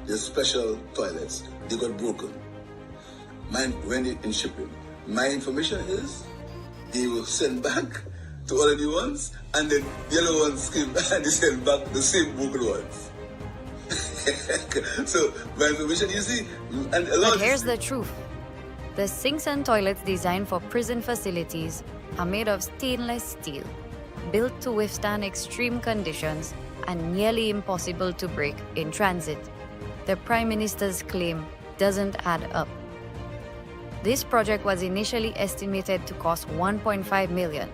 the special toilets, they got broken. Mine, when in shipping, my information is they will send back to all the new ones, and then the other ones came back and they sent back the same broken ones. So my information, you see, and a lot. But here's the truth. The sinks and toilets designed for prison facilities are made of stainless steel, built to withstand extreme conditions and nearly impossible to break in transit. The Prime Minister's claim doesn't add up. This project was initially estimated to cost $1.5 million.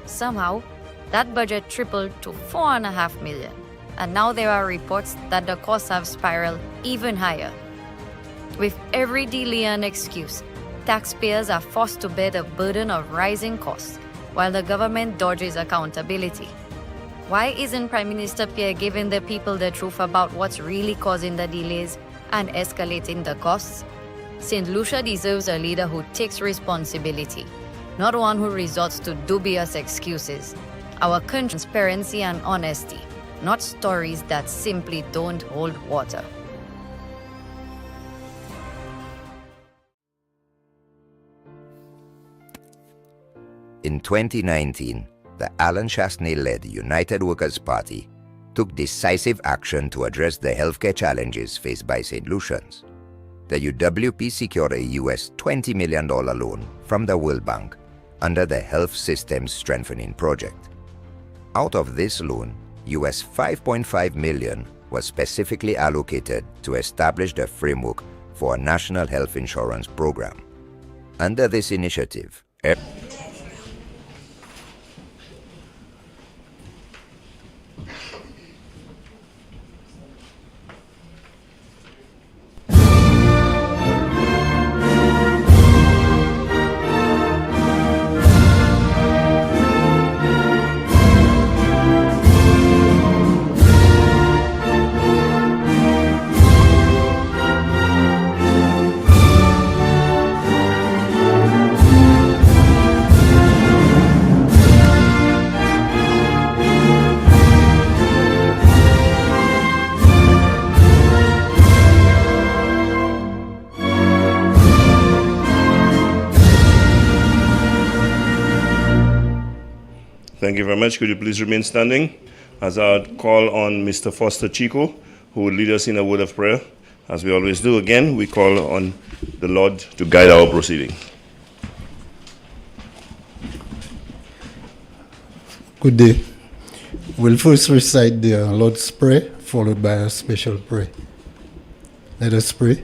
Somehow, that budget tripled to $4.5 million. And now there are reports that the costs have spiraled even higher. With every delay and excuse, taxpayers are forced to bear the burden of rising costs, while the government dodges accountability. Why isn't Prime Minister Pierre giving the people the truth about what's really causing the delays and escalating the costs? St. Lucia deserves a leader who takes responsibility, not one who resorts to dubious excuses. Our country's transparency and honesty, not stories that simply don't hold water. In 2019, the Alan Chasney-led United Workers' Party took decisive action to address the healthcare challenges faced by St. Lucians. The UWP secured a US $20 million loan from the World Bank under the Health Systems Strengthening Project. Out of this loan, US $5.5 million was specifically allocated to establish the framework for a national health insurance program. Under this initiative, Thank you very much. Could you please remain standing as I call on Mr. Foster Chico, who will lead us in a word of prayer. As we always do, again, we call on the Lord to guide our proceeding. Good day. We'll first recite the Lord's Prayer, followed by a special prayer. Let us pray.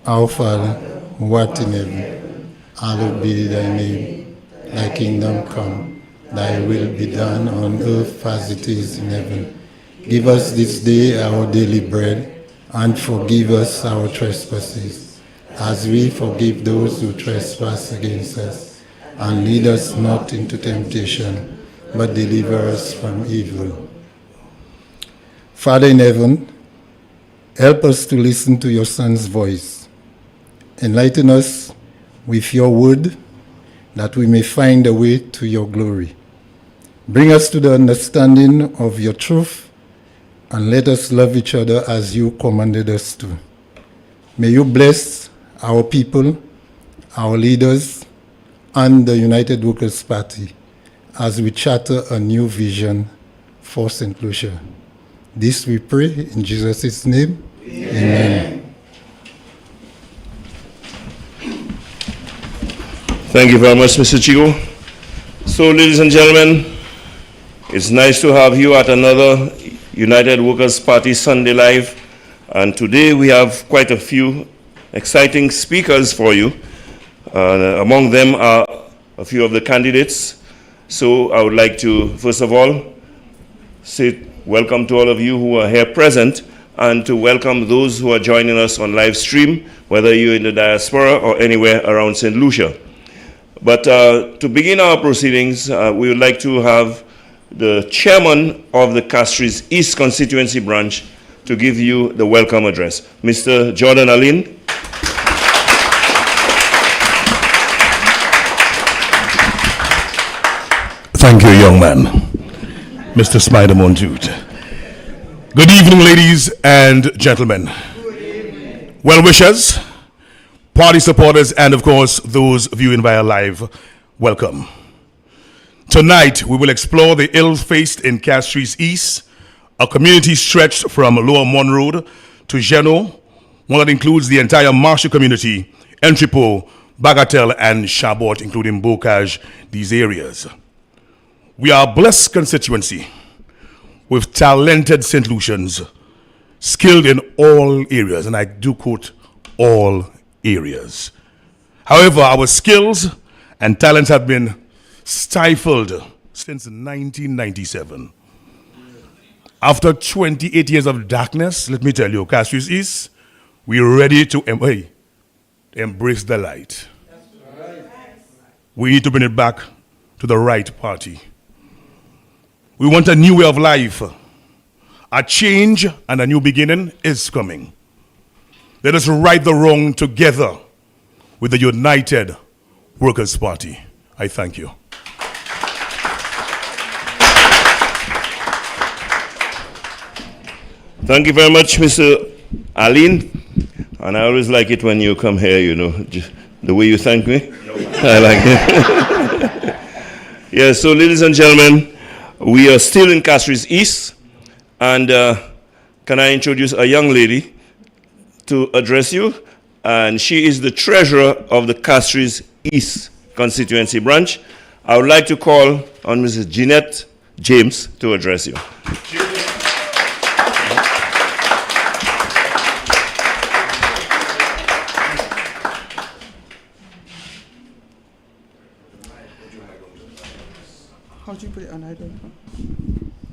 Our Father, who art in heaven, hallowed be thy name. Thy kingdom come. Thy will be done on earth as it is in heaven. Give us this day our daily bread, and forgive us our trespasses, as we forgive those who trespass against us. And lead us not into temptation, but deliver us from evil. Father in heaven, help us to listen to your Son's voice. Enlighten us with your word, that we may find a way to your glory. Bring us to the understanding of your truth, and let us love each other as you commanded us to. May you bless our people, our leaders, and the United Workers' Party as we charter a new vision for St. Lucia. This we pray in Jesus' name. Amen. Thank you very much, Mr. Chico. So, ladies and gentlemen, it's nice to have you at another United Workers' Party Sunday Live. And today we have quite a few exciting speakers for you. Among them are a few of the candidates. So I would like to, first of all, say welcome to all of you who are here present, and to welcome those who are joining us on live stream, whether you're in the diaspora or anywhere around St. Lucia. But to begin our proceedings, we would like to have the chairman of the Castries East Constituency Branch to give you the welcome address. Mr. Jordan Aline. Thank you, young man. Mr. Smider Monjute. Good evening, ladies and gentlemen. Well-wishers, party supporters, and of course, those viewing via live, welcome. Tonight, we will explore the ills faced in Castries East, a community stretched from Lower Mon Road to Geno, one that includes the entire Marshall community, Entrepot, Bagatelle, and Chabot, including Bocage, these areas. We are a blessed constituency with talented St. Lucians, skilled in all areas, and I do quote all areas. However, our skills and talents have been stifled since 1997. After 28 years of darkness, let me tell you, Castries East, we're ready to embrace the light. We need to bring it back to the right party. We want a new way of life. A change and a new beginning is coming. Let us right the wrong together with the United Workers' Party. I thank you. Thank you very much, Mr. Aline. And I always like it when you come here, you know, the way you thank me. I like it. Yeah, so ladies and gentlemen, we are still in Castries East. And can I introduce a young lady to address you? And she is the treasurer of the Castries East constituency branch. I would like to call on Mrs. Jeanette James to address you. How do you put it on? I don't know.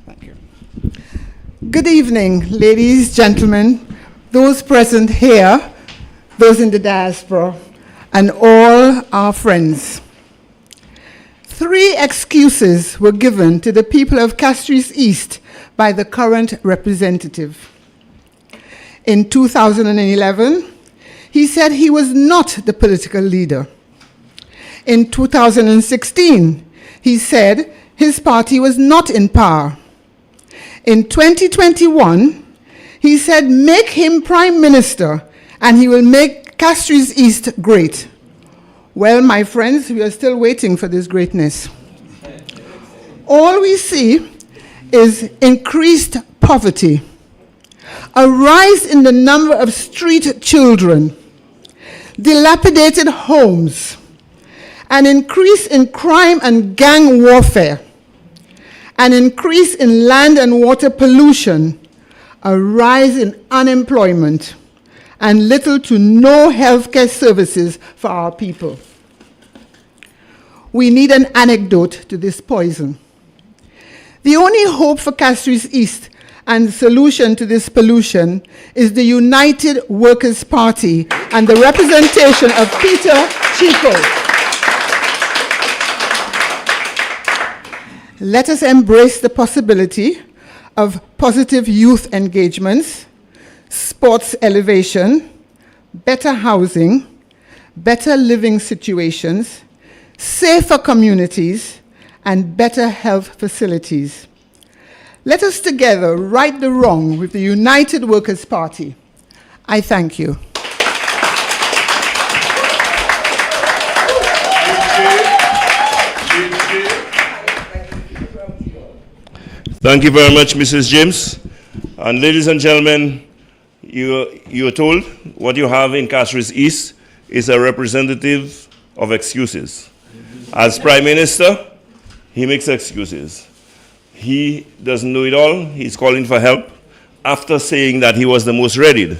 Thank you. Good evening, ladies, gentlemen, those present here, those in the diaspora, and all our friends. 3 excuses were given to the people of Castries East by the current representative. In 2011, he said he was not the political leader. In 2016, he said his party was not in power. In 2021, he said make him prime minister and he will make Castries East great. Well, my friends, we are still waiting for this greatness. All we see is increased poverty, a rise in the number of street children, dilapidated homes, an increase in crime and gang warfare, an increase in land and water pollution, a rise in unemployment, and little to no healthcare services for our people. We need an antidote to this poison. The only hope for Castries East and the solution to this pollution is the United Workers' Party and the representation of Peter Chico. Let us embrace the possibility of positive youth engagements, sports elevation, better housing, better living situations, safer communities, and better health facilities. Let us together right the wrong with the United Workers' Party. I thank you. Thank you very much, Mrs. James. And ladies and gentlemen, you are told what you have in Castries East is a representative of excuses. As Prime Minister, he makes excuses. He doesn't know it all. He's calling for help after saying that he was the most readied.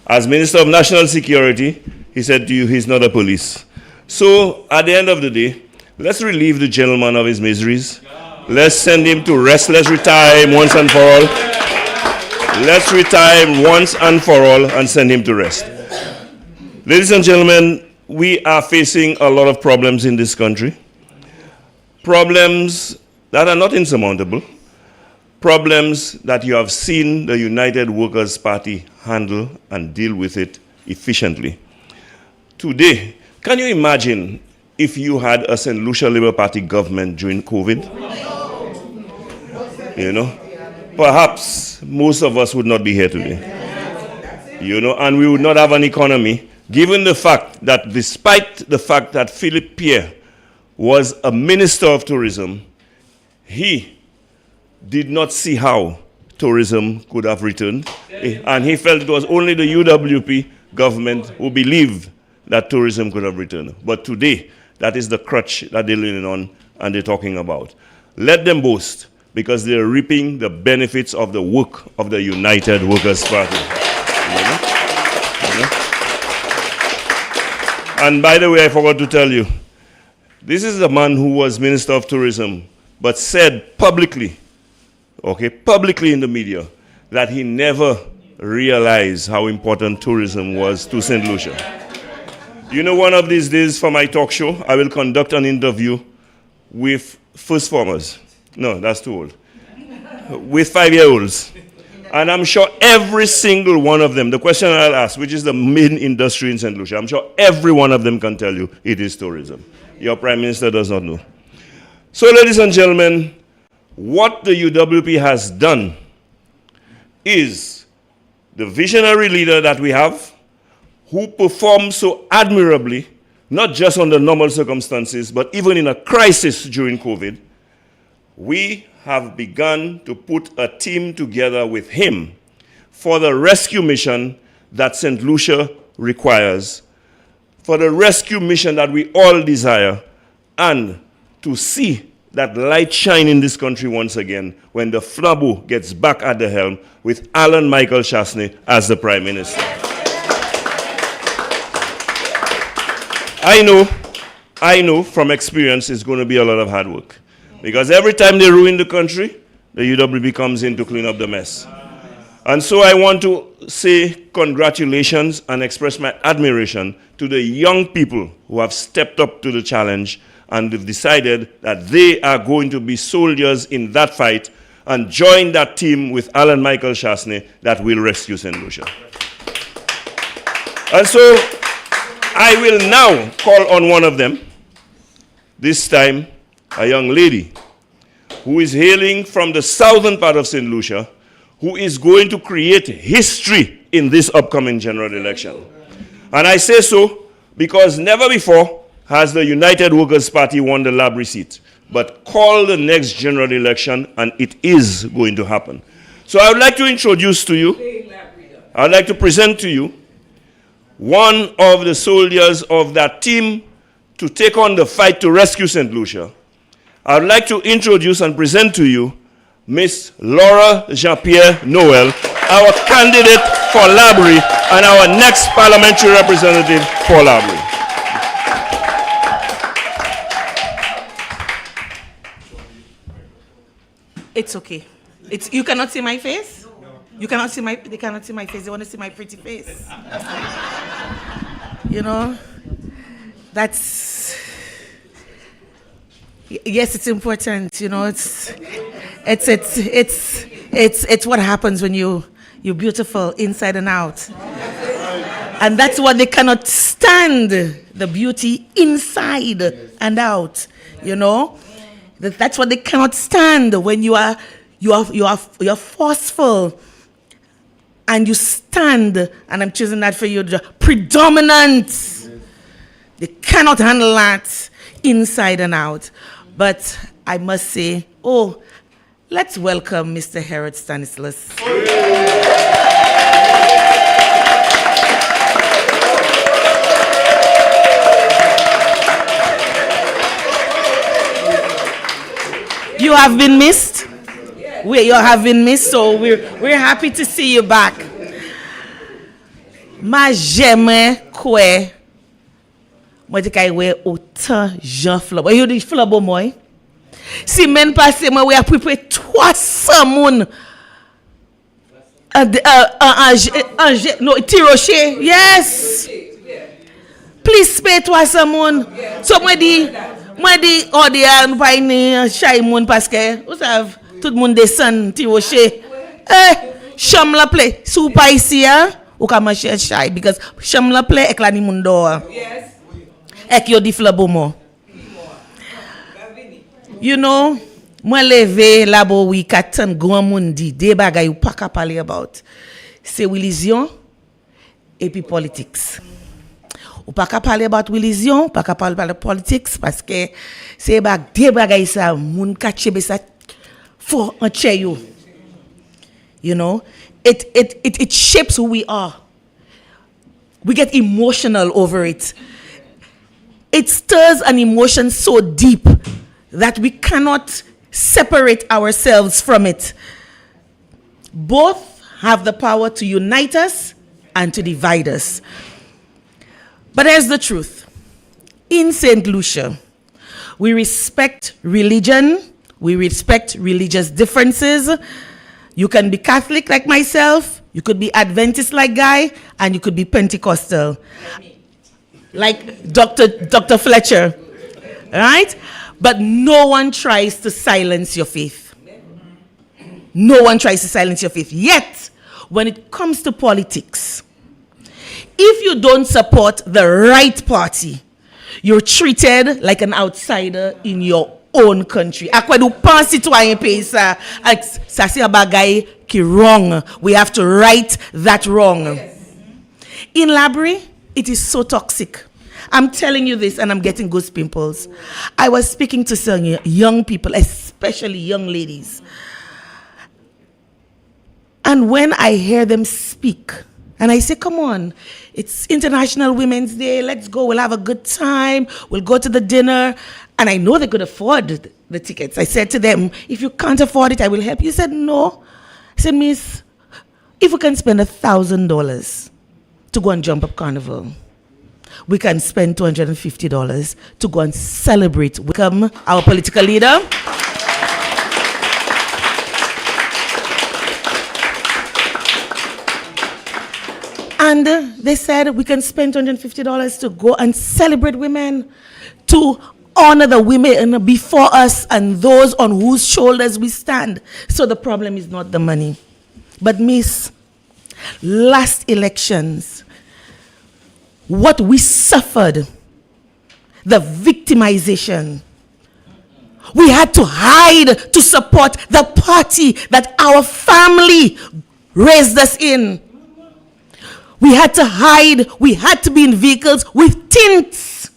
As Minister of National Security, he said to you, he's not a police. So at the end of the day, let's relieve the gentleman of his miseries. Let's send him to rest. Let's retire him once and for all. Let's retire him once and for all and send him to rest. Ladies and gentlemen, we are facing a lot of problems in this country. Problems that are not insurmountable. Problems that you have seen the United Workers' Party handle and deal with it efficiently. Today, can you imagine if you had a St. Lucia Labour Party government during COVID? You know, perhaps most of us would not be here today. And we would not have an economy, given the fact that despite the fact that Philip Pierre was a minister of tourism, he did not see how tourism could have returned. And he felt it was only the UWP government who believed that tourism could have returned. But today, that is the crutch that they're leaning on and they're talking about. Let them boast, because they're reaping the benefits of the work of the United Workers' Party. And by the way, I forgot to tell you, this is a man who was Minister of Tourism, but said publicly, publicly in the media, that he never realized how important tourism was to St. Lucia. One of these days for my talk show, I will conduct an interview with first formers. No, that's too old. With 5-year-olds. And I'm sure every single one of them, the question I'll ask, which is the main industry in St. Lucia, I'm sure every one of them can tell you it is tourism. Your Prime Minister does not know. So, ladies and gentlemen, what the UWP has done is the visionary leader that we have, who performed so admirably, not just under normal circumstances, but even in a crisis during COVID. We have begun to put a team together with him for the rescue mission that St. Lucia requires, for the rescue mission that we all desire, and to see that light shine in this country once again when the Flabo gets back at the helm with Alan Michael Chasney as the Prime Minister. I know from experience it's going to be a lot of hard work. Because every time they ruin the country, the UWP comes in to clean up the mess. And so I want to say congratulations and express my admiration to the young people who have stepped up to the challenge and have decided that they are going to be soldiers in that fight and join that team with Alan Michael Chasney that will rescue St. Lucia. And so I will now call on one of them, this time a young lady who is hailing from the southern part of St. Lucia, who is going to create history in this upcoming general election. And I say so because never before has the United Workers' Party won the Labrie seat. But call the next general election and it is going to happen. So I would like to introduce to you, I would like to present to you one of the soldiers of that team to take on the fight to rescue St. Lucia. I would like to introduce and present to you Miss Laura Jean-Pierre Noel, our candidate for Labrie and our next parliamentary representative for Labrie. It's okay. You cannot see my face? You cannot see they cannot see my face. They want to see my pretty face. That's, yes, it's important. It's what happens when you're beautiful inside and out. And that's what they cannot stand, the beauty inside and out, That's what they cannot stand when you are forceful and you stand, and I'm choosing that for you, predominant. They cannot handle that inside and out. But I must say, let's welcome Mr. Herod Stanislas. You have been missed. You have been missed, so we're happy to see you back. Ma j'aime quoi? Moi te kay we autant Jean Flabo. You di Flabo moi. Si men passé moi we a préparé 300 moun. No, Tirocher. Yes. Please pay 300 moun. So moi di nous pas ni chay moun parce que vous savez tout le monde descend Tirocher. Chambre la play. Si ou pas ici ou ka manger chay because chambre la play ek la ni moun do. Yes. Ek yo di Flabo mo. Moi leve la bo wi katan grand moun di de bagay ou pas ka parler about. C'est religion, et puis politics. Ou pas qu'à parler about religion, pas qu'à parler about politics, parce que c'est des bagages ça, moun kache ça for un cheyo. You know, it shapes who we are. We get emotional over it. It stirs an emotion so deep that we cannot separate ourselves from it. Both have the power to unite us and to divide us. But here's the truth. In St. Lucia, we respect religion, we respect religious differences. You can be Catholic like myself, you could be Adventist like Guy, and you could be Pentecostal. Like Dr. Fletcher, right? But no one tries to silence your faith. No one tries to silence your faith. Yet, when it comes to politics, if you don't support the right party, you're treated like an outsider in your own country. Akwa du pan citoyen pays ça, ça c'est un bagay qui wrong. We have to right that wrong. In Labrie, it is so toxic. I'm telling you this and I'm getting goose pimples. I was speaking to some young people, especially young ladies. And when I hear them speak, and I say, come on, it's International Women's Day, let's go, we'll have a good time, we'll go to the dinner. And I know they could afford the tickets. I said to them, if you can't afford it, I will help you. He said, no. I said, miss, if we can spend $1,000 to go and jump up carnival, we can spend $250 to go and celebrate. Welcome our political leader. And they said we can spend $250 to go and celebrate women, to honor the women before us and those on whose shoulders we stand. So the problem is not the money. But miss, last elections, what we suffered, the victimization, we had to hide to support the party that our family raised us in. We had to hide, we had to be in vehicles with tints.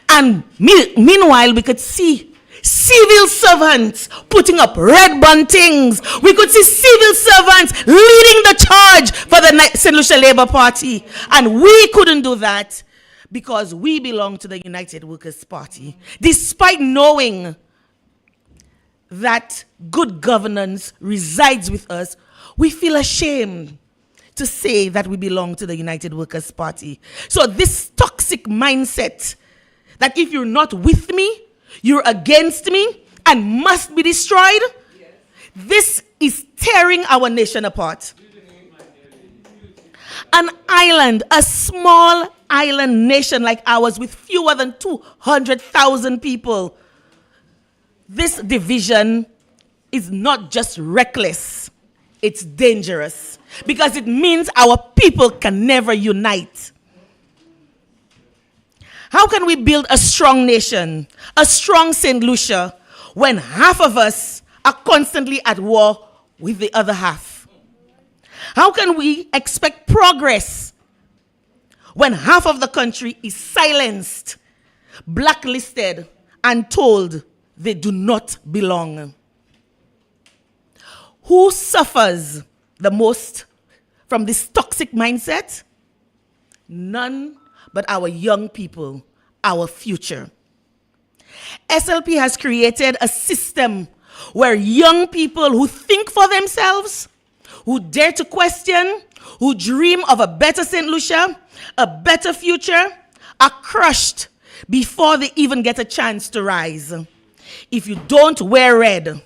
And meanwhile, we could see civil servants putting up red buntings. We could see civil servants leading the charge for the St. Lucia Labour Party. And we couldn't do that because we belong to the United Workers' Party. Despite knowing that good governance resides with us, we feel ashamed to say that we belong to the United Workers' Party. So this toxic mindset that if you're not with me, you're against me and must be destroyed, this is tearing our nation apart. An island, a small island nation like ours with fewer than 200,000 people, this division is not just reckless, it's dangerous. Because it means our people can never unite. How can we build a strong nation, a strong St. Lucia, when half of us are constantly at war with the other half? How can we expect progress when half of the country is silenced, blacklisted, and told they do not belong? Who suffers the most from this toxic mindset? None but our young people, our future. SLP has created a system where young people who think for themselves, who dare to question, who dream of a better St. Lucia, a better future, are crushed before they even get a chance to rise. If you don't wear red,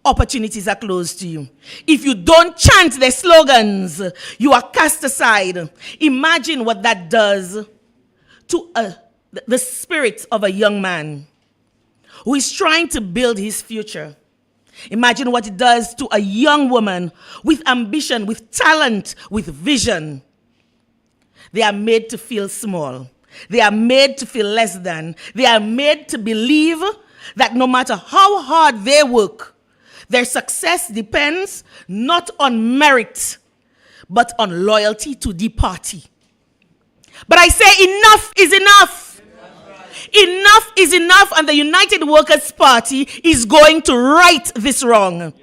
opportunities are closed to you. If you don't chant their slogans, you are cast aside. Imagine what that does to the spirit of a young man who is trying to build his future. Imagine what it does to a young woman with ambition, with talent, with vision. They are made to feel small. They are made to feel less than. They are made to believe that no matter how hard they work, their success depends not on merit, but on loyalty to the party. But I say enough is enough. Enough is enough, and the United Workers' Party is going to right this wrong.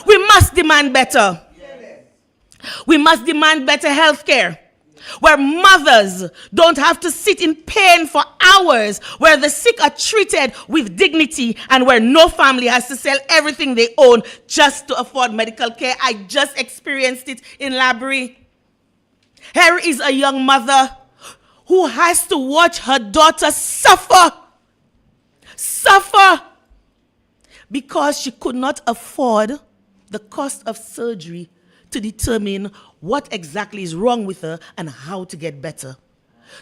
We must demand better. We must demand better health care, where mothers don't have to sit in pain for hours, where the sick are treated with dignity, and where no family has to sell everything they own just to afford medical care. I just experienced it in Labrie. Here is a young mother who has to watch her daughter suffer because she could not afford the cost of surgery to determine what exactly is wrong with her and how to get better.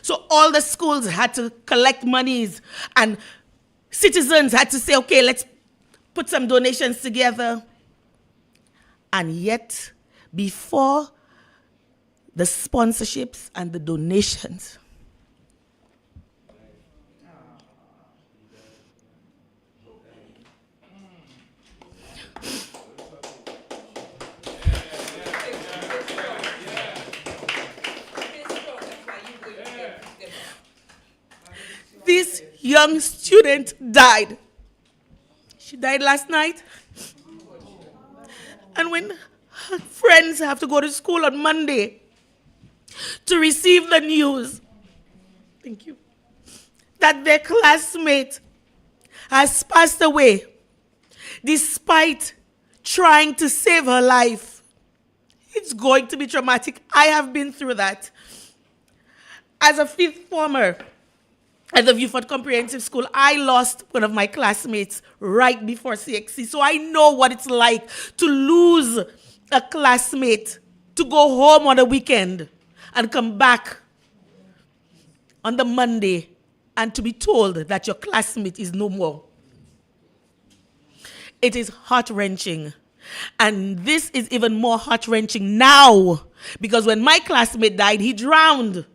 So all the schools had to collect monies, and citizens had to say, okay, let's put some donations together. And yet, before the sponsorships and the donations, this young student died. She died last night. And when her friends have to go to school on Monday to receive the news, thank you, that their classmate has passed away despite trying to save her life, it's going to be traumatic. I have been through that. As a fifth former at the Viewford Comprehensive School, I lost one of my classmates right before CXC. So I know what it's like to lose a classmate, to go home on a weekend and come back on the Monday and to be told that your classmate is no more. It is heart-wrenching. And this is even more heart-wrenching now, because when my classmate died, he drowned.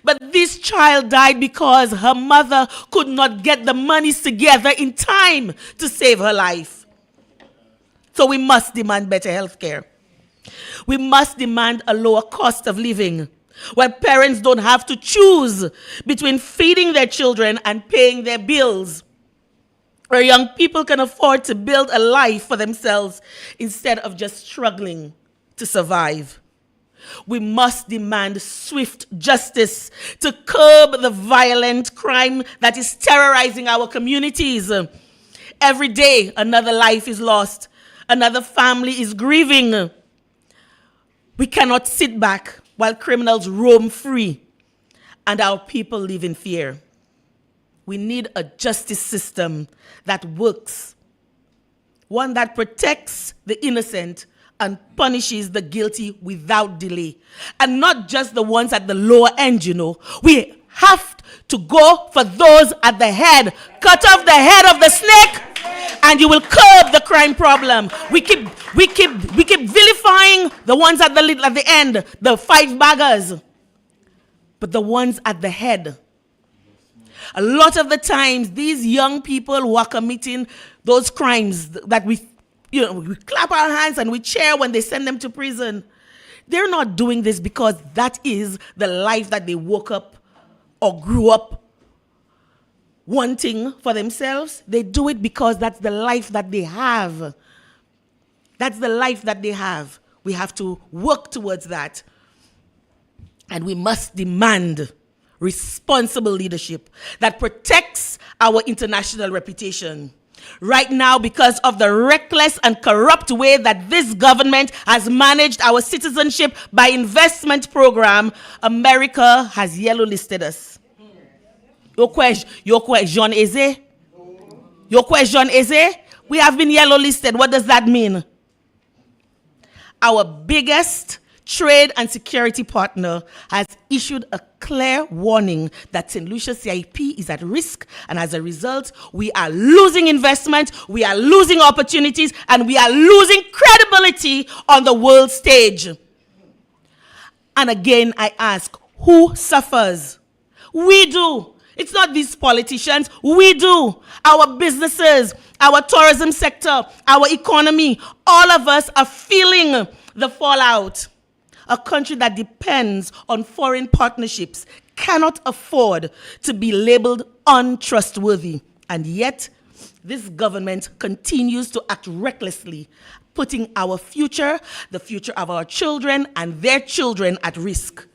But this child died because her mother could not get the monies together in time to save her life. So we must demand better health care. We must demand a lower cost of living, where parents don't have to choose between feeding their children and paying their bills, where young people can afford to build a life for themselves instead of just struggling to survive. We must demand swift justice to curb the violent crime that is terrorizing our communities. Every day, another life is lost. Another family is grieving. We cannot sit back while criminals roam free and our people live in fear. We need a justice system that works, one that protects the innocent and punishes the guilty without delay. And not just the ones at the lower end, you know. We have to go for those at the head. Cut off the head of the snake and you will curb the crime problem. We keep vilifying the ones at the end, the five baggers. But the ones at the head, a lot of the times, these young people who are committing those crimes that we clap our hands and we cheer when they send them to prison, they're not doing this because that is the life that they woke up or grew up wanting for themselves. They do it because that's the life that they have. That's the life that they have. We have to work towards that. And we must demand responsible leadership that protects our international reputation. Right now, because of the reckless and corrupt way that this government has managed our citizenship by investment program, America has yellow listed us. Your question is it? Your question is it? We have been yellow listed. What does that mean? Our biggest trade and security partner has issued a clear warning that St. Lucia CIP is at risk, and as a result, we are losing investment, we are losing opportunities, and we are losing credibility on the world stage. And again, I ask, who suffers? We do. It's not these politicians. We do. Our businesses, our tourism sector, our economy, all of us are feeling the fallout. A country that depends on foreign partnerships cannot afford to be labeled untrustworthy. And yet, this government continues to act recklessly, putting our future, the future of our children and their children at risk.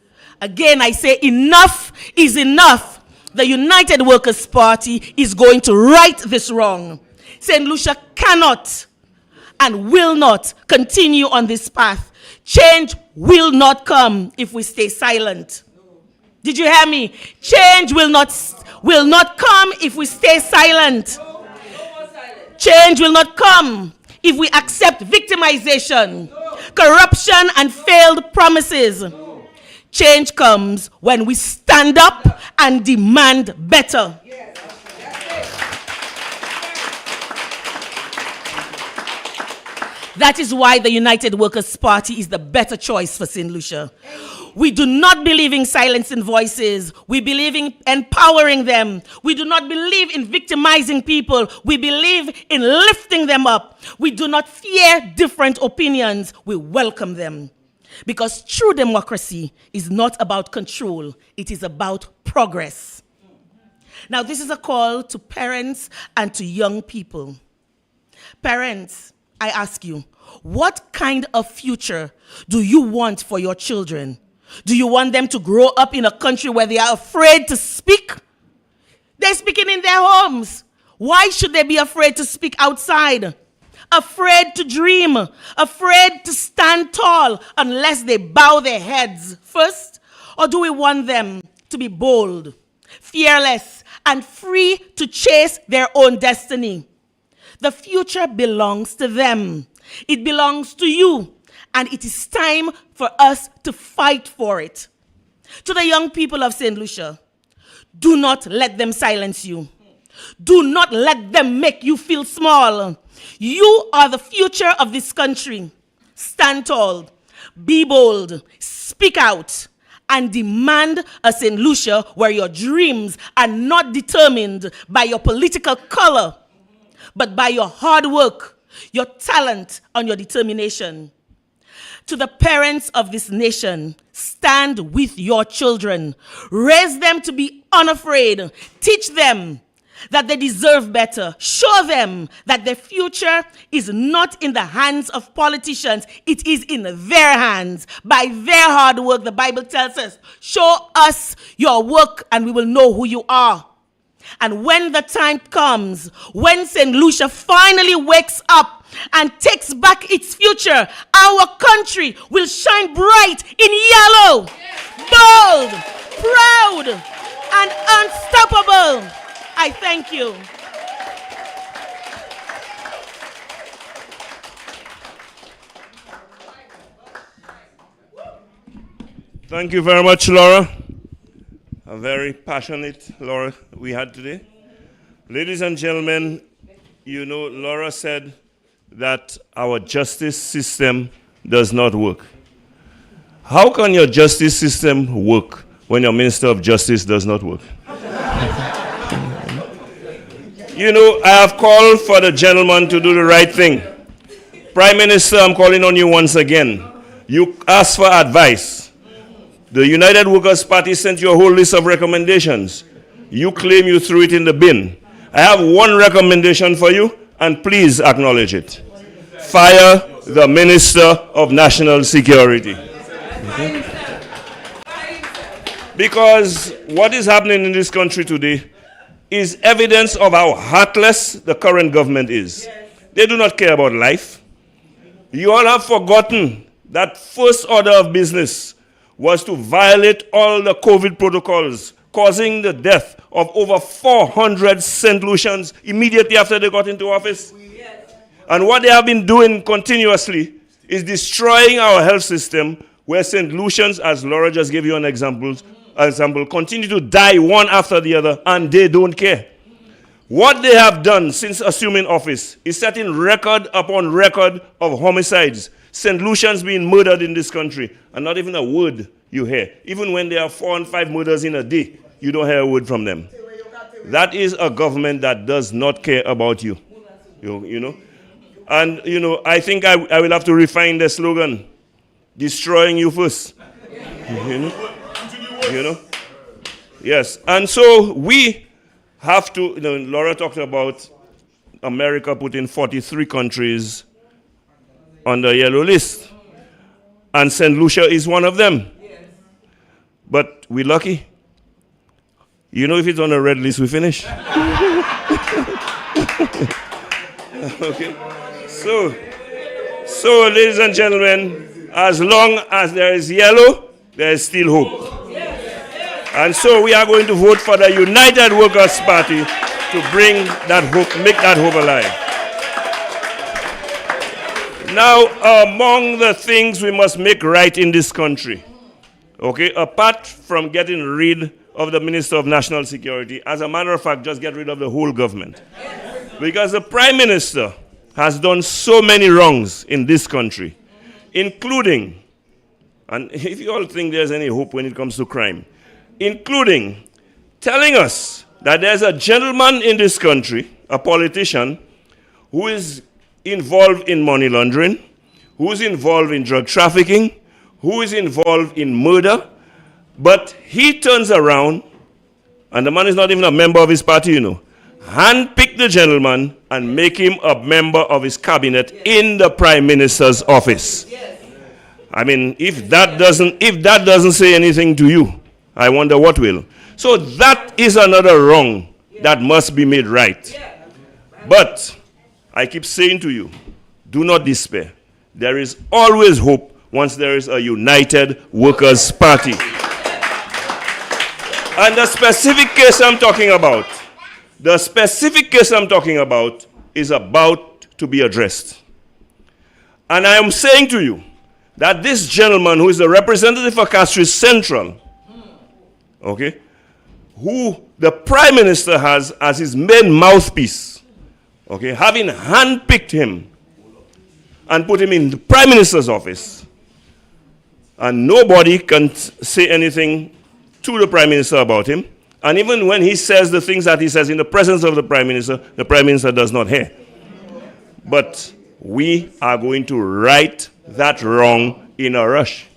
Again, I say enough is enough. The United Workers' Party is going to right this wrong. St. Lucia cannot and will not continue on this path. Change will not come if we stay silent. Did you hear me? Change will not come if we stay silent. Change will not come if we accept victimization, corruption, and failed promises. Change comes when we stand up and demand better. That is why the United Workers' Party is the better choice for St. Lucia. We do not believe in silencing voices. We believe in empowering them. We do not believe in victimizing people. We believe in lifting them up. We do not fear different opinions. We welcome them. Because true democracy is not about control. It is about progress. Now, this is a call to parents and to young people. Parents, I ask you, what kind of future do you want for your children? Do you want them to grow up in a country where they are afraid to speak? They're speaking in their homes. Why should they be afraid to speak outside? Afraid to dream, afraid to stand tall unless they bow their heads first? Or do we want them to be bold, fearless, and free to chase their own destiny? The future belongs to them. It belongs to you. And it is time for us to fight for it. To the young people of St. Lucia, do not let them silence you. Do not let them make you feel small. You are the future of this country. Stand tall, be bold, speak out, and demand a St. Lucia where your dreams are not determined by your political color, but by your hard work, your talent, and your determination. To the parents of this nation, stand with your children. Raise them to be unafraid. Teach them that they deserve better. Show them that their future is not in the hands of politicians. It is in their hands. By their hard work, the Bible tells us, show us your work and we will know who you are. And when the time comes, when St. Lucia finally wakes up and takes back its future, our country will shine bright in yellow, bold, proud, and unstoppable. I thank you. Thank you very much, Laura. A very passionate Laura we had today. Ladies and gentlemen, you know, Laura said that our justice system does not work. How can your justice system work when your Minister of Justice does not work? You know, I have called for the gentleman to do the right thing. Prime Minister, I'm calling on you once again. You asked for advice. The United Workers' Party sent you a whole list of recommendations. You claim you threw it in the bin. I have one recommendation for you, and please acknowledge it. Fire the Minister of National Security. Okay? Because what is happening in this country today is evidence of how heartless the current government is. They do not care about life. You all have forgotten that first order of business was to violate all the COVID protocols, causing the death of over 400 St. Lucians immediately after they got into office. And what they have been doing continuously is destroying our health system, where St. Lucians, as Laura just gave you an example, continue to die one after the other, and they don't care. What they have done since assuming office is setting record upon record of homicides. St. Lucians being murdered in this country, and not even a word you hear. Even when there are 4 and 5 murders in a day, you don't hear a word from them. That is a government that does not care about you. You know? And, you know, I think I will have to refine the slogan, destroying you first. You know? Yes, and so we have to, Laura talked about America putting 43 countries on the yellow list. And St. Lucia is one of them. Yes. But we're lucky. You know, if it's on a red list, we finish. Okay. So, ladies and gentlemen, as long as there is yellow, there is still hope. And so we are going to vote for the United Workers' Party to bring that hope, make that hope alive. Now, among the things we must make right in this country, okay, apart from getting rid of the Minister of National Security, as a matter of fact, just get rid of the whole government. Because the Prime Minister has done so many wrongs in this country, including, and if you all think there's any hope when it comes to crime, including telling us that there's a gentleman in this country, a politician, who is involved in money laundering, who is involved in drug trafficking, who is involved in murder, but he turns around, and the man is not even a member of his party, handpick the gentleman and make him a member of his cabinet in the Prime Minister's office. I mean, if that doesn't say anything to you, I wonder what will. So that is another wrong that must be made right. But I keep saying to you, do not despair. There is always hope once there is a United Workers' Party. And the specific case I'm talking about is about to be addressed. And I am saying to you that this gentleman who is the representative for Castries Central, okay, who the Prime Minister has as his main mouthpiece, okay, having handpicked him and put him in the Prime Minister's office, and nobody can say anything to the Prime Minister about him, and even when he says the things that he says in the presence of the Prime Minister does not hear. But we are going to right that wrong in a rush.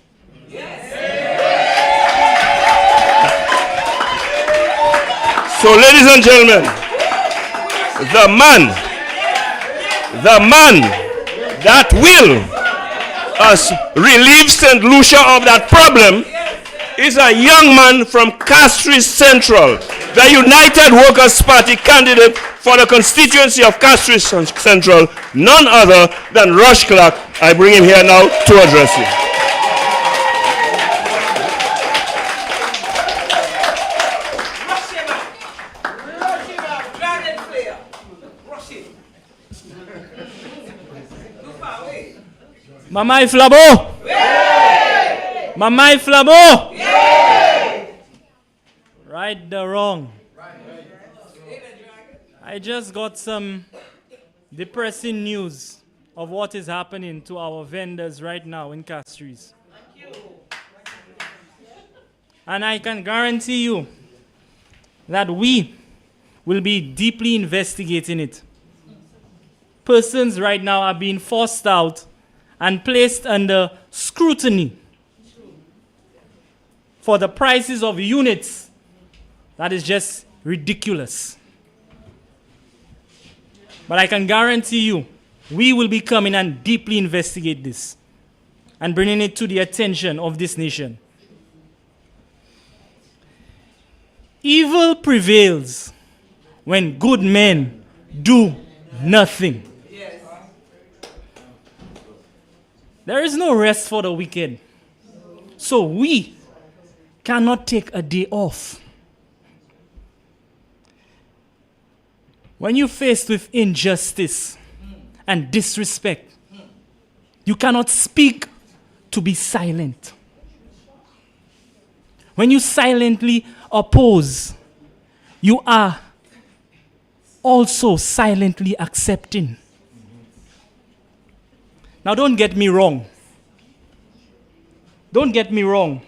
So, ladies and gentlemen, the man that will relieve St. Lucia of that problem is a young man from Castries Central, the United Workers' Party candidate for the constituency of Castries Central, none other than Rush Clark. I bring him here now to address you. Mamai Flabo! Mamai Flabo! Right the wrong. I just got some depressing news of what is happening to our vendors right now in Castries. And I can guarantee you that we will be deeply investigating it. Persons right now are being forced out and placed under scrutiny for the prices of units. That is just ridiculous. But I can guarantee you, we will be coming and deeply investigate this and bringing it to the attention of this nation. Evil prevails when good men do nothing. There is no rest for the wicked. So we cannot take a day off. When you're faced with injustice and disrespect, you cannot speak to be silent. When you silently oppose, you are also silently accepting. Now, don't get me wrong. Don't get me wrong.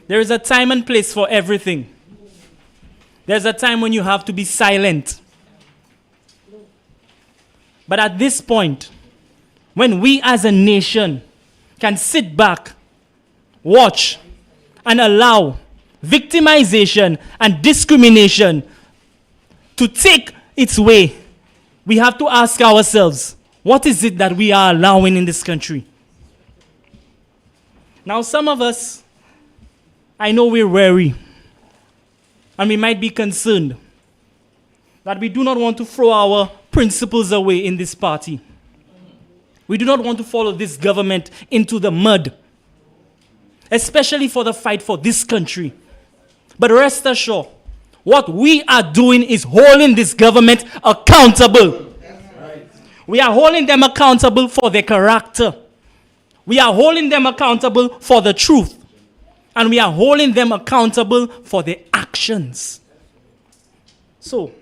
There is a time and place for everything. There's a time when you have to be silent. But at this point, when we as a nation can sit back, watch, and allow victimization, and discrimination to take its way, we have to ask ourselves, what is it that we are allowing in this country? Now, some of us, I know we're wary, and we might be concerned that we do not want to throw our principles away in this party. We do not want to follow this government into the mud, especially for the fight for this country. But rest assured, what we are doing is holding this government accountable. We are holding them accountable for their character. We are holding them accountable for the truth. And we are holding them accountable for their actions. So,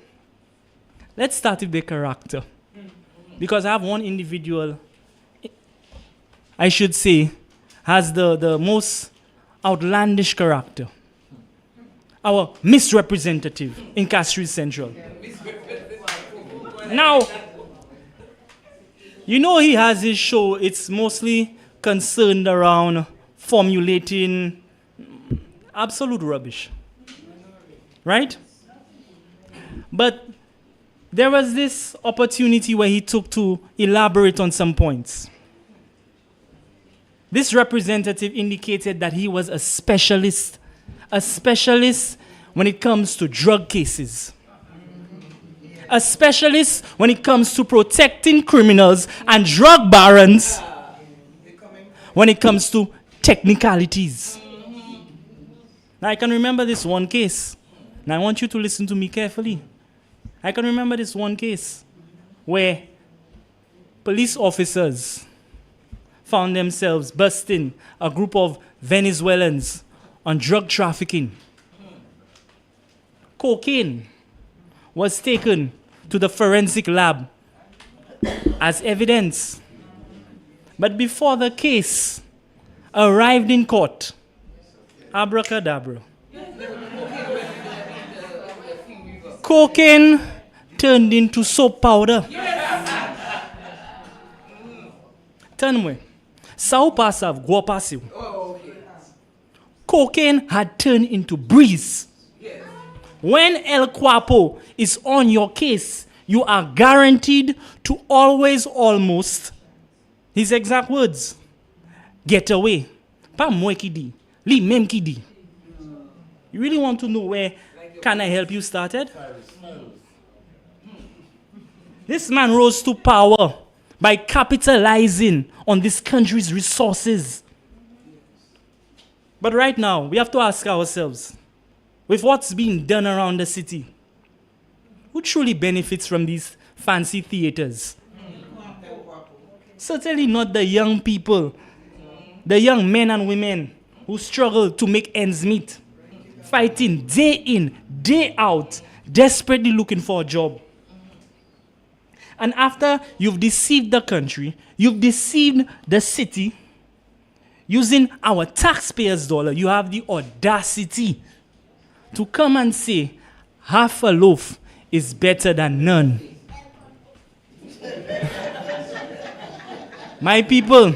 let's start with their character. Because I have one individual, I should say, has the most outlandish character. Our misrepresentative in Castries Central. Now, you know he has his show, it's mostly concerned around formulating absolute rubbish. Right? But there was this opportunity where he took to elaborate on some points. This representative indicated that he was a specialist when it comes to drug cases, a specialist when it comes to protecting criminals and drug barons, when it comes to technicalities. Now, I can remember this one case. Now, I want you to listen to me carefully. I can remember this one case where police officers found themselves busting a group of Venezuelans on drug trafficking. Cocaine was taken to the forensic lab as evidence. But before the case arrived in court, abracadabra, cocaine turned into soap powder. Turn away. Sao pasav, gua pasiu. Cocaine had turned into breeze. When El Guapo is on your case, you are guaranteed to always almost, his exact words, get away. Pa mwe kidi, li mem kidi. You really want to know where Can I Help You started? This man rose to power by capitalizing on this country's resources. But right now, we have to ask ourselves, with what's being done around the city, who truly benefits from these fancy theaters? Certainly not the young people, the young men and women who struggle to make ends meet, fighting day in, day out, desperately looking for a job. And after you've deceived the country, you've deceived the city, using our taxpayers' dollar, you have the audacity to come and say, half a loaf is better than none. My people,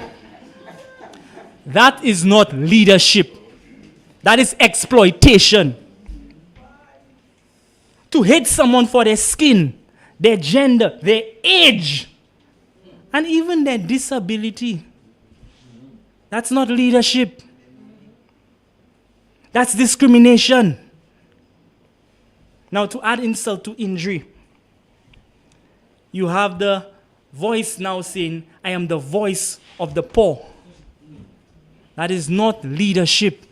that is not leadership. That is exploitation. To hate someone for their skin, their gender, their age, and even their disability. That's not leadership. That's discrimination. Now, to add insult to injury, you have the voice now saying, I am the voice of the poor. That is not leadership.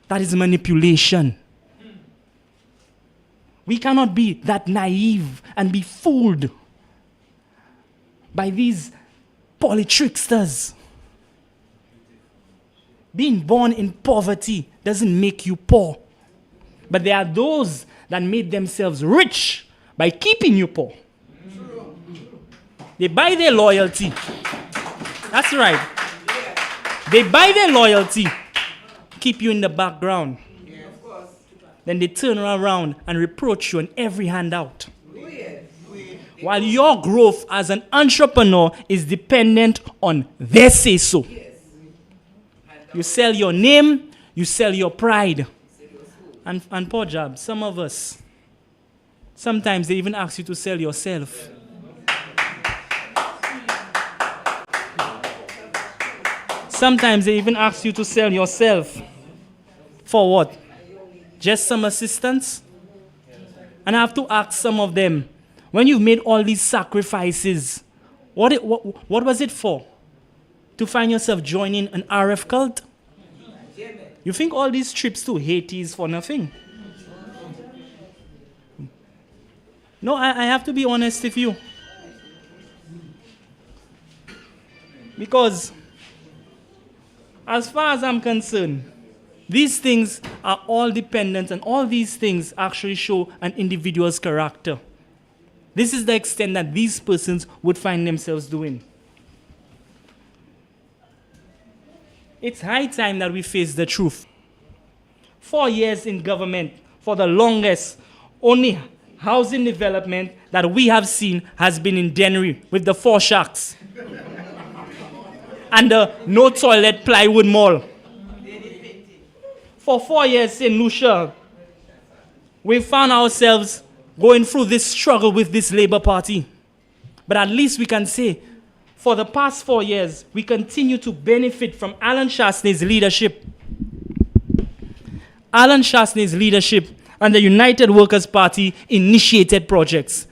That is manipulation. We cannot be that naive and be fooled by these polytricksters. Being born in poverty doesn't make you poor. But there are those that made themselves rich by keeping you poor. They buy their loyalty. That's right. They buy their loyalty, keep you in the background. Then they turn around and reproach you on every handout. While your growth as an entrepreneur is dependent on their say-so. You sell your name, You sell your pride. And poor job, some of us, sometimes they even ask you to sell yourself. Sometimes they even ask you to sell yourself. For what? Just some assistance? And I have to ask some of them, when you've made all these sacrifices, what was it for? To find yourself joining an RF cult? You think all these trips to Haiti is for nothing? No, I have to be honest with you. Because as far as I'm concerned, these things are all dependent, and all these things actually show an individual's character. This is the extent that these persons would find themselves doing. It's high time that we face the truth. 4 years in government, for the longest, only housing development that we have seen has been in Dennery with the 4 shacks. And the no toilet plywood mall. For 4 years in Lucia, we found ourselves going through this struggle with this Labour Party. But at least we can say, for the past 4 years, we continue to benefit from Alan Chasney's leadership. Alan Chasney's leadership and the United Workers' Party initiated projects,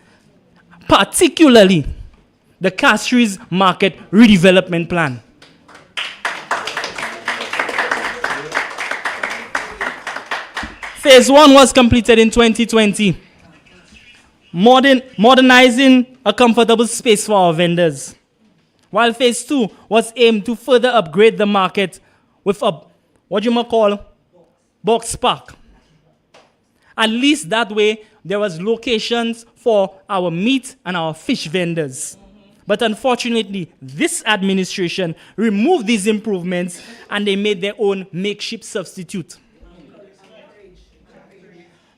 particularly the Castries Market Redevelopment Plan. Phase 1 was completed in 2020, modernizing a comfortable space for our vendors, while Phase 2 was aimed to further upgrade the market with a, what you might call, box park. At least that way, there was locations for our meat and our fish vendors. But unfortunately, this administration removed these improvements and they made their own makeshift substitute.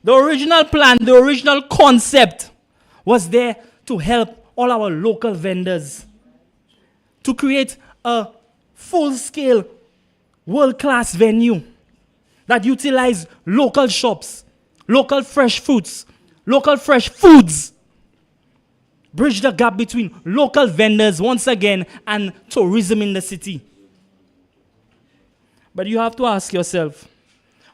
The original plan, the original concept was there to help all our local vendors, to create a full-scale, world-class venue that utilized local shops, local fresh fruits, local fresh foods, bridge the gap between local vendors once again and tourism in the city. But you have to ask yourself,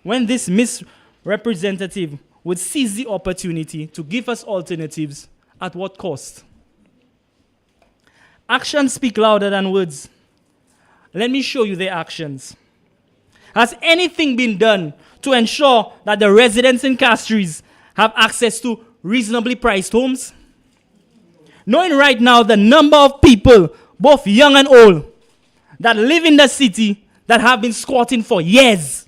when this misrepresentative would seize the opportunity to give us alternatives, at what cost? Actions speak louder than words. Let me show you their actions. Has anything been done to ensure that the residents in Castries have access to reasonably priced homes? Knowing right now the number of people, both young and old, that live in the city that have been squatting for years,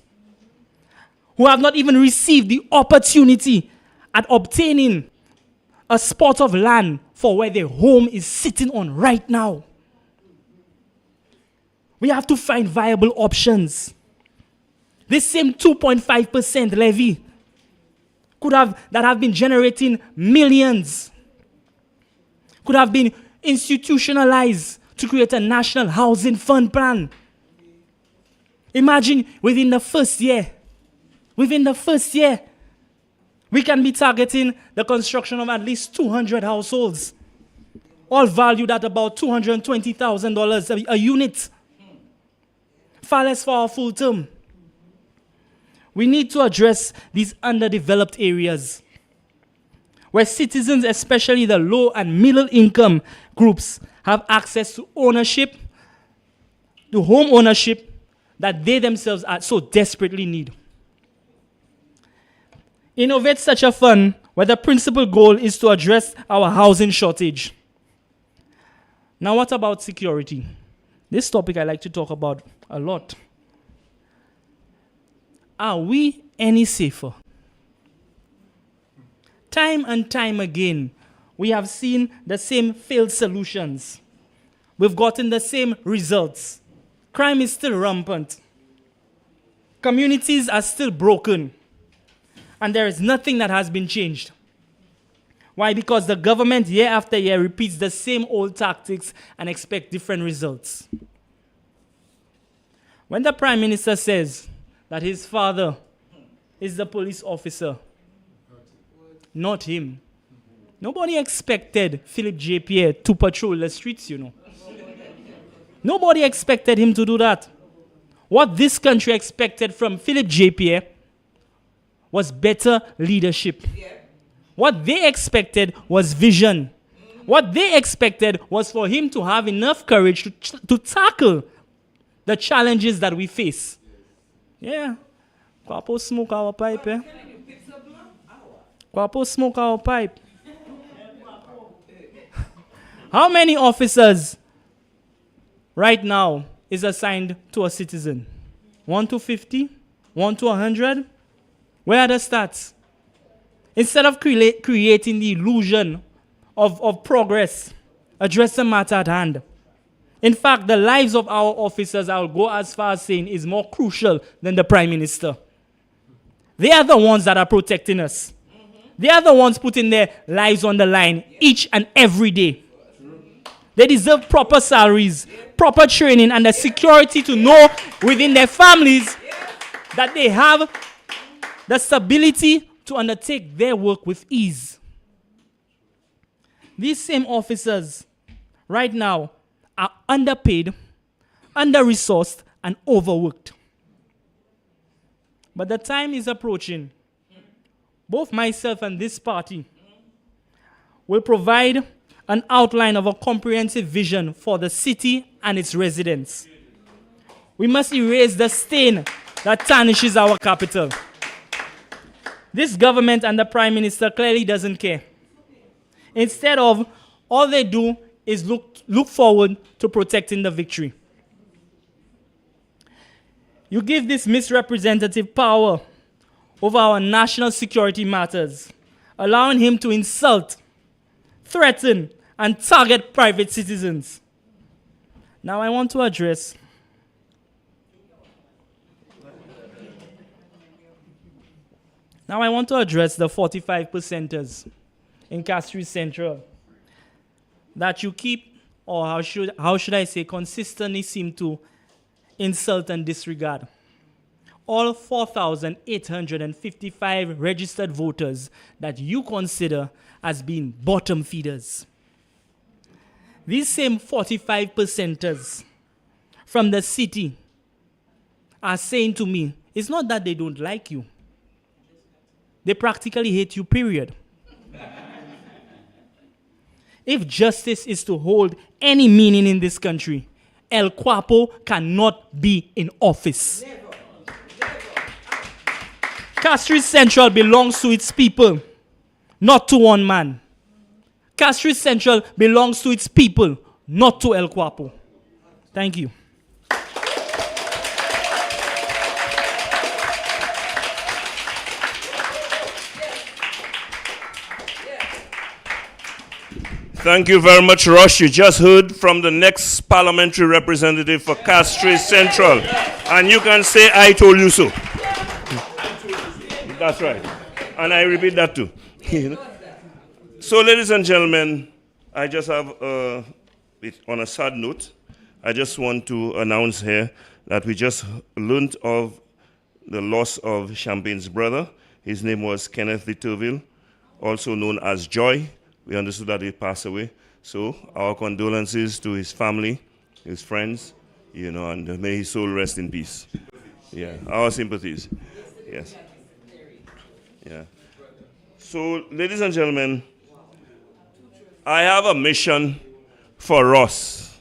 who have not even received the opportunity at obtaining a spot of land for where their home is sitting on right now. We have to find viable options. This same 2.5% levy that have been generating millions could have been institutionalized to create a national housing fund plan. Imagine within the first year, we can be targeting the construction of at least 200 households, all valued at about $220,000 a unit. Far less for our full term. We need to address these underdeveloped areas where citizens, especially the low and middle income groups, have access to ownership, to home ownership that they themselves are so desperately need. Innovate such a fund where the principal goal is to address our housing shortage. Now, what about security? This topic I like to talk about a lot. Are we any safer? Time and time again, we have seen the same failed solutions. We've gotten the same results. Crime is still rampant. Communities are still broken. And there is nothing that has been changed. Why? Because the government year after year repeats the same old tactics and expect different results. When the Prime Minister says that his father is the police officer, not him. Nobody expected Philip J. Pierre to patrol the streets, you know. Nobody expected him to do that. What this country expected from Philip J. Pierre was better leadership. What they expected was vision. What they expected was for him to have enough courage to tackle the challenges that we face. Yeah. Kwapo smoke our pipe, eh? Kwapo smoke our pipe. How many officers right now is assigned to a citizen? 1 to 50? 1 to 100? Where are the stats? Instead of creating the illusion of progress, address the matter at hand. In fact, the lives of our officers, I'll go as far as saying, is more crucial than the Prime Minister. They are the ones that are protecting us. They are the ones putting their lives on the line each and every day. They deserve proper salaries, proper training, and the security to know within their families that they have the stability to undertake their work with ease. These same officers right now are underpaid, under-resourced, and overworked. But the time is approaching. Both myself and this party will provide an outline of a comprehensive vision for the city and its residents. We must erase the stain that tarnishes our capital. This government and the Prime Minister clearly doesn't care. Instead of, all they do is look forward to protecting the victory. You give this misrepresentative power over our national security matters, allowing him to insult, threaten, and target private citizens. Now I want to address the 45%ers in Castries Central that you keep, or how should I say, consistently seem to insult and disregard. All 4,855 registered voters that you consider as being bottom feeders. These same 45%ers from the city are saying to me, it's not that they don't like you. They practically hate you, period. If justice is to hold any meaning in this country, El Guapo cannot be in office. Castries Central belongs to its people, not to one man. Castries Central belongs to its people, not to El Guapo. Thank you. Thank you very much, Rush. You just heard from the next parliamentary representative for Castries Central. And you can say, I told you so. That's right. And I repeat that too. So, ladies and gentlemen, I just have, on a sad note, I just want to announce here that we just learned of the loss of Champagne's brother. His name was Kenneth Litterville, also known as Joy. We understood that he passed away. So our condolences to his family, his friends, and may his soul rest in peace. Yeah, our sympathies. Yes. Yeah. So, ladies and gentlemen, I have a mission for Ross.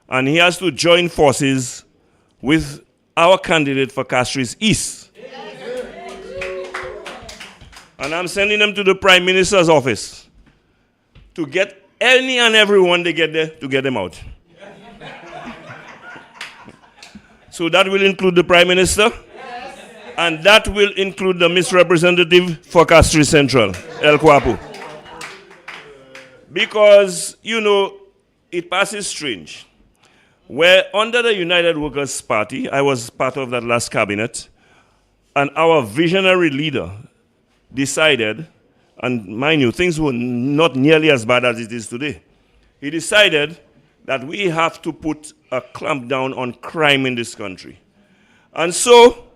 And he has to join forces with our candidate for Castries East. And I'm sending them to the Prime Minister's office to get any and everyone they get there, to get them out. So that will include the Prime Minister, and that will include the misrepresentative for Castries Central, El Guapo. Because, it passes strange. Where under the United Workers' Party, I was part of that last cabinet, and our visionary leader decided, and mind you, things were not nearly as bad as it is today. He decided that we have to put a clamp down on crime in this country. And so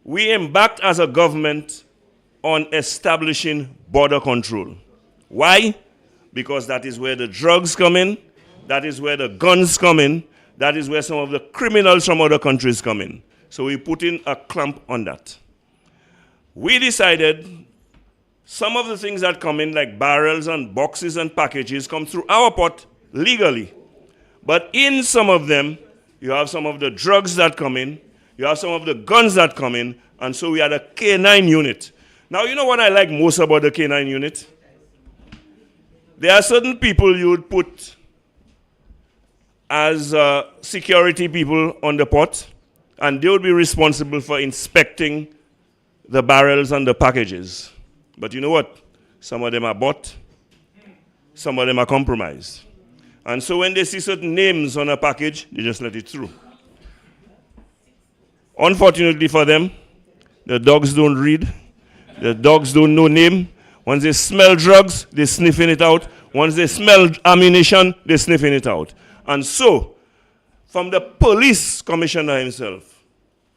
we embarked as a government on establishing border control. Why? Because that is where the drugs come in, that is where the guns come in, that is where some of the criminals from other countries come in. So we put in a clamp on that. We decided some of the things that come in, like barrels and boxes and packages, come through our port legally. But in some of them, you have some of the drugs that come in, you have some of the guns that come in, and so we had a K9 unit. Now, you know what I like most about the K9 unit? There are certain people you would put as security people on the port, and they would be responsible for inspecting the barrels and the packages. But you know what? Some of them are bought, some of them are compromised. And so when they see certain names on a package, they just let it through. Unfortunately for them, the dogs don't read, the dogs don't know name. Once they smell drugs, they're sniffing it out. Once they smell ammunition, they're sniffing it out. And so, from the police commissioner himself,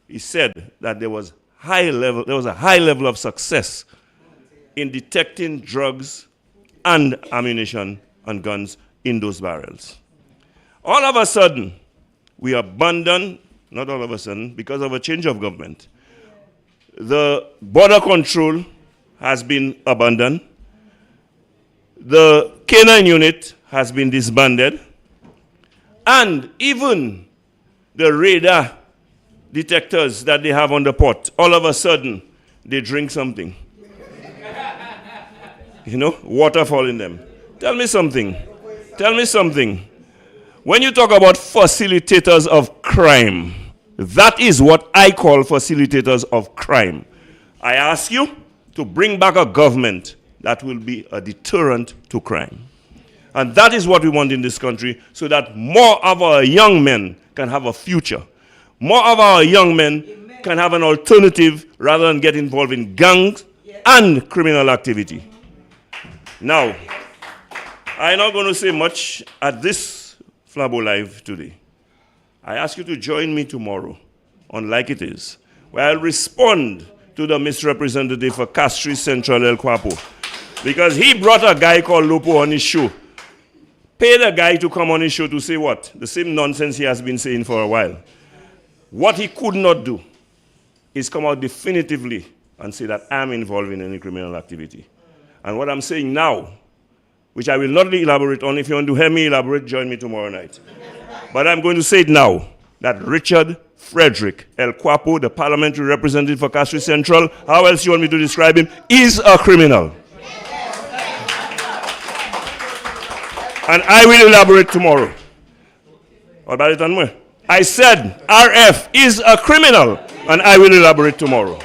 he said that there was a high level of success in detecting drugs and ammunition and guns in those barrels. All of a sudden, we abandoned, not all of a sudden, because of a change of government, the border control has been abandoned. The K9 unit has been disbanded. And even the radar detectors that they have on the port, all of a sudden, they drink something. You know, waterfall in them. Tell me something. Tell me something. When you talk about facilitators of crime, that is what I call facilitators of crime. I ask you to bring back a government that will be a deterrent to crime. And that is what we want in this country, so that more of our young men can have a future. More of our young men can have an alternative rather than get involved in gangs and criminal activity. Now, I'm not going to say much at this Flabo Live today. I ask you to join me tomorrow on Like It Is, where I'll respond to the misrepresentative for Castries Central El Quapo, because he brought a guy called Lopo on his show. Paid a guy to come on his show to say what? The same nonsense he has been saying for a while. What he could not do is come out definitively and say that I'm involved in any criminal activity. And what I'm saying now, which I will not elaborate on, if you want to hear me elaborate, join me tomorrow night. But I'm going to say it now, that Richard Frederick El Quapo, the parliamentary representative for Castries Central, how else you want me to describe him, is a criminal. And I will elaborate tomorrow. I said RF is a criminal, and I will elaborate tomorrow.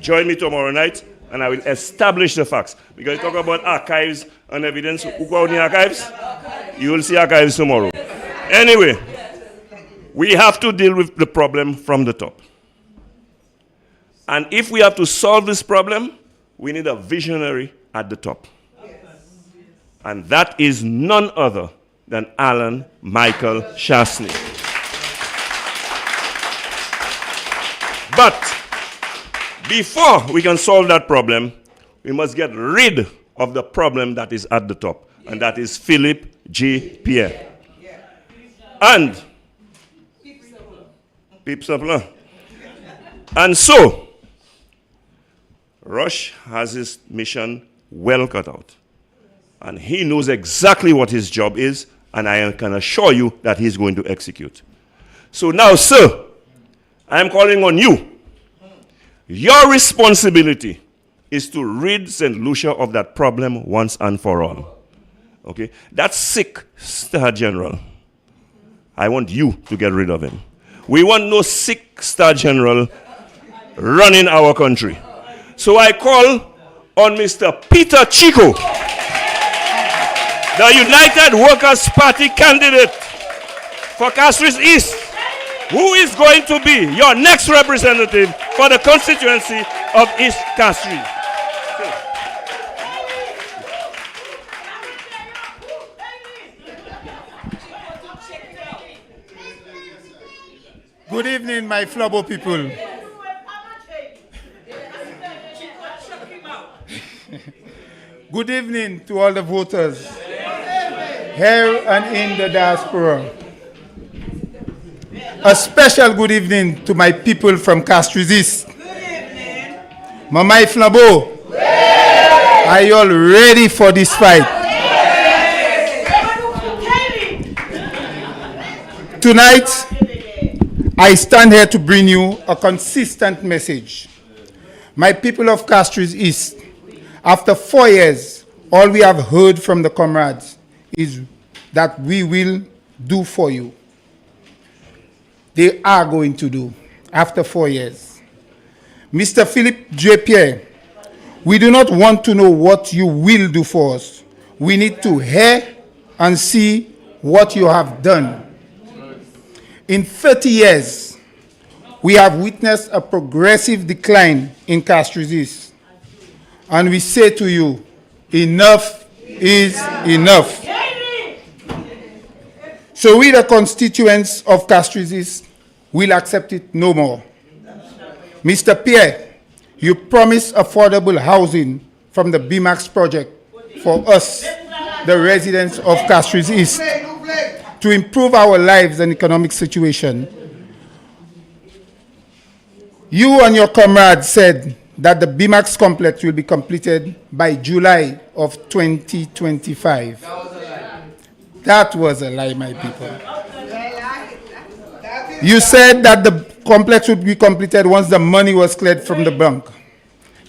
Join me tomorrow night, and I will establish the facts. Because you talk about archives and evidence. Who go out in the archives? You will see archives tomorrow. Anyway, we have to deal with the problem from the top. And if we have to solve this problem, we need a visionary at the top. And that is none other than Alan Michael Chasney. But before we can solve that problem, we must get rid of the problem that is at the top, and that is Philip J. Pierre. And And so, Rush has his mission well cut out. And he knows exactly what his job is, and I can assure you that he's going to execute. So now, sir, I am calling on you. Your responsibility is to rid St. Lucia of that problem once and for all. Okay? That sick Star General, I want you to get rid of him. We want no sick Star General running our country. So I call on Mr. Peter Chico, the United Workers' Party candidate for Castries East, who is going to be your next representative for the constituency of East Castries. Good evening, my Flabo people. Good evening to all the voters here and in the diaspora. A special good evening to my people from Castries East. Mamai Flabo, are you all ready for this fight? Tonight, I stand here to bring you a consistent message. My people of Castries East, after 4 years, all we have heard from the comrades is that we will do for you. They are going to do after 4 years. Mr. Philippe J. Pierre, we do not want to know what you will do for us. We need to hear and see what you have done. In 30 years, we have witnessed a progressive decline in Castries East. And we say to you, enough is enough. So we, the constituents of Castries East, will accept it no more. Mr. Pierre, you promised affordable housing from the BMAX project for us, the residents of Castries East, to improve our lives and economic situation. You and your comrades said that the BMAX complex will be completed by July of 2025. That was a lie, my people. You said that the complex would be completed once the money was cleared from the bank.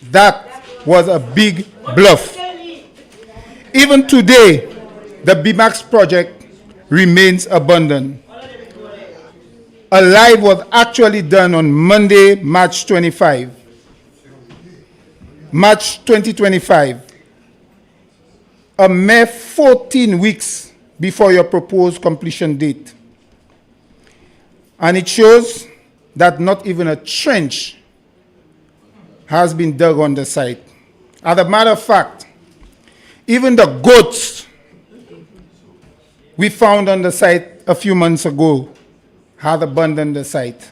That was a big bluff. Even today, the BMAX project remains abandoned. A live was actually done on Monday, March 25. March 2025, a mere 14 weeks before your proposed completion date. And it shows that not even a trench has been dug on the site. As a matter of fact, even the goats we found on the site a few months ago had abandoned the site.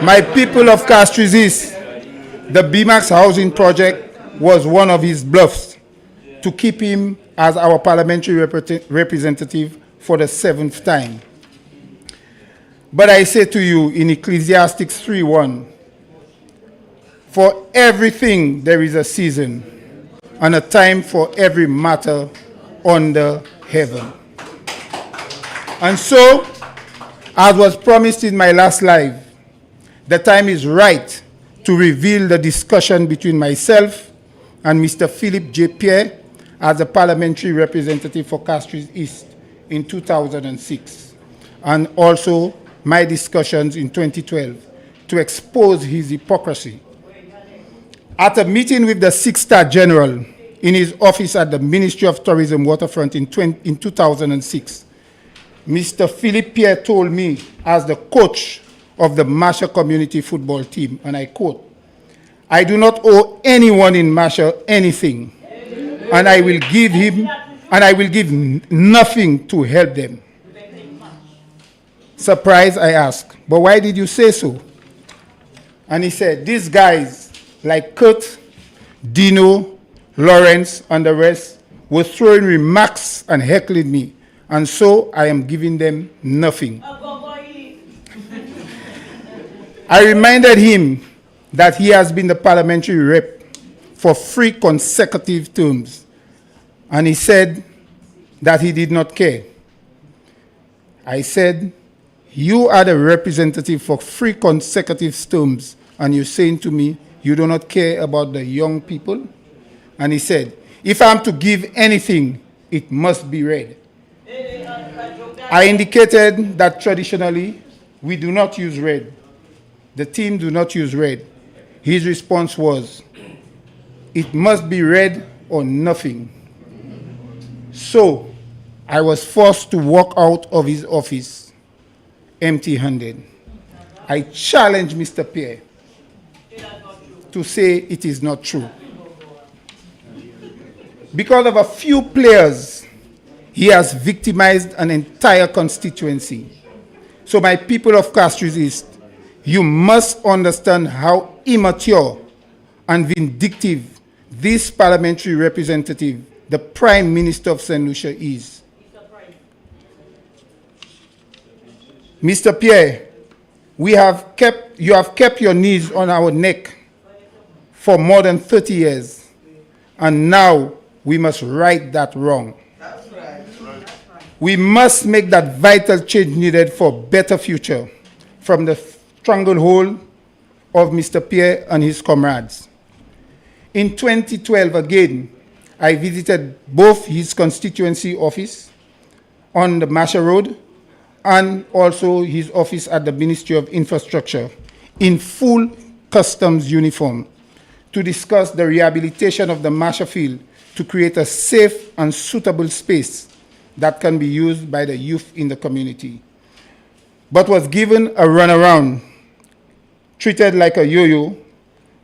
My people of Castries East, the BMAX housing project was one of his bluffs to keep him as our parliamentary representative for the 7th time. But I say to you in Ecclesiastes 3:1, for everything there is a season and a time for every matter under heaven. And so, as was promised in my last live, the time is right to reveal the discussion between myself and Mr. Philippe J. Pierre as a parliamentary representative for Castries East in 2006, and also my discussions in 2012 to expose his hypocrisy. At a meeting with the 6-star general in his office at the Ministry of Tourism Waterfront in 2006, Mr. Philippe Pierre told me, as the coach of the Masha community football team, and I quote, "I do not owe anyone in Masha anything, and I will give nothing to help them." Surprised, I asked, "But why did you say so?" And he said, "These guys like Kurt, Dino, Lawrence, and the rest were throwing remarks and heckling me, and so I am giving them nothing." I reminded him that he has been the parliamentary rep for 3 consecutive terms, and he said that he did not care. I said, "You are the representative for 3 consecutive terms, and you're saying to me you do not care about the young people?" And he said, "If I'm to give anything, it must be red." I indicated that traditionally we do not use red. The team do not use red. His response was, "It must be red or nothing." So I was forced to walk out of his office empty-handed. I challenged Mr. Pierre to say it is not true. Because of a few players, he has victimized an entire constituency. So my people of Castries East, you must understand how immature and vindictive this parliamentary representative, the Prime Minister of St. Lucia, is. Mr. Pierre, you have kept your knees on our neck for more than 30 years, and now we must right that wrong. That's right. We must make that vital change needed for a better future from the stranglehold of Mr. Pierre and his comrades. In 2012, again, I visited both his constituency office on the Masha Road and also his office at the Ministry of Infrastructure in full customs uniform to discuss the rehabilitation of the Masha field to create a safe and suitable space that can be used by the youth in the community, but was given a runaround, treated like a yo-yo,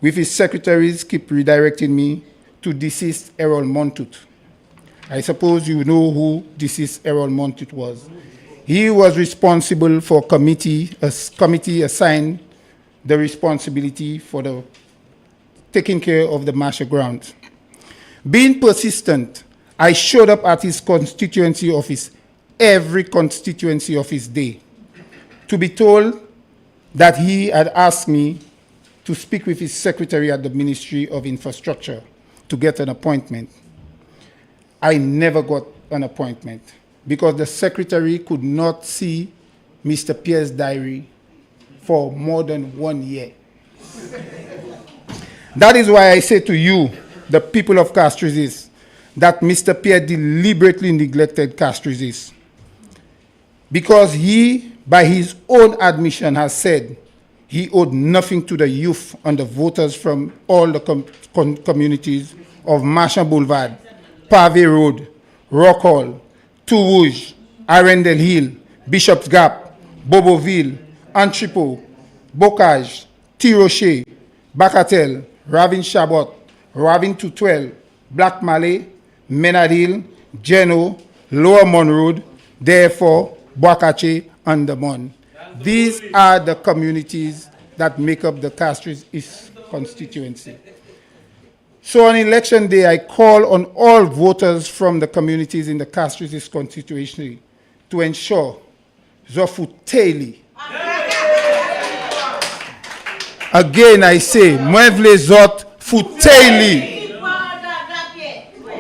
with his secretaries keep redirecting me to deceased Errol Montut. I suppose you know who deceased Errol Montut was. He was responsible for a committee assigned the responsibility for the taking care of the Masha grounds. Being persistent, I showed up at his constituency office every constituency office day to be told that he had asked me to speak with his secretary at the Ministry of Infrastructure to get an appointment. I never got an appointment because the secretary could not see Mr. Pierre's diary for more than 1 year. That is why I say to you, the people of Castries, that Mr. Pierre deliberately neglected Castries, because he, by his own admission, has said he owed nothing to the youth and the voters from all the communities of Marchand Boulevard, Pavé Road, Rock Hall, Tourouge, Arundel Hill, Bishop's Gap, Boboville, Entrepot, Bocage, Tirocher, Bacatel, Ravin Chabot, Ravin 212, Black Malay, Menard Hill, Geno, Lower Mon Road, therefore Boakache, and the Mon. These are the communities that make up the Castries East constituency. So on election day, I call on all voters from the communities in the Castries East constituency to ensure Zofuteli. Again, I say, Muevle Zot Futeli.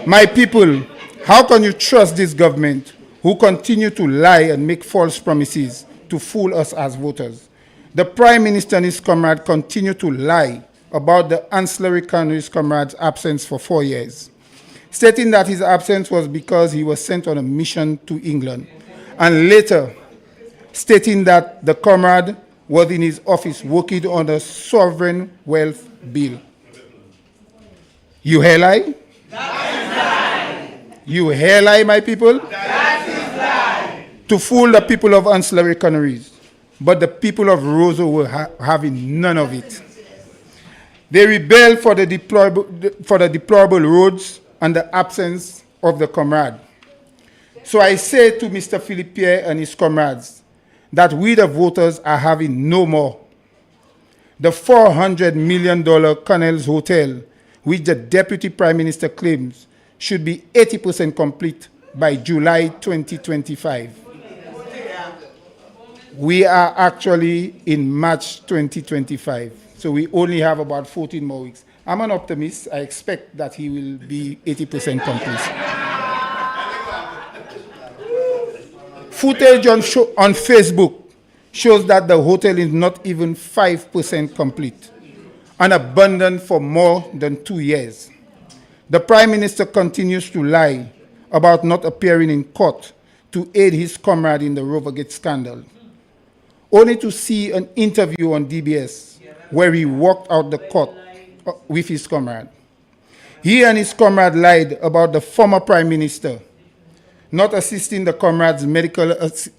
My people, how can you trust this government who continue to lie and make false promises to fool us as voters? The Prime Minister and his comrade continue to lie about the ancillary countries' comrade's absence for 4 years, stating that his absence was because he was sent on a mission to England, and later stating that the comrade was in his office working on the sovereign wealth bill. You hear lie? You hear lie, my people? That is lie. To fool the people of ancillary countries, but the people of Roseau were having none of it. They rebelled for the deplorable roads and the absence of the comrade. So I say to Mr. Philippe Pierre and his comrades that we the voters are having no more. The $400 million Connell's Hotel, which the Deputy Prime Minister claims should be 80% complete by July 2025. We are actually in March 2025, so we only have about 14 more weeks. I'm an optimist. I expect that he will be 80% complete. Footage on Facebook shows that the hotel is not even 5% complete and abandoned for more than 2 years. The Prime Minister continues to lie about not appearing in court to aid his comrade in the Rovergate scandal, only to see an interview on DBS where he walked out the court with his comrade. He and his comrade lied about the former Prime Minister not assisting the comrades' medicals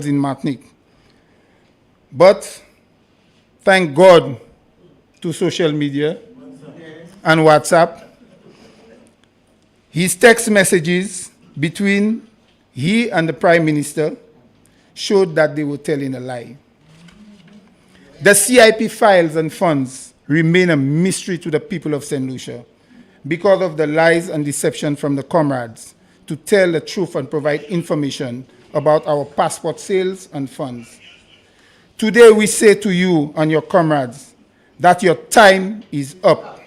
in Martinique. But thank God to social media and WhatsApp, his text messages between he and the Prime Minister showed that they were telling a lie. The CIP files and funds remain a mystery to the people of St. Lucia because of the lies and deception from the comrades to tell the truth and provide information about our passport sales and funds. Today we say to you and your comrades that your time is up.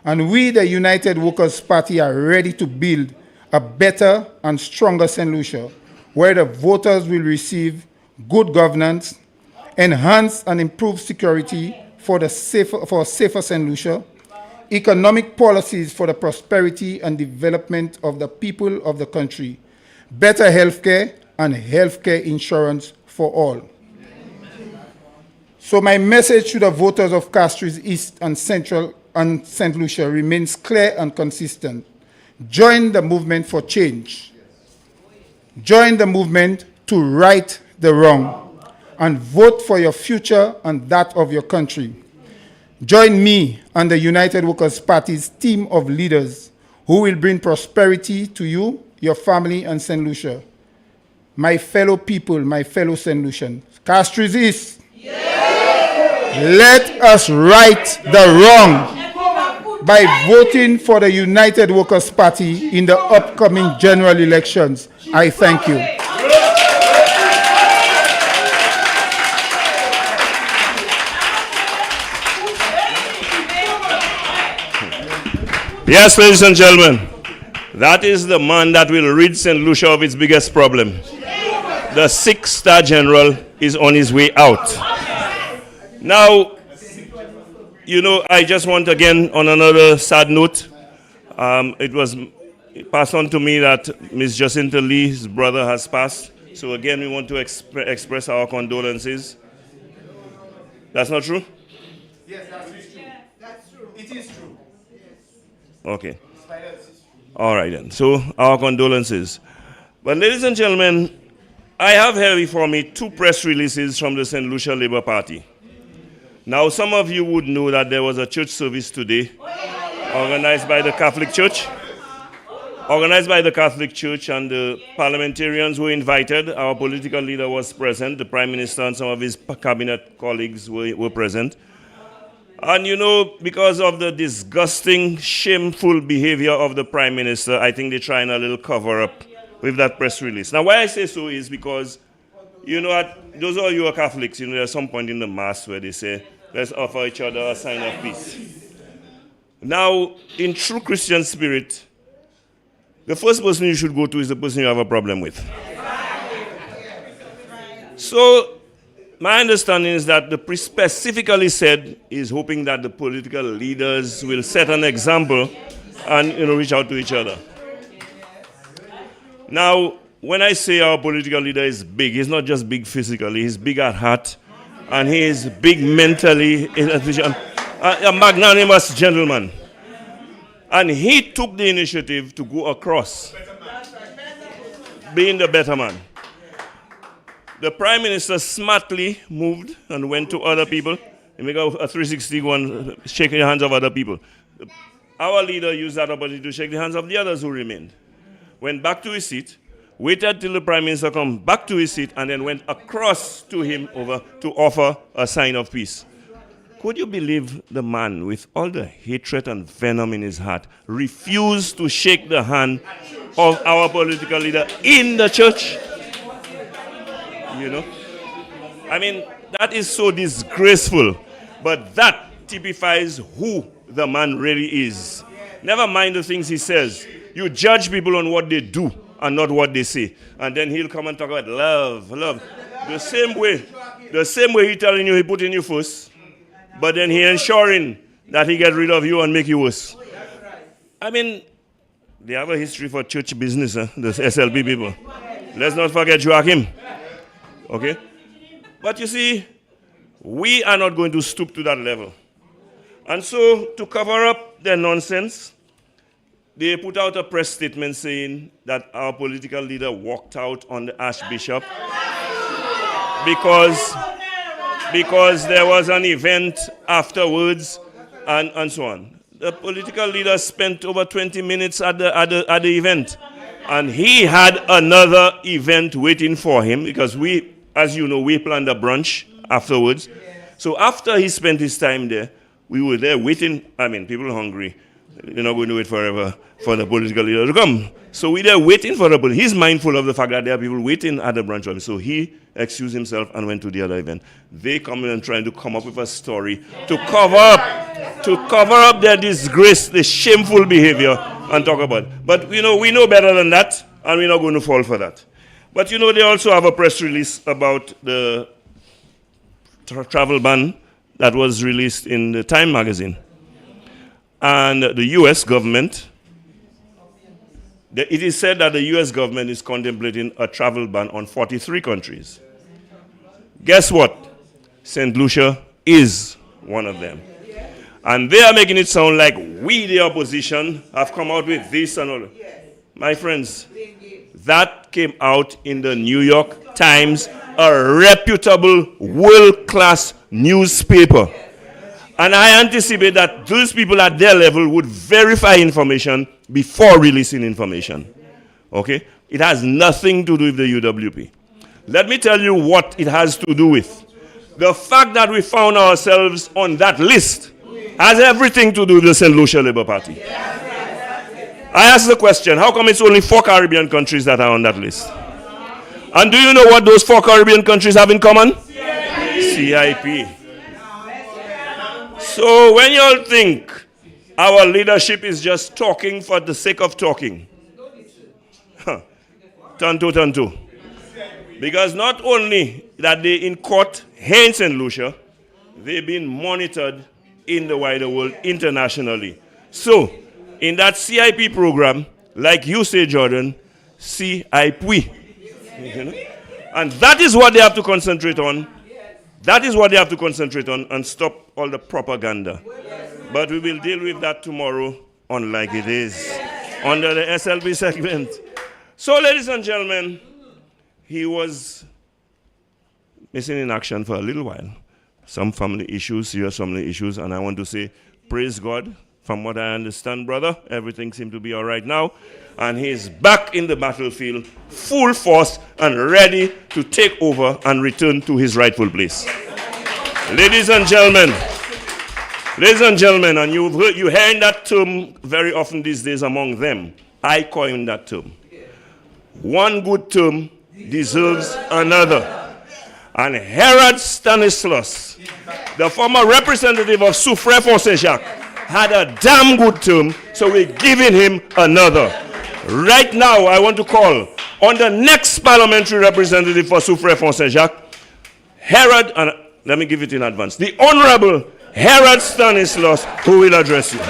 And we, the United Workers' Party, are ready to build a better and stronger St. Lucia, where the voters will receive good governance, enhanced and improved security for a safer St. Lucia, economic policies for the prosperity and development of the people of the country, better healthcare and healthcare insurance for all. So my message to the voters of Castries East and Central and St. Lucia remains clear and consistent. Join the movement for change. Join the movement to right the wrong and vote for your future and that of your country. Join me and the United Workers' Party's team of leaders who will bring prosperity to you, your family, and St. Lucia. My fellow people, my fellow St. Lucians, Castries East, let us right the wrong by voting for the United Workers' Party in the upcoming general elections. I thank you. Yes, ladies and gentlemen, that is the man that will rid St. Lucia of its biggest problem. The 6-star general is on his way out. Now, you know, I just want again, on another sad note, it was passed on to me that Ms. Jacinta Lee's brother has passed. So again, we want to express our condolences. That's not true? Yes, that's true. That's true. It is true. Okay. All right then. So our condolences. But ladies and gentlemen, I have here before me 2 press releases from the St. Lucia Labour Party. Now some of you would know that there was a church service today organized by the Catholic Church. Organized by the Catholic Church, and the parliamentarians were invited. Our political leader was present. The Prime Minister and some of his cabinet colleagues were present. And you know, because of the disgusting, shameful behavior of the Prime Minister, I think they're trying a little cover up with that press release. Now, why I say so is because, you know, those of you who are Catholics, you know, there's some point in the Mass where they say, let's offer each other a sign of peace. Now, in true Christian spirit, the first person you should go to is the person you have a problem with. So, my understanding is that the priest specifically said he's hoping that the political leaders will set an example and, you know, reach out to each other. Now, when I say our political leader is big, he's not just big physically, he's big at heart, and he is big mentally, a magnanimous gentleman. And he took the initiative to go across, being the better man. The Prime Minister smartly moved and went to other people. He made a 360 one, shaking the hands of other people. Our leader used that opportunity to shake the hands of the others who remained. Went back to his seat, waited till the Prime Minister come back to his seat, and then went across to him over to offer a sign of peace. Could you believe the man, with all the hatred and venom in his heart, refused to shake the hand of our political leader in the church? You know? I mean, that is so disgraceful. But that typifies who the man really is. Never mind the things he says. You judge people on what they do and not what they say. And then he'll come and talk about love, love. The same way he telling you he put in you first, but then he ensuring that he get rid of you and make you worse. I mean, they have a history for church business, the SLP people. Let's not forget Joachim. Okay? But you see, we are not going to stoop to that level. And so, to cover up their nonsense, they put out a press statement saying that our political leader walked out on the Archbishop because there was an event afterwards and so on. The political leader spent over 20 minutes at the event. And he had another event waiting for him because we, as you know, we planned a brunch afterwards. So after he spent his time there, We were there waiting. I mean, people are hungry. They're not going to wait forever for the political leader to come. So we're there waiting for the political. He's mindful of the fact that there are people waiting at the branch office. So he excused himself and went to the other event. They come in and trying to come up with a story to cover up their disgrace, the shameful behavior, and talk about it. But we know better than that, and we're not going to fall for that. But they also have a press release about the travel ban that was released in the Time magazine. And the U.S. government, it is said that the U.S. government is contemplating a travel ban on 43 countries. Guess what? St. Lucia is one of them. And they are making it sound like we, the opposition, have come out with this and all. My friends, that came out in the New York Times, a reputable, world-class newspaper. And I anticipate that those people at their level would verify information before releasing information. Okay? It has nothing to do with the UWP. Let me tell you what it has to do with. The fact that we found ourselves on that list has everything to do with the St. Lucia Labour Party. I ask the question, how come it's only 4 Caribbean countries that are on that list? And do you know what those 4 Caribbean countries have in common? CIP. So when you all think our leadership is just talking for the sake of talking, tanto. Because not only that they in court here in St. Lucia, they've been monitored in the wider world internationally. So in that CIP program, like you say, Jordan, CIP. And that is what they have to concentrate on. That is what they have to concentrate on and stop all the propaganda. But we will deal with that tomorrow on Like It Is, under the SLB segment. So, ladies and gentlemen, he was missing in action for a little while. Some family issues, serious family issues, and I want to say, praise God. From what I understand, brother, everything seems to be all right now. And he's back in the battlefield, full force, and ready to take over and return to his rightful place. Ladies and gentlemen, and you hear that term very often these days among them. I coined that term. One good term deserves another. And Herod Stanislas, the former representative of Soufrière-Fonsaint-Jacques, had a damn good term, so we're giving him another. Right now, I want to call on the next parliamentary representative for Soufrière-Fonsaint-Jacques, Herod, and let me give it in advance, the Honorable Herod Stanislas, who will address you.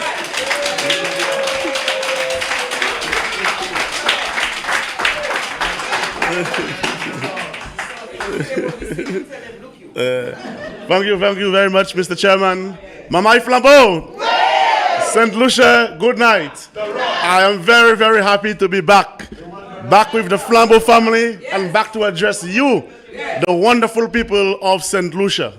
Thank you very much, Mr. Chairman. Mamai Flambeau, St. Lucia, good night. I am very, very happy to be back with the Flambeau family and back to address you, the wonderful people of St. Lucia.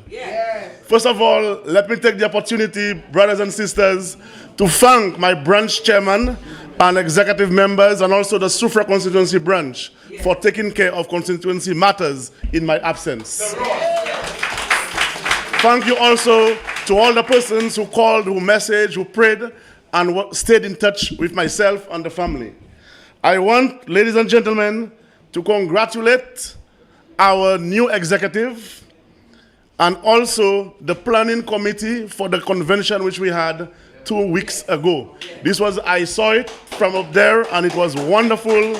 First of all, let me take the opportunity, brothers and sisters, to thank my branch chairman and executive members and also the Soufrière constituency branch for taking care of constituency matters in my absence. Thank you also to all the persons who called, who messaged, who prayed, and stayed in touch with myself and the family. I want, ladies and gentlemen, to congratulate our new executive and also the planning committee for the convention which we had 2 weeks ago. I saw it from up there, and it was wonderful.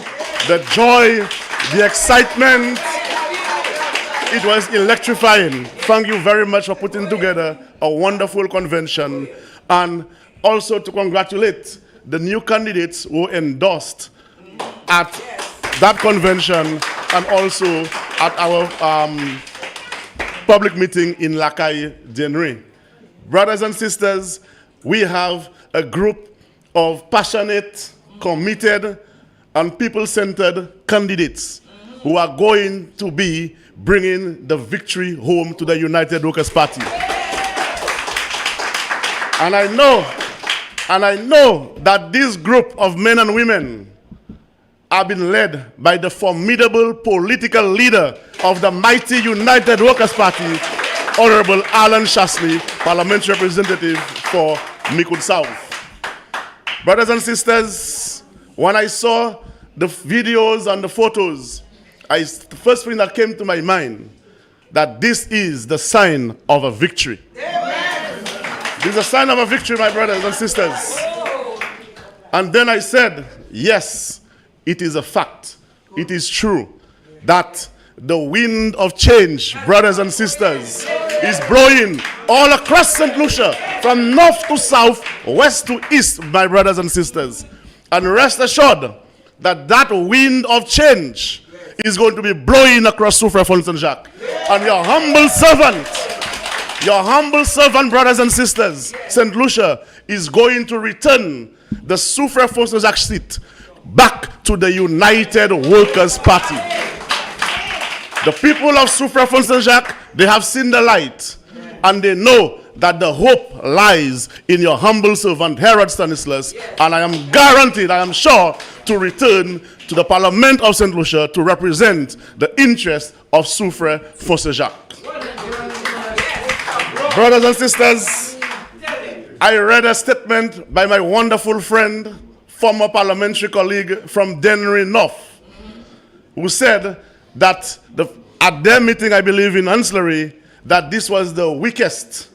The joy, the excitement, it was electrifying. Thank you very much for putting together a wonderful convention, and also to congratulate the new candidates who endorsed at that convention and also at our public meeting in Lacaille, Dennery. Brothers and sisters, we have a group of passionate, committed, and people-centered candidates who are going to be bringing the victory home to the United Workers' Party. And I know that this group of men and women have been led by the formidable political leader of the mighty United Workers' Party, Honorable Alan Chasney, parliamentary representative for Mikud South. Brothers and sisters, when I saw the videos and the photos, the first thing that came to my mind, that this is the sign of a victory. Amen. This is a sign of a victory, my brothers and sisters. And then I said, yes, it is a fact. It is true that the wind of change, brothers and sisters, is blowing all across St. Lucia, from north to south, west to east, my brothers and sisters. And rest assured that that wind of change is going to be blowing across Soufrière Saint-Jacques. And your humble servant, brothers and sisters, St. Lucia, is going to return the Soufrière Saint-Jacques seat back to the United Workers' Party. The people of Soufrière Saint-Jacques, they have seen the light, and they know that the hope lies in your humble servant, Herod Stanislas, and I am guaranteed, I am sure, to return to the Parliament of St. Lucia to represent the interest of Soufrière Saint-Jacques. Brothers and sisters, I read a statement by my wonderful friend, former parliamentary colleague from Dennery North, who said that at their meeting, I believe in Ancillary, that this was the weakest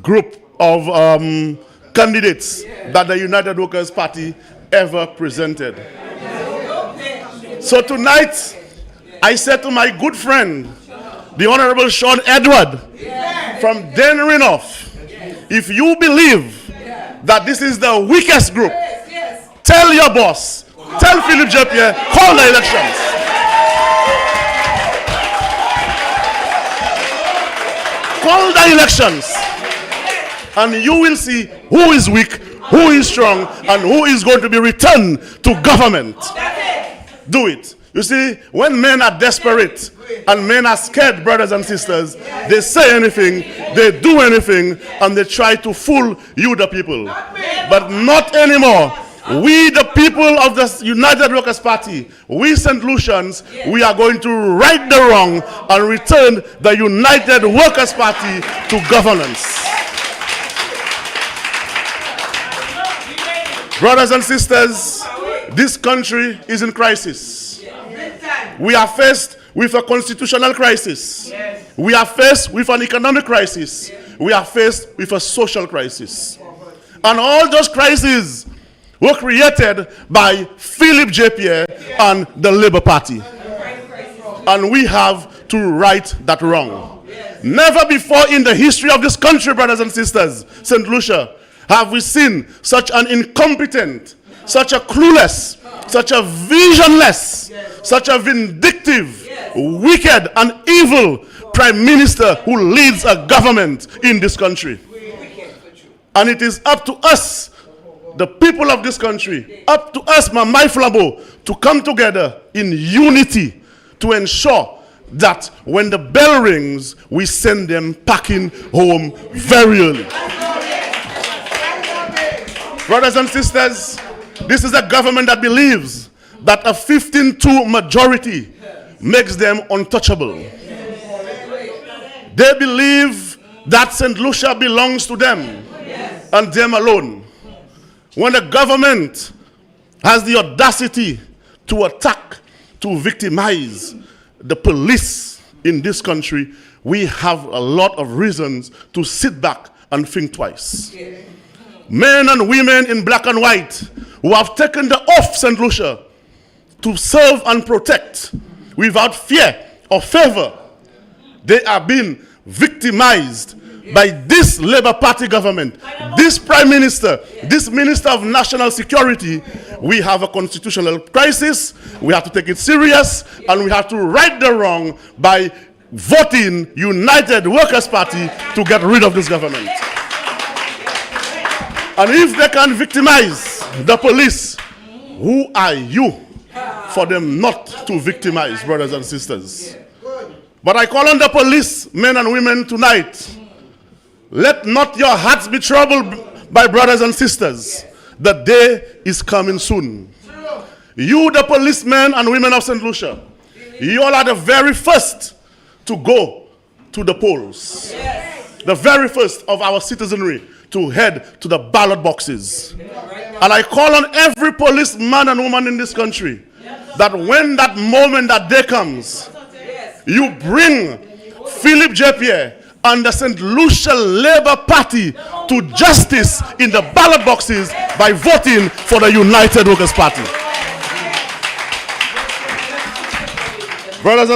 group of candidates that the United Workers' Party ever presented. So tonight, I said to my good friend, the Honorable Sean Edward from Dennery North, if you believe that this is the weakest group, tell your boss, tell Philip Jepier, call the elections. Call the elections, and you will see who is weak, who is strong, and who is going to be returned to government. Do it. You see, when men are desperate and men are scared, brothers and sisters, they say anything, they do anything, and they try to fool you, the people. But not anymore. We, the people of the United Workers' Party, we St. Lucians, we are going to right the wrong and return the United Workers' Party to governance. Brothers and sisters, this country is in crisis. We are faced with a constitutional crisis. We are faced with an economic crisis. We are faced with a social crisis. And all those crises were created by Philip Jepier and the Labour Party. And we have to right that wrong. Never before in the history of this country, brothers and sisters, St. Lucia, have we seen such an incompetent, such a clueless, such a visionless, such a vindictive, wicked and evil prime minister who leads a government in this country. And it is up to us, the people of this country, up to us, Mamai Flabo, to come together in unity to ensure that when the bell rings, we send them packing home very early. Brothers and sisters, this is a government that believes that a 15-2 majority makes them untouchable. They believe that St. Lucia belongs to them and them alone. When the government has the audacity to attack, to victimize the police in this country, we have a lot of reasons to sit back and think twice. Men and women in black and white who have taken the oath, St. Lucia, to serve and protect without fear or favor, they are being victimized by this Labour Party government, this Prime Minister, this Minister of National Security. We have a constitutional crisis, we have to take it serious, and we have to right the wrong by voting United Workers' Party to get rid of this government. And if they can victimize the police, who are you for them not to victimize, brothers and sisters? But I call on the police, men and women, tonight. Let not your hearts be troubled by brothers and sisters. The day is coming soon. You, the policemen and women of St. Lucia, you all are the very first to go to the polls. The very first of our citizenry to head to the ballot boxes. And I call on every policeman and woman in this country that when that moment, that day comes, you bring Philip J. Pierre and the St. Lucia Labour Party to justice in the ballot boxes by voting for the United Workers' Party. Brothers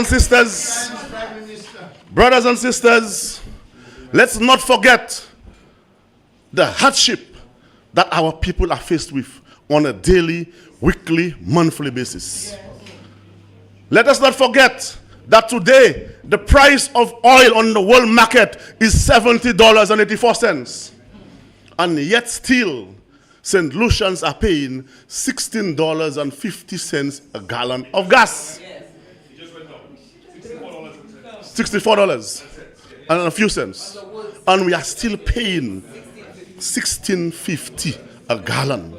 and sisters, let's not forget the hardship that our people are faced with on a daily, weekly, monthly basis. Let us not forget that today the price of oil on the world market is $70.84. And yet still, St. Lucians are paying $16.50 a gallon of gas. $64 and a few cents. And we are still paying $16.50 a gallon.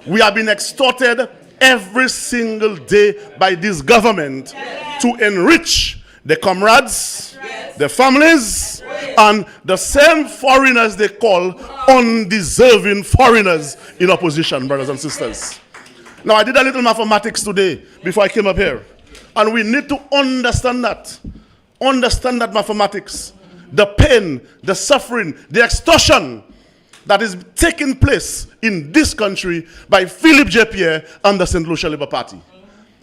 We have been extorted every single day by this government to enrich the comrades, the families, and the same foreigners they call undeserving foreigners in opposition, brothers and sisters. Now, I did a little mathematics today before I came up here. And we need to understand that mathematics, the pain, the suffering, the extortion that is taking place in this country by Philip J. Pierre and the St. Lucia Labour Party.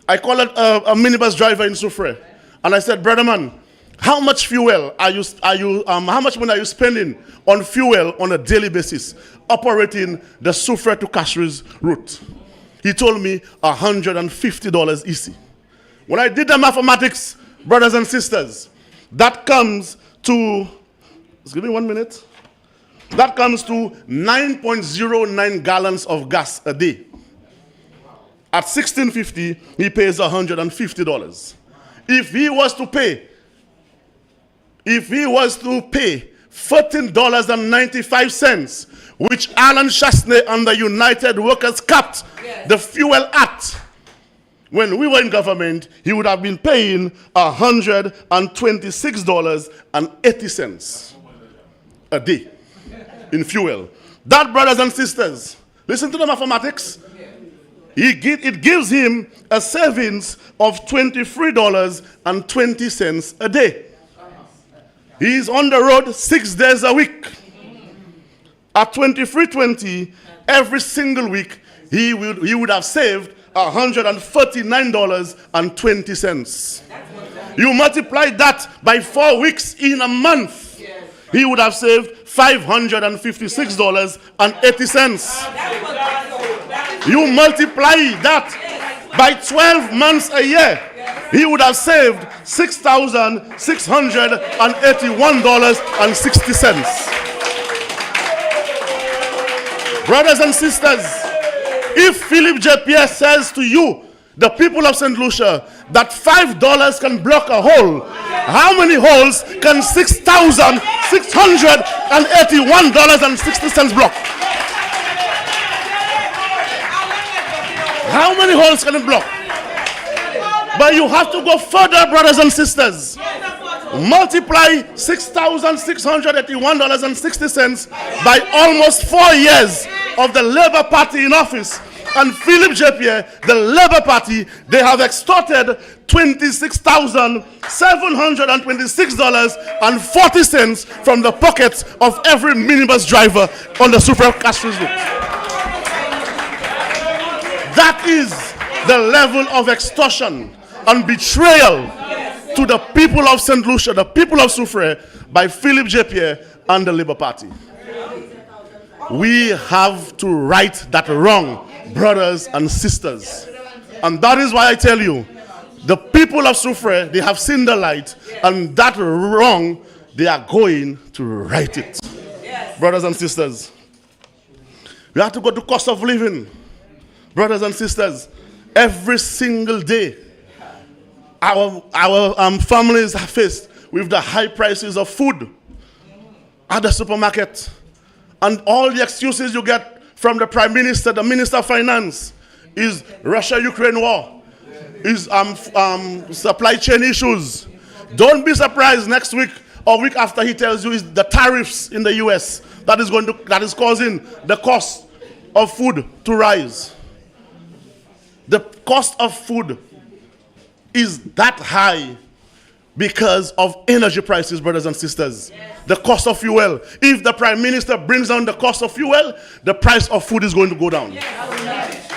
I called a minibus driver in Soufrière, and I said, brother man, how much fuel how much money are you spending on fuel on a daily basis operating the Soufrière to Castries route? He told me $150 easy. When I did the mathematics, brothers and sisters, that comes to, just give me 1 minute. That comes to 9.09 gallons of gas a day. At $16.50, he pays $150. If he was to pay $14.95, which Alan Chasney and the United Workers capped the Fuel Act, when we were in government, he would have been paying $126.80 a day in fuel. That, brothers and sisters, listen to the mathematics. It gives him a savings of $23.20 a day. He's on the road 6 days a week. At $23.20 every single week, he would have saved $139.20. You multiply that by 4 weeks in a month, he would have saved $556.80. You multiply that by 12 months a year, he would have saved $6,681.60. Brothers and sisters, if Philip J. Pierre says to you, the people of St. Lucia, that $5 can block a hole, how many holes can $6,681.60 block? How many holes can it block? But you have to go further, brothers and sisters. Multiply $6,681.60 by almost 4 years of the Labour Party in office. And Philip J. Pierre, the Labour Party, they have extorted $26,726.40 from the pockets of every minibus driver on the Soufrière Castries route. That is the level of extortion and betrayal to the people of St. Lucia, the people of Soufrière, by Philip J. Pierre and the Labour Party. We have to right that wrong, brothers and sisters. And that is why I tell you, the people of Soufrière, they have seen the light, and that wrong, they are going to right it. Brothers and sisters, we have to go to cost of living. Brothers and sisters, every single day, our families are faced with the high prices of food at the supermarket. And all the excuses you get from the Prime Minister, the Minister of Finance, is Russia-Ukraine war, is supply chain issues, Don't be surprised next week or week after he tells you it's the tariffs in the US that is causing the cost of food to rise. The cost of food is that high because of energy prices, brothers and sisters. Yes. The cost of fuel. If the Prime Minister brings down the cost of fuel, the price of food is going to go down. Yes.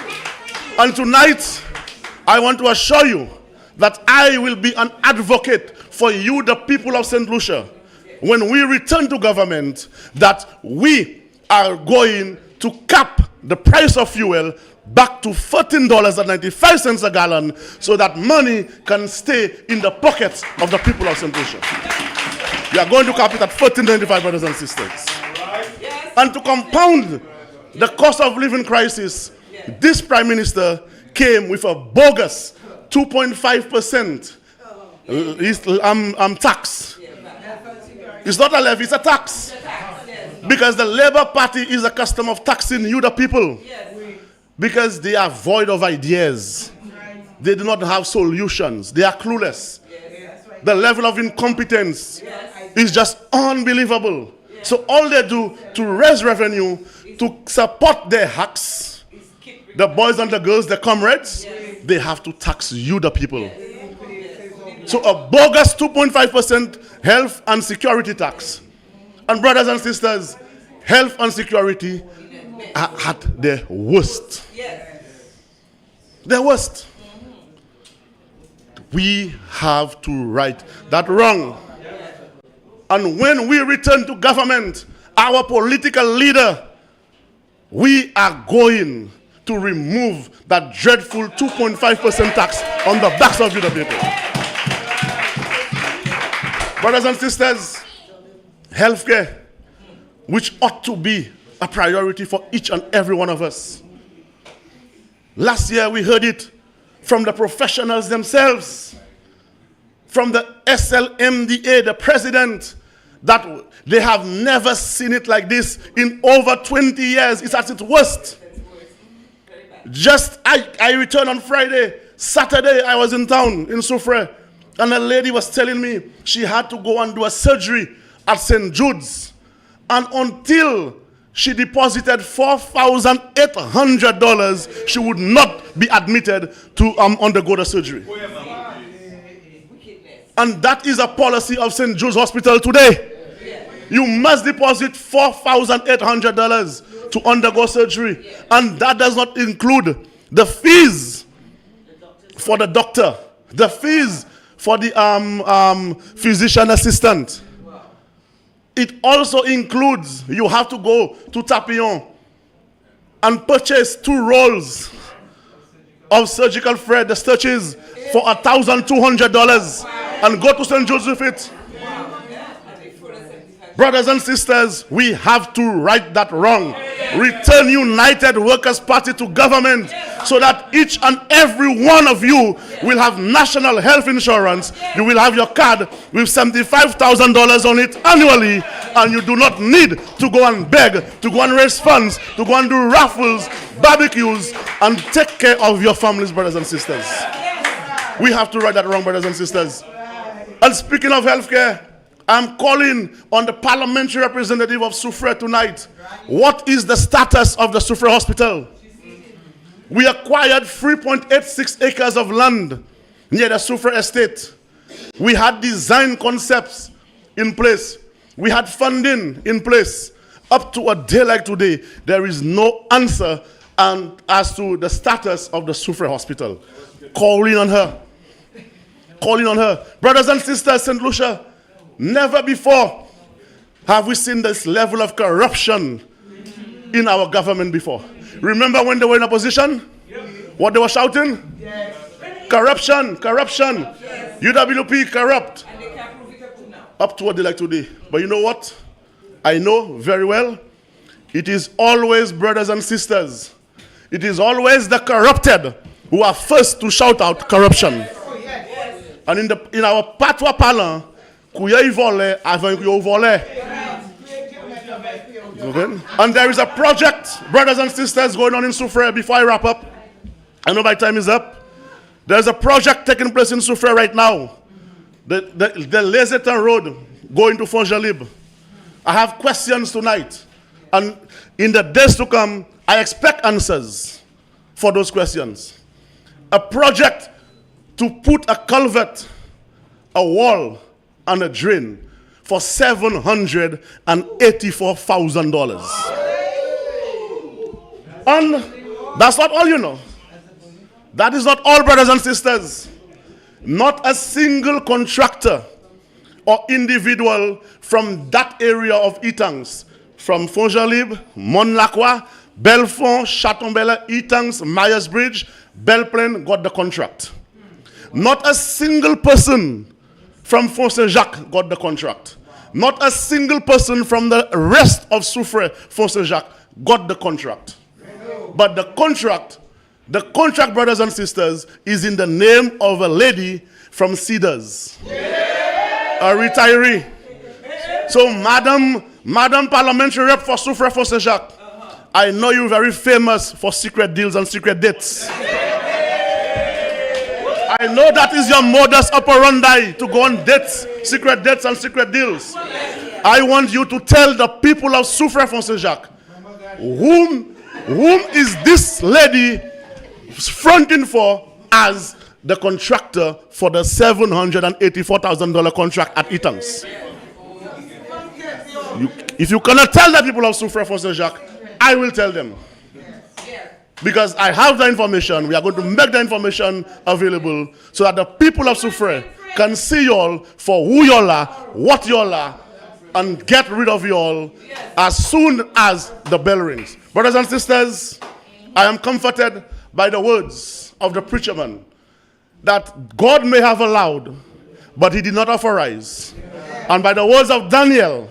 And tonight, I want to assure you that I will be an advocate for you, the people of St. Lucia, when we return to government, that we are going to cap the price of fuel back to $14.95 a gallon so that money can stay in the pockets of the people of St. Lucia. We are going to cap it at $14.95, brothers and sisters. Yes. And to compound the cost of living crisis, this Prime Minister came with a bogus 2.5% tax. It's not a levy, it's a tax. Because the Labour Party is accustomed of taxing you, the people. Because they are void of ideas. They do not have solutions. They are clueless. The level of incompetence is just unbelievable. So all they do to raise revenue, to support their hacks, the boys and the girls, the comrades, they have to tax you, the people. So a bogus 2.5% health and security tax. And brothers and sisters, health and security are at their worst. Their worst. We have to right that wrong. And when we return to government, our political leader, we are going to remove that dreadful 2.5% tax on the backs of you, the people. Brothers and sisters, healthcare, which ought to be a priority for each and every one of us. Last year we heard it from the professionals themselves, from the SLMDA, the president, that they have never seen it like this in over 20 years. It's at its worst. I returned on Friday. Saturday I was in town in Soufrière, and a lady was telling me she had to go and do a surgery at St. Jude's. And until she deposited $4,800, she would not be admitted to undergo the surgery. And that is a policy of St. Jude's Hospital today. You must deposit $4,800 to undergo surgery. And that does not include the fees for the doctor, the fees for the physician assistant. It also includes, you have to go to Tapion and purchase 2 rolls of surgical thread, the stitches, for $1,200 and go to St. Jude's with it. Brothers and sisters, we have to right that wrong. Return United Workers' Party to government so that each and every one of you will have national health insurance. You will have your card with $75,000 on it annually, and you do not need to go and beg, to go and raise funds, to go and do raffles, barbecues, and take care of your families, brothers and sisters. We have to right that wrong, brothers and sisters. And speaking of healthcare, I'm calling on the parliamentary representative of Soufrière tonight. What is the status of the Soufrière Hospital? We acquired 3.86 acres of land near the Soufrière estate. We had design concepts in place. We had funding in place. Up to a day like today, there is no answer as to the status of the Soufrière Hospital. Calling on her. Calling on her. Brothers and sisters, St. Lucia, never before have we seen this level of corruption in our government before. Remember when they were in opposition? What they were shouting? Corruption, corruption. UWP corrupt. Up to what they like today. But you know what? I know very well. It is always, brothers and sisters, it is always the corrupted who are first to shout out corruption. And in our patois parlant, okay? And there is a project, brothers and sisters, going on in Soufrière. Before I wrap up, I know my time is up. There's a project taking place in Soufrière right now the Lazeton Road going to Fonjalib. I have questions tonight. And in the days to come, I expect answers for those questions. A project to put a culvert, a wall, and a drain for $784,000. And that's not all, you know. That is not all, brothers and sisters. Not a single contractor or individual from that area of Etangs, from Fonjalib, Monlacroix, Belfond, Chateaumbelle, Etangs, Myers Bridge, Belplaine got the contract. Not a single person from Fort Saint-Jacques got the contract. Not a single person from the rest of Soufrière, Fort Saint-Jacques got the contract. But the contract, brothers and sisters, is in the name of a lady from Cedars, a retiree. So, Madam Parliamentary Rep for Soufrière, Fort Saint-Jacques, I know you're very famous for secret deals and secret dates. I know that is your modus operandi, to go on dates, secret dates and secret deals. I want you to tell the people of Soufrière, Fort Saint-Jacques, whom is this lady fronting for as the contractor for the $784,000 contract at Etangs. If you cannot tell the people of Soufrière, Fort Saint-Jacques, I will tell them. Because I have the information. We are going to make the information available so that the people of Soufrière can see y'all for who y'all are, what y'all are, and get rid of y'all as soon as the bell rings. Brothers and sisters, I am comforted by the words of the preacher man that God may have allowed, but he did not authorize. And by the words of Daniel,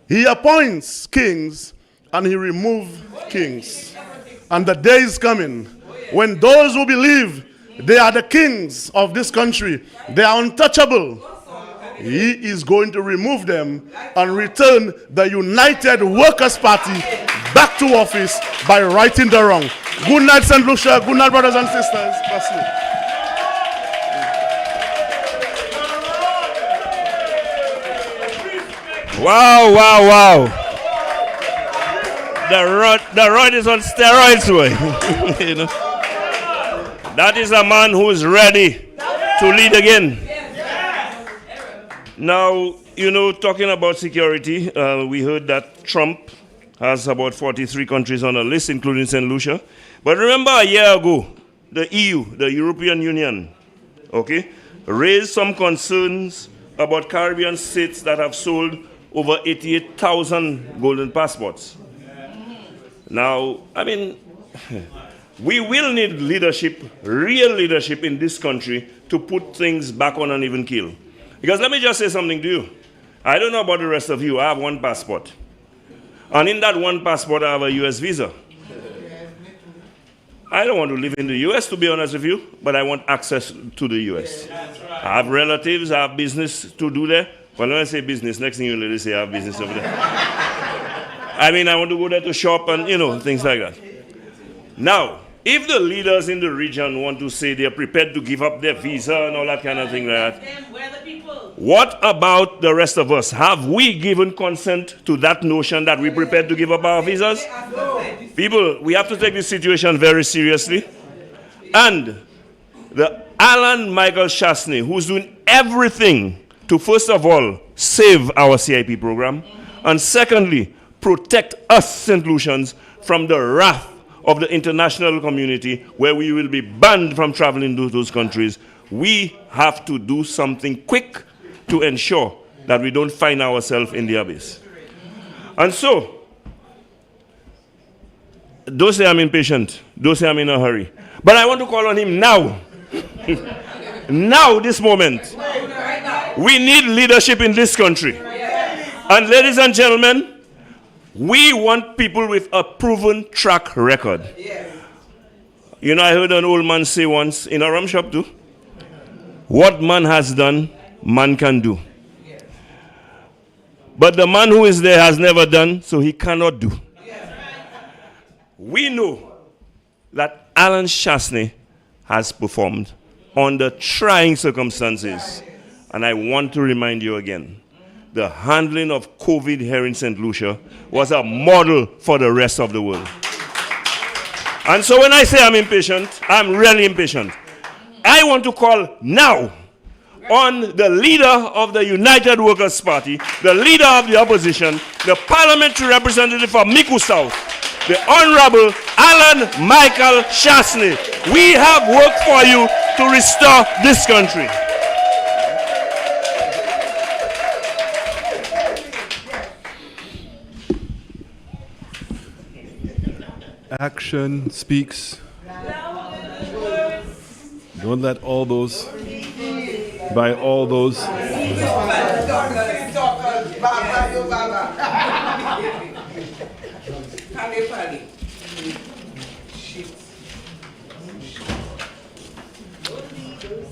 he appoints kings and he removes kings. And the day is coming when those who believe they are the kings of this country, they are untouchable, he is going to remove them and return the United Workers' Party back to office by righting the wrong. Good night, St. Lucia. Good night, brothers and sisters. Wow. The rod is on steroids, boy. You know? That is a man who is ready to lead again. Now, you know, talking about security, we heard that Trump has about 43 countries on a list, including St. Lucia. But remember a year ago, the EU, the European Union, okay, raised some concerns about Caribbean states that have sold over 88,000 golden passports. Now, I mean, we will need leadership, real leadership in this country to put things back on an even keel. Because let me just say something to you. I don't know about the rest of you. I have one passport. And in that one passport, I have a US visa. I don't want to live in the US, to be honest with you, but I want access to the US. I have relatives, I have business to do there. When I say business, next thing you ladies say I have business over there. I mean, I want to go there to shop and, you know, things like that. Now, if the leaders in the region want to say they're prepared to give up their visa and all that kind of thing like that, what about the rest of us? Have we given consent to that notion that we're prepared to give up our visas? People, we have to take this situation very seriously. And the Alan Michael Chasney, who's doing everything to, first of all, save our CIP program, and secondly, protect us St. Lucians from the wrath of the international community where we will be banned from traveling to those countries. We have to do something quick to ensure that we don't find ourselves in the abyss. And so, don't say I'm impatient. Don't say I'm in a hurry. But I want to call on him now. Now, this moment. We need leadership in this country. And ladies and gentlemen, we want people with a proven track record. You know, I heard an old man say once in a rum shop too, what man has done, man can do. But the man who is there has never done, so he cannot do. We know that Alan Chasney has performed under trying circumstances. And I want to remind you again, the handling of COVID here in St. Lucia was a model for the rest of the world. And so when I say I'm impatient, I'm really impatient. I want to call now on the leader of the United Workers' Party, the leader of the opposition, the parliamentary representative for Miku South, the Honorable Alan Michael Chasney. We have work for you to restore this country. Action speaks. Don't let all those, by all those.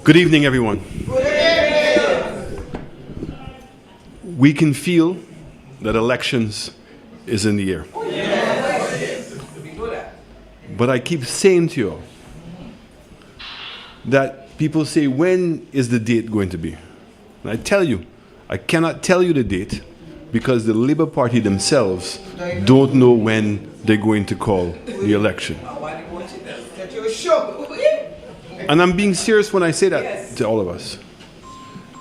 Good evening, everyone. We can feel that elections is in the air. But I keep saying to you that people say, when is the date going to be? And I tell you, I cannot tell you the date because the Labour Party themselves don't know when they're going to call the election. And I'm being serious when I say that to all of us.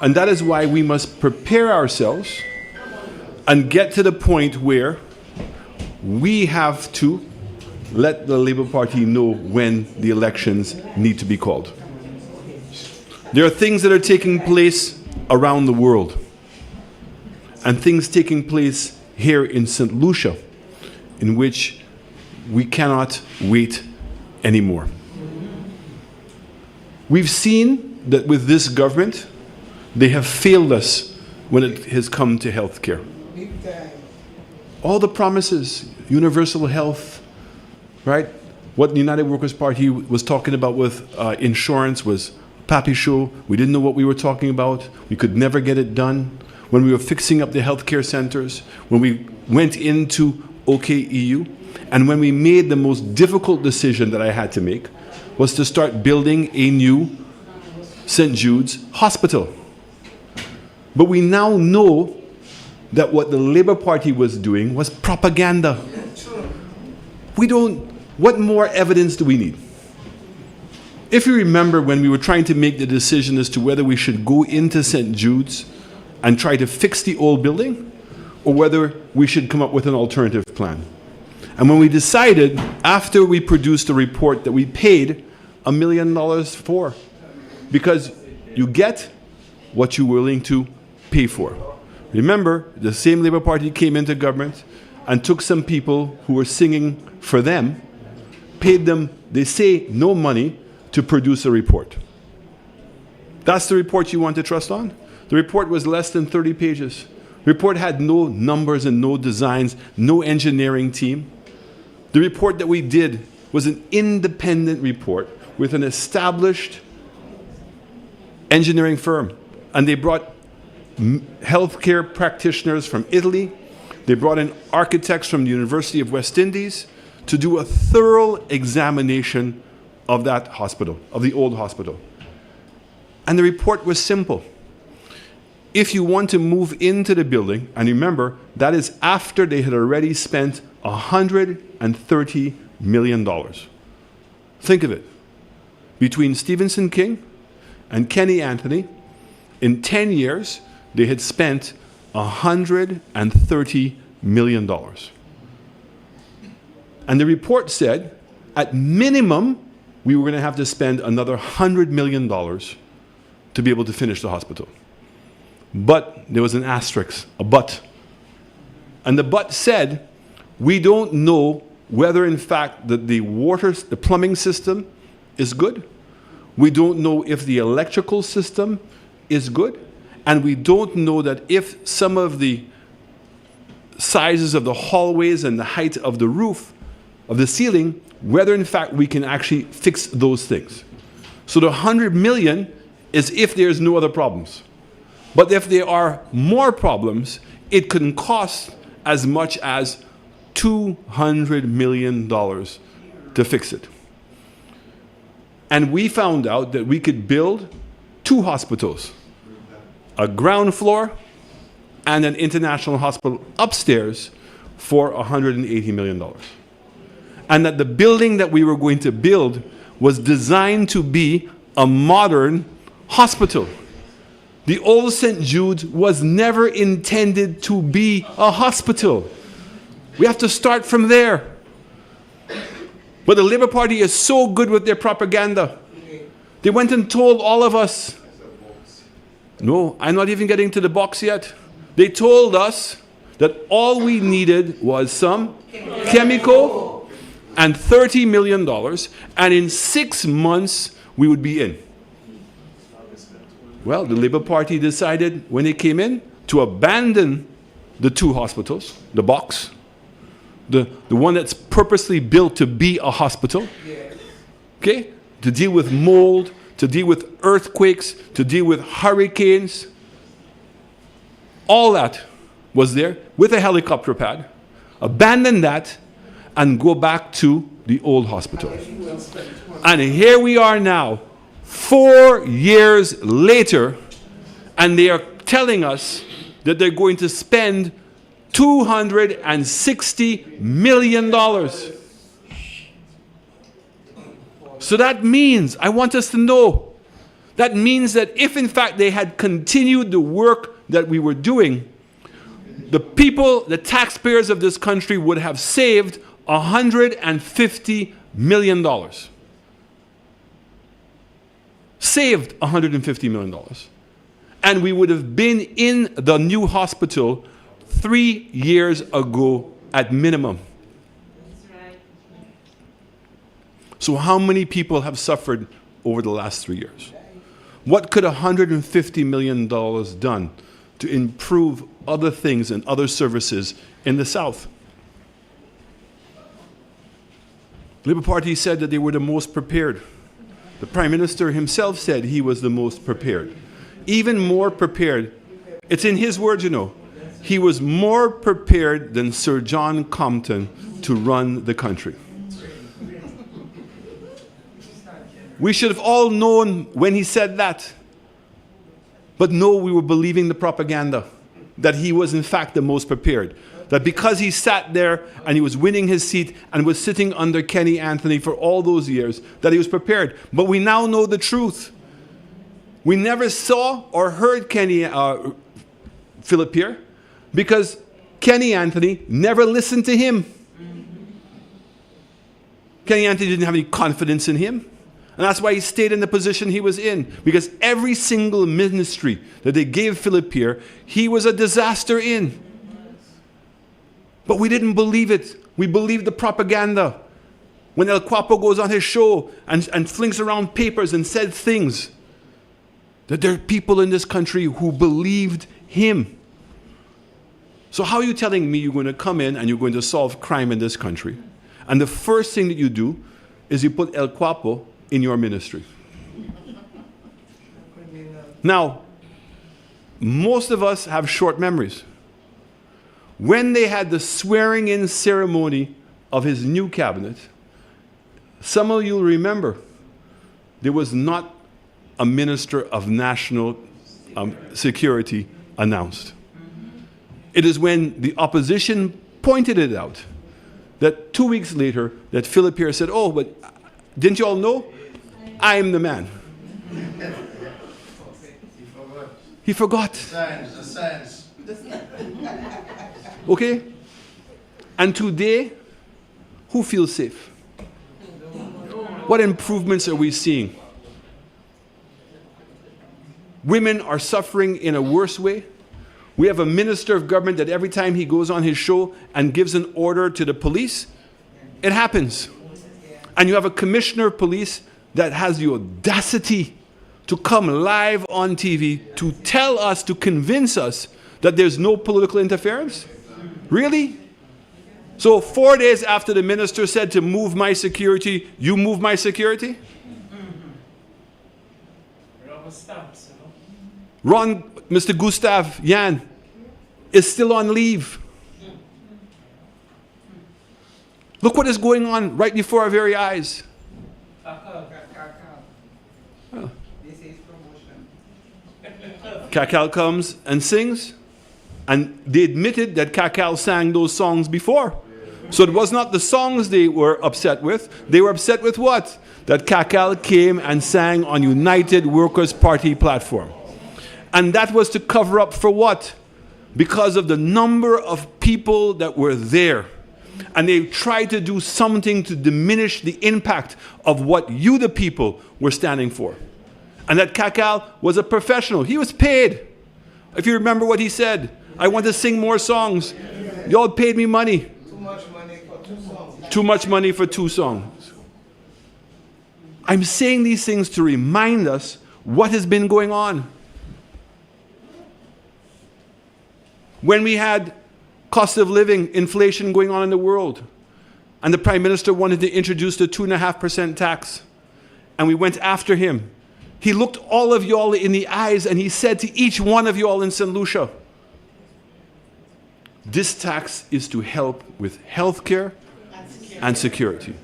And that is why we must prepare ourselves and get to the point where we have to let the Labour Party know when the elections need to be called. There are things that are taking place around the world and things taking place here in St. Lucia in which we cannot wait anymore. We've seen that with this government, they have failed us when it has come to health care. All the promises, universal health, right? What the United Workers' Party was talking about with insurance was Pappy Show. We didn't know what we were talking about. We could never get it done. When we were fixing up the healthcare centers, when we went into OKEU, and when we made the most difficult decision that I had to make, was to start building a new St. Jude's hospital. But we now know that what the Labour Party was doing was propaganda. What more evidence do we need? If you remember when we were trying to make the decision as to whether we should go into St. Jude's and try to fix the old building, or whether we should come up with an alternative plan. And when we decided, after we produced a report that we paid $1 million for, because you get what you're willing to pay for. Remember, the same Labour Party came into government and took some people who were singing for them, paid them, they say, no money to produce a report. That's the report you want to trust on? The report was less than 30 pages. The report had no numbers and no designs, no engineering team. The report that we did was an independent report with an established engineering firm. And they brought healthcare practitioners from Italy. They brought in architects from the University of West Indies to do a thorough examination of that hospital, of the old hospital. And the report was simple. If you want to move into the building, and remember, that is after they had already spent $130 million. Think of it. Between Stephenson King and Kenny Anthony, in 10 years, they had spent $130 million. And the report said, at minimum, we were going to have to spend another $100 million to be able to finish the hospital. But there was an asterisk, a but. And the but said, we don't know whether in fact that the plumbing system is good. We don't know if the electrical system is good. And we don't know that if some of the sizes of the hallways and the height of the roof, of the ceiling, whether in fact we can actually fix those things. So the 100 million is if there's no other problems. But if there are more problems, it can cost as much as $200 million to fix it. And we found out that we could build 2 hospitals a ground floor, and an international hospital upstairs for $180 million. And that the building that we were going to build was designed to be a modern hospital. The old St. Jude's was never intended to be a hospital. We have to start from there. But the Labour Party is so good with their propaganda. They went and told all of us. No, I'm not even getting to the box yet. They told us that all we needed was some chemical and $30 million, and in 6 months we would be in. Well, the Labour Party decided when they came in to abandon the 2 hospitals, the box, the one that's purposely built to be a hospital, okay, to deal with mold, to deal with earthquakes, to deal with hurricanes. All that was there with a helicopter pad. Abandon that and go back to the old hospital. And here we are now, 4 years later, and they are telling us that they're going to spend $260 million. So that means, I want us to know, that means that if in fact they had continued the work that we were doing, the people, the taxpayers of this country would have saved $150 million. Saved $150 million. And we would have been in the new hospital 3 years ago at minimum. So how many people have suffered over the last 3 years? What could $150 million done to improve other things and other services in the South? The Labour Party said that they were the most prepared. The Prime Minister himself said he was the most prepared. Even more prepared. It's in his words, you know. He was more prepared than Sir John Compton to run the country. We should have all known when he said that. But no, we were believing the propaganda that he was in fact the most prepared. That because he sat there and he was winning his seat and was sitting under Kenny Anthony for all those years, that he was prepared. But we now know the truth. We never saw or heard Philip here because Kenny Anthony never listened to him. Kenny Anthony didn't have any confidence in him. And that's why he stayed in the position he was in. Because every single ministry that they gave Philip here, he was a disaster in. But we didn't believe it. We believed the propaganda. When El Guapo goes on his show and flings around papers and said things, that there are people in this country who believed him. So how are you telling me you're going to come in and you're going to solve crime in this country? And the first thing that you do is you put El Guapo in your ministry. Now, most of us have short memories. When they had the swearing-in ceremony of his new cabinet, some of you remember, there was not a minister of national security announced. It is when the opposition pointed it out that 2 weeks later that Philip here said, oh, but didn't you all know? I'm the man. He forgot. The science. Okay? And today, who feels safe? What improvements are we seeing? Women are suffering in a worse way. We have a minister of government that every time he goes on his show and gives an order to the police, it happens. And you have a commissioner of police that has the audacity to come live on TV to tell us, to convince us that there's no political interference? Really? So 4 days after the minister said to move my security, you move my security? Ron, Mr. Gustav Yan is still on leave. Look what is going on right before our very eyes. Oh. Cacal comes and sings, and they admitted that Cacal sang those songs before. So it was not the songs they were upset with. They were upset with what? That Cacal came and sang on United Workers' Party platform. And that was to cover up for what? Because of the number of people that were there. And they tried to do something to diminish the impact of what you, the people, were standing for. And that Cacal was a professional. He was paid. If you remember what he said, I want to sing more songs. Y'all paid me money. Too much money for 2 songs. Too much money for 2 songs. I'm saying these things to remind us what has been going on. When we had cost of living, inflation going on in the world, and the Prime Minister wanted to introduce the 2.5% tax, and we went after him, he looked all of y'all in the eyes and he said to each one of y'all in St. Lucia, this tax is to help with health care and security.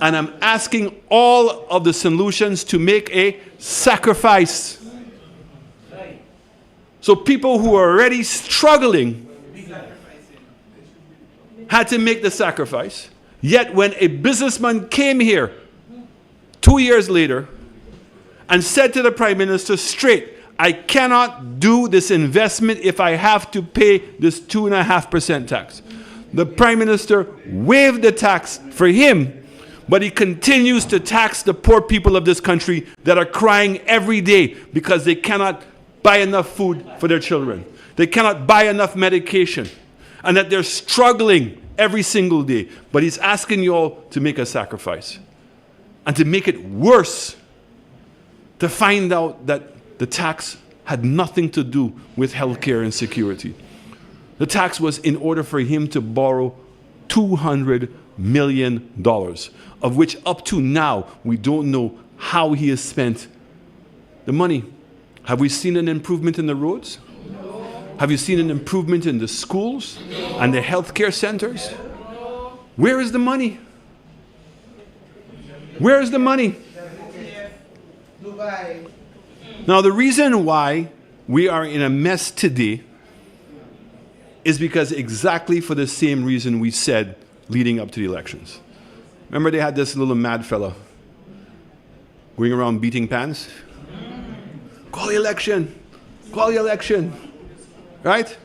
And I'm asking all of the St. Lucians to make a sacrifice. So people who are already struggling had to make the sacrifice. Yet when a businessman came here 2 years later and said to the Prime Minister straight, I cannot do this investment if I have to pay this 2.5% tax. The Prime Minister waived the tax for him, but he continues to tax the poor people of this country that are crying every day because they cannot buy enough food for their children. They cannot buy enough medication, and that they're struggling every single day. But he's asking you all to make a sacrifice. And to make it worse, to find out that the tax had nothing to do with health care and security. The tax was in order for him to borrow $200 million, of which up to now, we don't know how he has spent the money. Have we seen an improvement in the roads? No. Have you seen an improvement in the schools and the healthcare centers? No. Where is the money? Where is the money? Dubai. Now, the reason why we are in a mess today is because exactly for the same reason we said leading up to the elections. Remember they had this little mad fella going around beating pans? Call the election. Call the election. Right?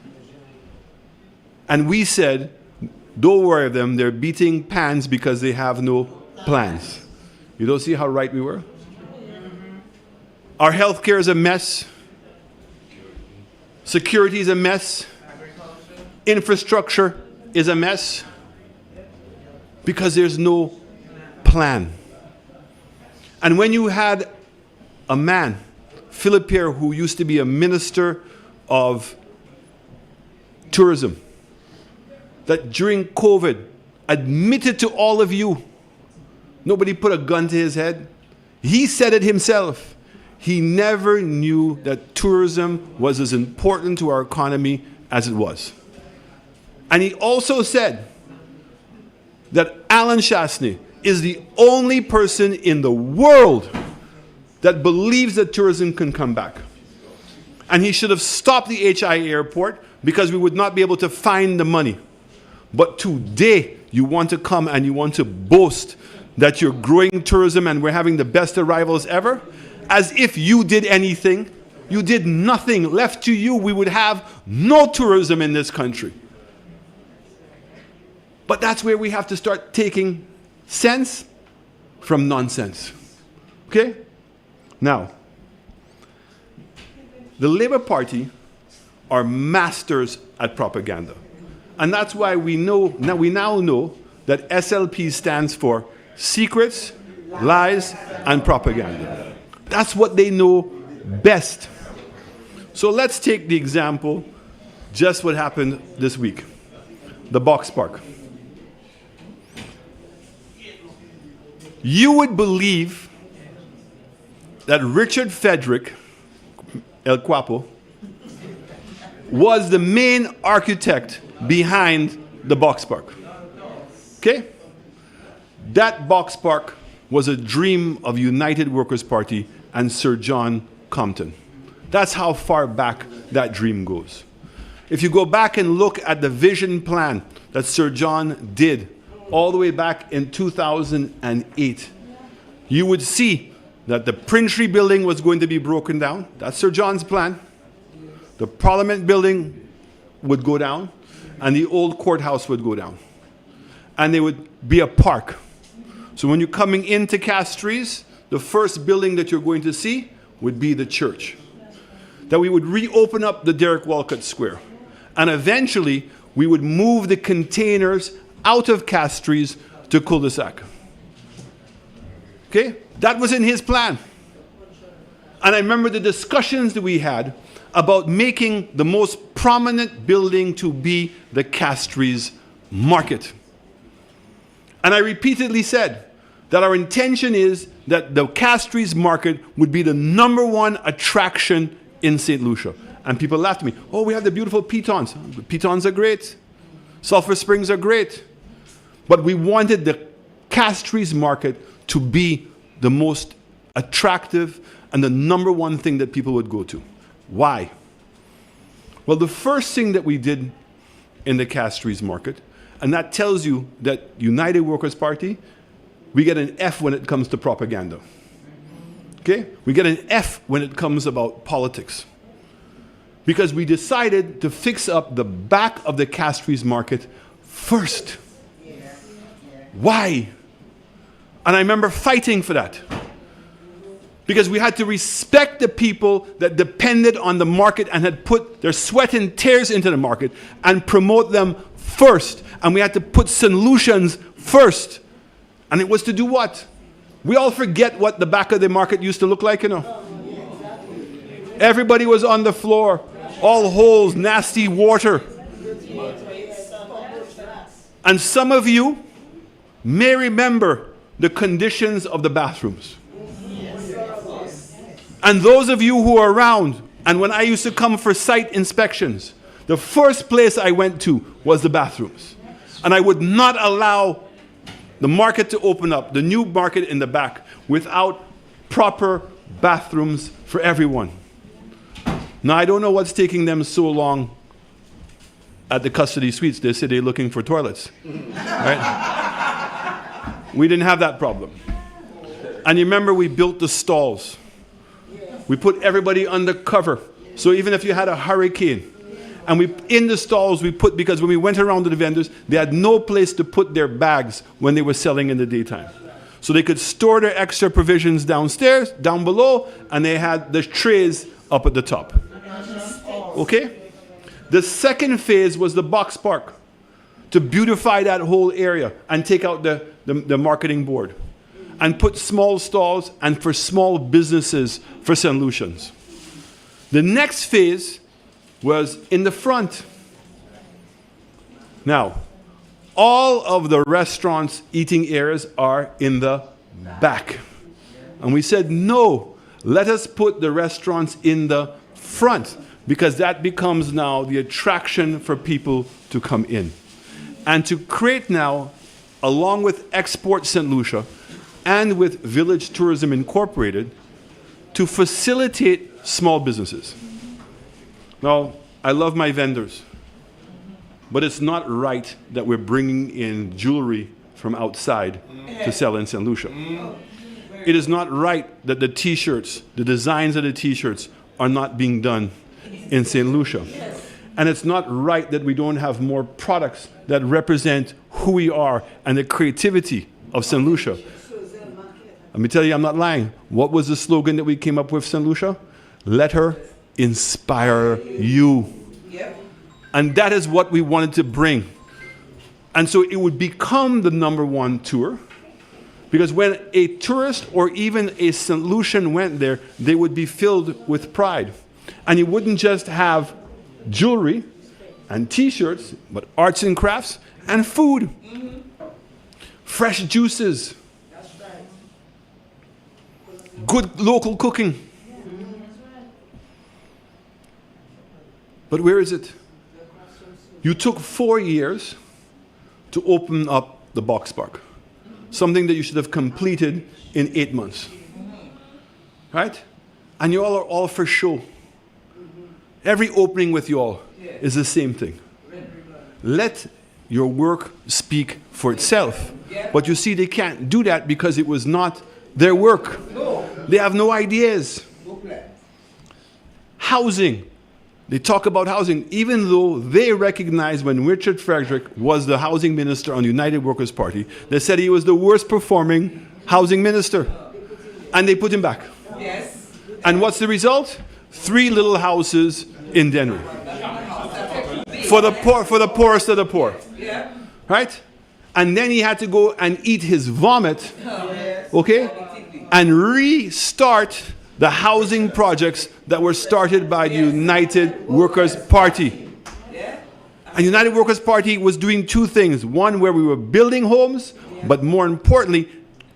And we said, don't worry of them. They're beating pans because they have no plans. You don't see how right we were? Our healthcare is a mess. Security is a mess. Infrastructure is a mess. Because there's no plan. And when you had a man, Philip Pierre, who used to be a minister of tourism, that during COVID admitted to all of you, nobody put a gun to his head. He said it himself. He never knew that tourism was as important to our economy as it was. And he also said that Alan Chasney is the only person in the world that believes that tourism can come back. And he should have stopped the HI airport because we would not be able to find the money. But today, you want to come and you want to boast that you're growing tourism and we're having the best arrivals ever, as if you did anything. You did nothing. Left to you, we would have no tourism in this country. But that's where we have to start taking sense from nonsense. Okay? Now, the Labour Party are masters at propaganda. And that's why we now know that SLP stands for secrets, lies, and propaganda. That's what they know best. So let's take the example, just what happened this week. The Box Park. You would believe that Richard Frederick, El Guapo, was the main architect behind the Box Park. Okay? That Box Park was a dream of United Workers' Party and Sir John Compton. That's how far back that dream goes. If you go back and look at the vision plan that Sir John did all the way back in 2008, you would see that the Princely building was going to be broken down. That's Sir John's plan. The Parliament building would go down, and the old courthouse would go down. And there would be a park. So when you're coming into Castries, the first building that you're going to see would be the church. That we would reopen up the Derek Walcott Square. And eventually, we would move the containers out of Castries to cul-de-sac. Okay? That was in his plan. And I remember the discussions that we had about making the most prominent building to be the Castries Market. And I repeatedly said that our intention is that the Castries Market would be the #1 attraction in St. Lucia. And people laughed at me. Oh, we have the beautiful pitons. The pitons are great. Sulphur Springs are great. But we wanted the Castries Market to be the most attractive and the #1 thing that people would go to. Why? Well, the first thing that we did in the Castries Market, and that tells you that United Workers' Party, we get an F when it comes to propaganda. Okay? We get an F when it comes about politics. Because we decided to fix up the back of the Castries Market first. Why? And I remember fighting for that. Because we had to respect the people that depended on the market and had put their sweat and tears into the market and promote them first. And we had to put solutions first. And it was to do what? We all forget what the back of the market used to look like, you know. Everybody was on the floor, all holes, nasty water. And some of you may remember the conditions of the bathrooms. And those of you who are around, and when I used to come for site inspections, the first place I went to was the bathrooms. And I would not allow the market to open up, the new market in the back, without proper bathrooms for everyone. Now, I don't know what's taking them so long at the custody suites. They say they're looking for toilets. Right? We didn't have that problem. And you remember we built the stalls. We put everybody under cover. So even if you had a hurricane, and we in the stalls we put, because when we went around to the vendors, they had no place to put their bags when they were selling in the daytime. So they could store their extra provisions downstairs, down below, and they had the trays up at the top. Okay? The second phase was the box park, to beautify that whole area and take out the marketing board and put small stalls and for small businesses for St. Lucians. The next phase was in the front. Now, all of the restaurants' eating areas are in the back. And we said, no, let us put the restaurants in the front, because that becomes now the attraction for people to come in. And to create now, along with Export St. Lucia and with Village Tourism Incorporated, to facilitate small businesses. Now, I love my vendors, but it's not right that we're bringing in jewelry from outside to sell in St. Lucia. It is not right that the t-shirts, the designs of the t-shirts are not being done in St. Lucia. And it's not right that we don't have more products that represent who we are and the creativity of St. Lucia. Let me tell you, I'm not lying. What was the slogan that we came up with, St. Lucia? Let her inspire you. And that is what we wanted to bring. And so it would become the #1 tour, because when a tourist or even a St. Lucian went there, they would be filled with pride. And you wouldn't just have jewelry and t-shirts, but arts and crafts and food. Fresh juices. Good local cooking. But where is it? You took 4 years to open up the box park. Something that you should have completed in 8 months. Right? And you all are all for show. every opening with you all is the same thing. Let your work speak for itself. But you see, they can't do that because it was not their work. They have no ideas. Housing. They talk about housing, even though they recognized when Richard Frederick was the housing minister on the United Workers' Party, they said he was the worst performing housing minister. And they put him back. Yes. And what's the result? 3 little houses in Denver. For the poor, for the poorest of the poor. Right? And then he had to go and eat his vomit, okay? And restart the housing projects that were started by the United Workers' Party. And United Workers' Party was doing 2 things. One, where we were building homes, but more importantly,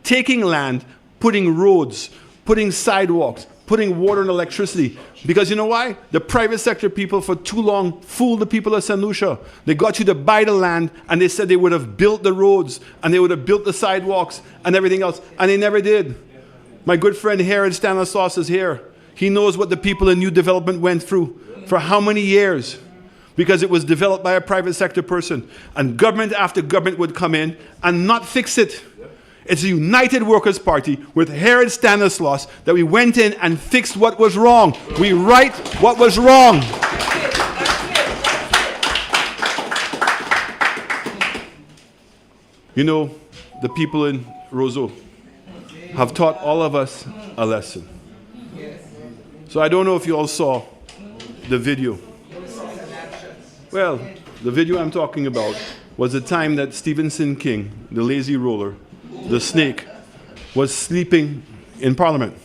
taking land, putting roads, putting sidewalks, putting water and electricity. Because you know why? The private sector people for too long fooled the people of St. Lucia. They got you to buy the land, and they said they would have built the roads, and they would have built the sidewalks, and everything else, and they never did. My good friend Harold Stanislaus is here. He knows what the people in New Development went through for how many years, because it was developed by a private sector person. And government after government would come in and not fix it. It's the United Workers' Party with Harold Stanislaus that we went in and fixed what was wrong. We right what was wrong. You know, the people in Roseau have taught all of us a lesson. So I don't know if you all saw the video. Well, the video I'm talking about was the time that Stephenson King, the lazy roller, the snake, was sleeping in Parliament.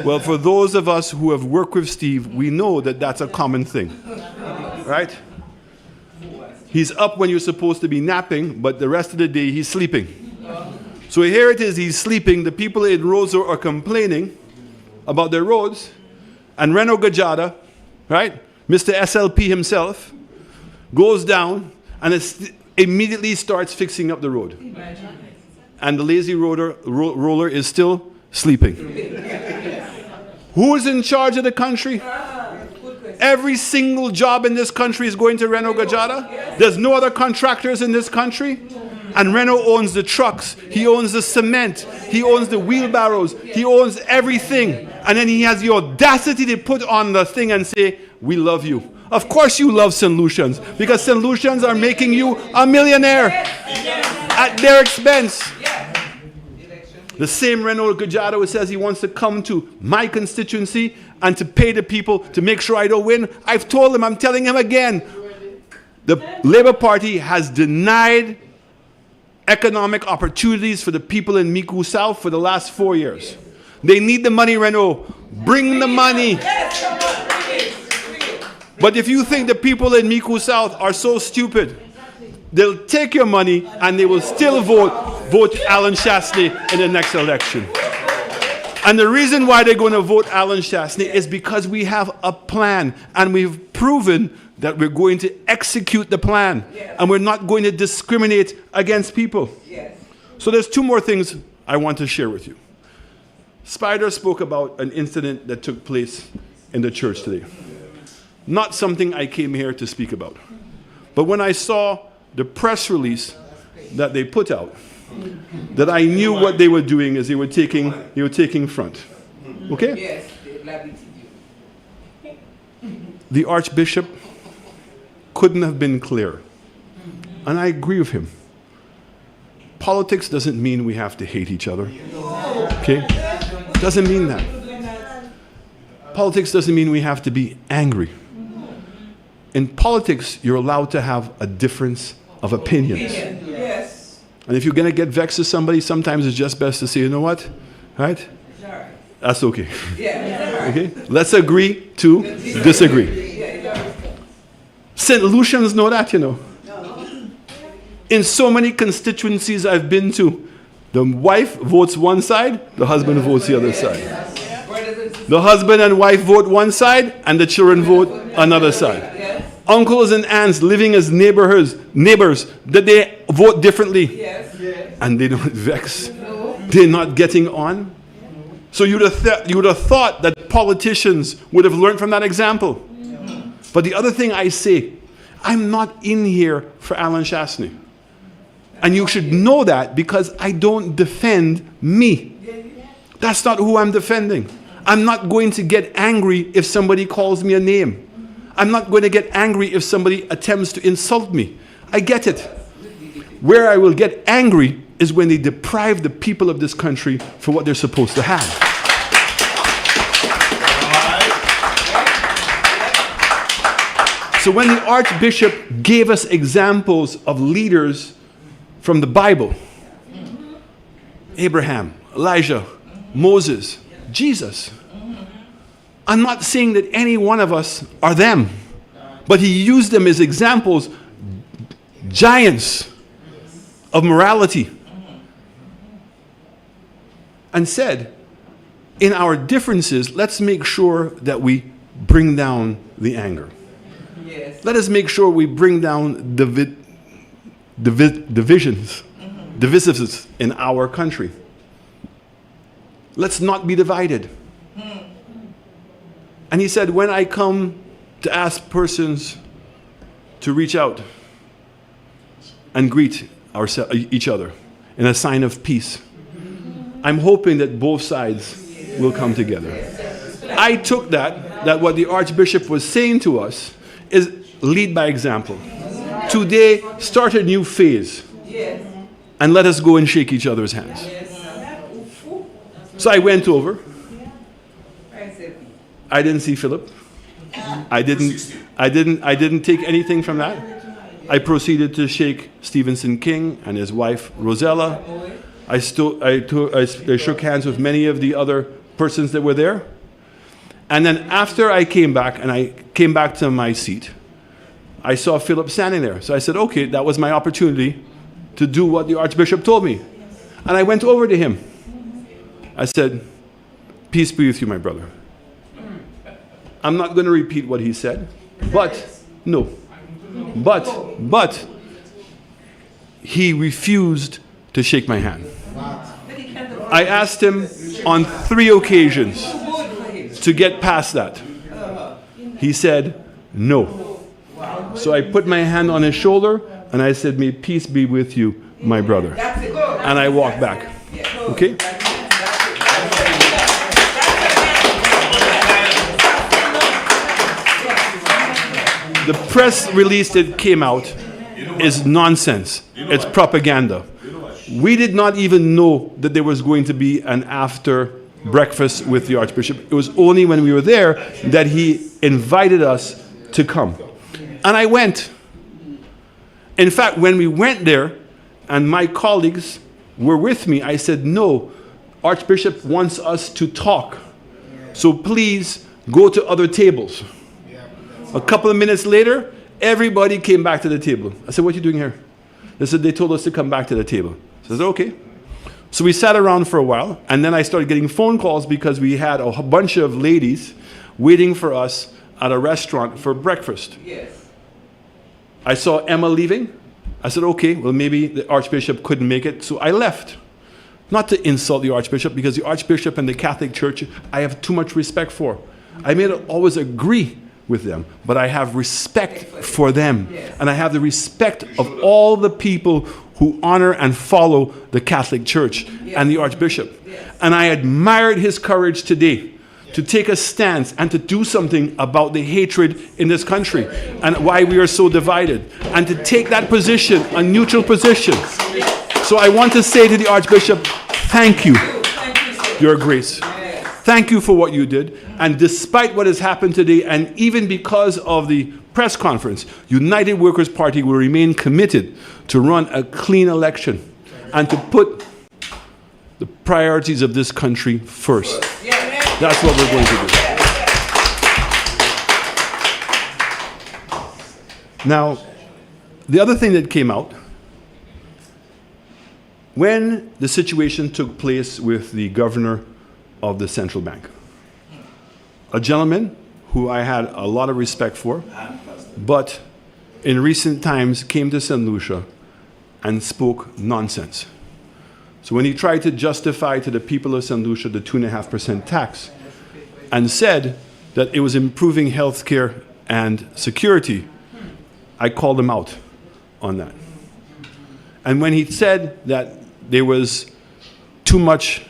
Well, for those of us who have worked with Steve, we know that that's a common thing, right? He's up when you're supposed to be napping, but the rest of the day he's sleeping. So here it is, he's sleeping. The people in Roseau are complaining about their roads. And Reno Gajada, right, Mr. SLP himself, goes down and immediately starts fixing up the road. And the lazy roller is still sleeping. Who is in charge of the country? Every single job in this country is going to Reno Gajada. There's no other contractors in this country. And Reno owns the trucks, he owns the cement, he owns the wheelbarrows, he owns everything. And then he has the audacity to put on the thing and say, we love you. Of course you love St. Lucians, because St. Lucians are making you a millionaire at their expense. The same Reno Gajada who says he wants to come to my constituency and to pay the people to make sure I don't win. I've told him, I'm telling him again, the Labour Party has denied economic opportunities for the people in Micoud South for the last 4 years. They need the money, Renault. Bring the money. But if you think the people in Micoud South are so stupid, they'll take your money and they will still vote Alan Chasney in the next election. And the reason why they're going to vote Alan Chasney is because we have a plan, and we've proven that we're going to execute the plan, and we're not going to discriminate against people. So there's 2 more things I want to share with you. Spider spoke about an incident that took place in the church today. Not something I came here to speak about. But when I saw the press release that they put out, that I knew what they were doing is they were taking front. Okay? The Archbishop couldn't have been clearer. And I agree with him. Politics doesn't mean we have to hate each other. Okay? Doesn't mean that. Politics doesn't mean we have to be angry. In politics, you're allowed to have a difference of opinions. And if you're going to get vexed with somebody, sometimes it's just best to say, you know what? Right? That's okay. Okay? Let's agree to disagree. St. Lucians know that, you know. In so many constituencies I've been to, the wife votes one side, the husband votes the other side. The husband and wife vote one side, and the children vote another side. Uncles and aunts living as neighbors, that they vote differently. And they don't vex. They're not getting on. So you would have thought that politicians would have learned from that example. But the other thing I say, I'm not in here for Alan Chastney. And you should know that, because I don't defend me. That's not who I'm defending. I'm not going to get angry if somebody calls me a name. I'm not going to get angry if somebody attempts to insult me. I get it. Where I will get angry is when they deprive the people of this country for what they're supposed to have. So when the Archbishop gave us examples of leaders from the Bible, Abraham, Elijah, Moses, Jesus, I'm not saying that any one of us are them, but he used them as examples, giants of morality, and said, in our differences, let's make sure that we bring down the anger. Yes. Let us make sure we bring down divisions, divisiveness in our country. Let's not be divided. And he said, when I come to ask persons to reach out and greet each other in a sign of peace, I'm hoping that both sides will come together. I took that what the Archbishop was saying to us is lead by example. Today, start a new phase. And let us go and shake each other's hands. So I went over. I didn't see Philip. I didn't take anything from that. I proceeded to shake Stevenson King and his wife Rosella. I shook hands with many of the other persons that were there. And then after I came back to my seat, I saw Philip standing there. So I said, okay, that was my opportunity to do what the Archbishop told me. And I went over to him. I said, peace be with you, my brother. I'm not going to repeat what he said, but he refused to shake my hand. I asked him on 3 occasions to get past that. He said no. So I put my hand on his shoulder and I said, may peace be with you, my brother. And I walked back. Okay? The press release that came out is nonsense. It's propaganda. We did not even know that there was going to be an after breakfast with the Archbishop. It was only when we were there that he invited us to come. And I went. In fact, when we went there and my colleagues were with me, I said, no, Archbishop wants us to talk. So please go to other tables. A couple of minutes later, everybody came back to the table. I said, what are you doing here? They said, they told us to come back to the table. I said, okay. So we sat around for a while, and then I started getting phone calls because we had a bunch of ladies waiting for us at a restaurant for breakfast. Yes. I saw Emma leaving. I said, okay, well, maybe the Archbishop couldn't make it, so I left. Not to insult the Archbishop, because the Archbishop and the Catholic Church, I have too much respect for. I may not always agree with them, but I have respect for them. And I have the respect of all the people who honor and follow the Catholic Church and the Archbishop. And I admired his courage today to take a stance and to do something about the hatred in this country and why we are so divided, and to take that position, a neutral position. So I want to say to the Archbishop, thank you, Your Grace. Thank you for what you did. And despite what has happened today, and even because of the press conference, United Workers' Party will remain committed to run a clean election and to put the priorities of this country first. That's what we're going to do. Now, the other thing that came out, when the situation took place with the governor of the central bank, a gentleman who I had a lot of respect for, but in recent times came to St. Lucia and spoke nonsense. So when he tried to justify to the people of St. Lucia the 2.5% tax and said that it was improving health care and security, I called him out on that. And when he said that there was too much,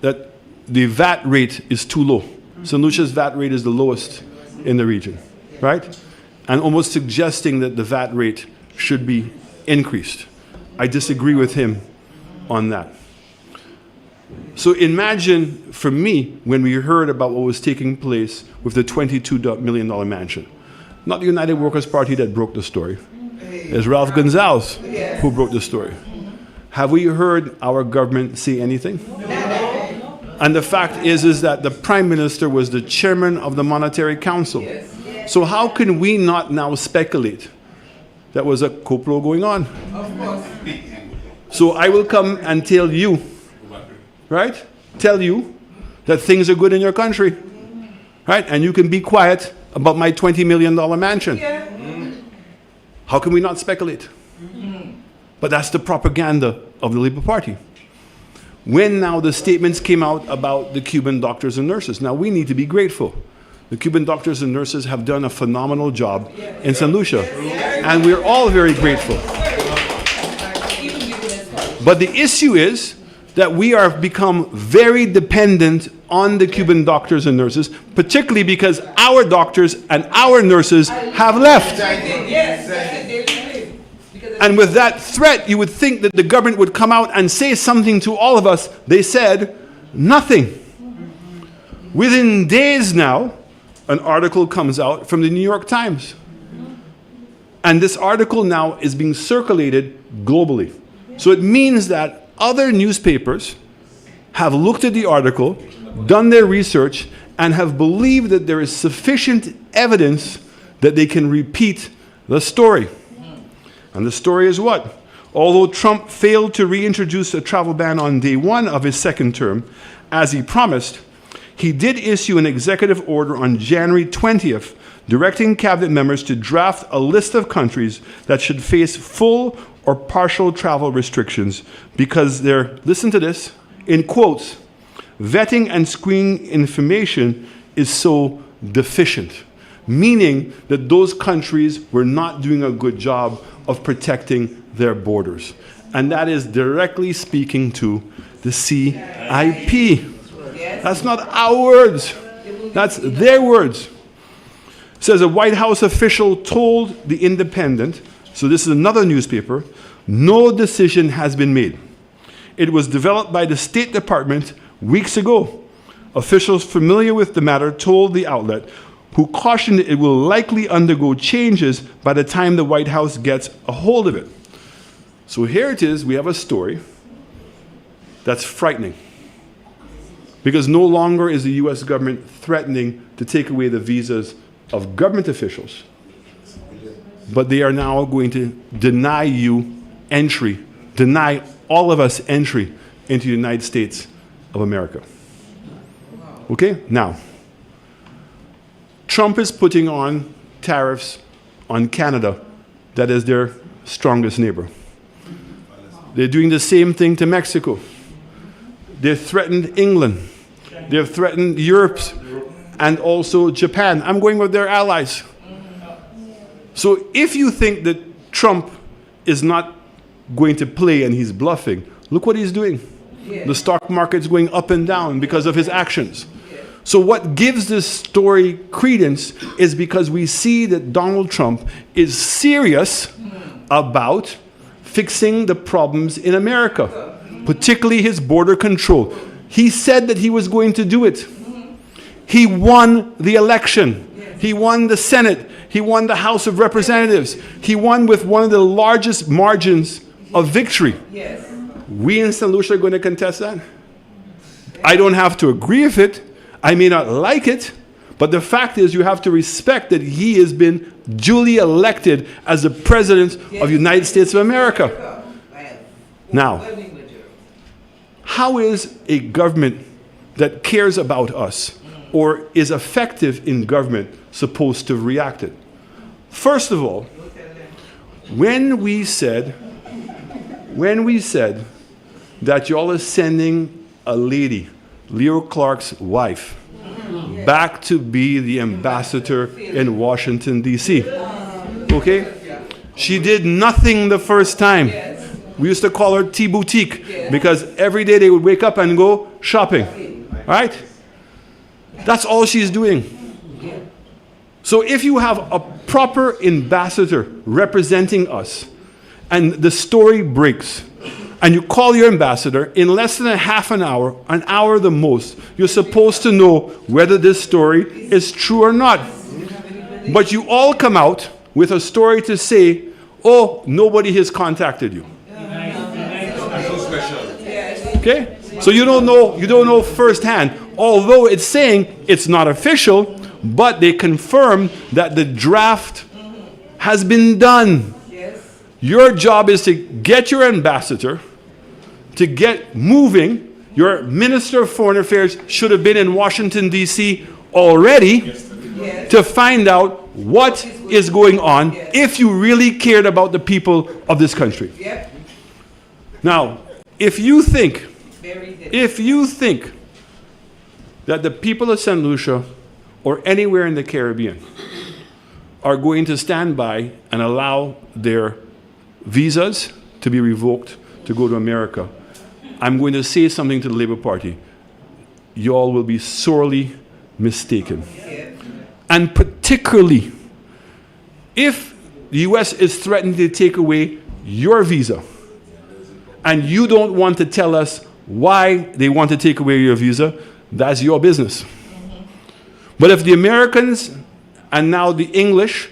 that the VAT rate is too low. St. Lucia's VAT rate is the lowest in the region, right? And almost suggesting that the VAT rate should be increased. I disagree with him on that. So imagine, for me, when we heard about what was taking place with the $22 million mansion. Not the United Workers' Party that broke the story. It's Ralph Gonzalez who broke the story. Have we heard our government say anything? And the fact is that the Prime Minister was the chairman of the Monetary Council. So how can we not now speculate that was a COPLO going on? So I will come and tell you, right? Tell you that things are good in your country, right? And you can be quiet about my $20 million mansion. How can we not speculate? But that's the propaganda of the Labour Party. When now the statements came out about the Cuban doctors and nurses, now we need to be grateful. The Cuban doctors and nurses have done a phenomenal job in St. Lucia, and we're all very grateful. But the issue is that we have become very dependent on the Cuban doctors and nurses, particularly because our doctors and our nurses have left. And with that threat, you would think that the government would come out and say something to all of us. They said nothing. Within days now, an article comes out from the New York Times. And this article now is being circulated globally. So it means that other newspapers have looked at the article, done their research, and have believed that there is sufficient evidence that they can repeat the story. And the story is what? Although Trump failed to reintroduce a travel ban on day one of his second term, as he promised, he did issue an executive order on January 20th, directing cabinet members to draft a list of countries that should face full or partial travel restrictions because they're, listen to this, in quotes, vetting and screening information is so deficient, meaning that those countries were not doing a good job of protecting their borders. And that is directly speaking to the CIP. That's not our words. That's their words. It says a White House official told The Independent, so this is another newspaper, no decision has been made. It was developed by the State Department weeks ago. Officials familiar with the matter told the outlet, who cautioned it will likely undergo changes by the time the White House gets a hold of it. So here it is, we have a story that's frightening. Because no longer is the US government threatening to take away the visas of government officials, but they are now going to deny you entry, deny all of us entry into the United States of America. Okay, now, Trump is putting on tariffs on Canada, that is their strongest neighbor. They're doing the same thing to Mexico. They've threatened England. They've threatened Europe and also Japan. I'm going with their allies. So if you think that Trump is not going to play and he's bluffing, look what he's doing. The stock market's going up and down because of his actions. So what gives this story credence is because we see that Donald Trump is serious about fixing the problems in America, particularly his border control. He said that he was going to do it. He won the election. He won the Senate. He won the House of Representatives. He won with one of the largest margins of victory. We in St. Lucia are going to contest that? I don't have to agree with it. I may not like it, but the fact is you have to respect that he has been duly elected as the President of the United States of America. Now, how is a government that cares about us or is effective in government supposed to react it? First of all, when we said that y'all is sending a lady, Leo Clark's wife, back to be the ambassador in Washington, D.C. Okay? She did nothing the first time. We used to call her T-Boutique because every day they would wake up and go shopping. Right? That's all she's doing. So if you have a proper ambassador representing us and the story breaks and you call your ambassador in less than a half an hour the most, you're supposed to know whether this story is true or not. But you all come out with a story to say, oh, nobody has contacted you. Okay? So you don't know firsthand. Although it's saying it's not official, but they confirm that the draft has been done. Your job is to get your ambassador, to get moving. Your Minister of Foreign Affairs should have been in Washington, D.C. already to find out what is going on if you really cared about the people of this country. Now, if you think that the people of St. Lucia or anywhere in the Caribbean are going to stand by and allow their visas to be revoked to go to America, I'm going to say something to the Labour Party. Y'all will be sorely mistaken. And particularly, if the U.S. is threatening to take away your visa, and you don't want to tell us why they want to take away your visa, that's your business. But if the Americans and now the English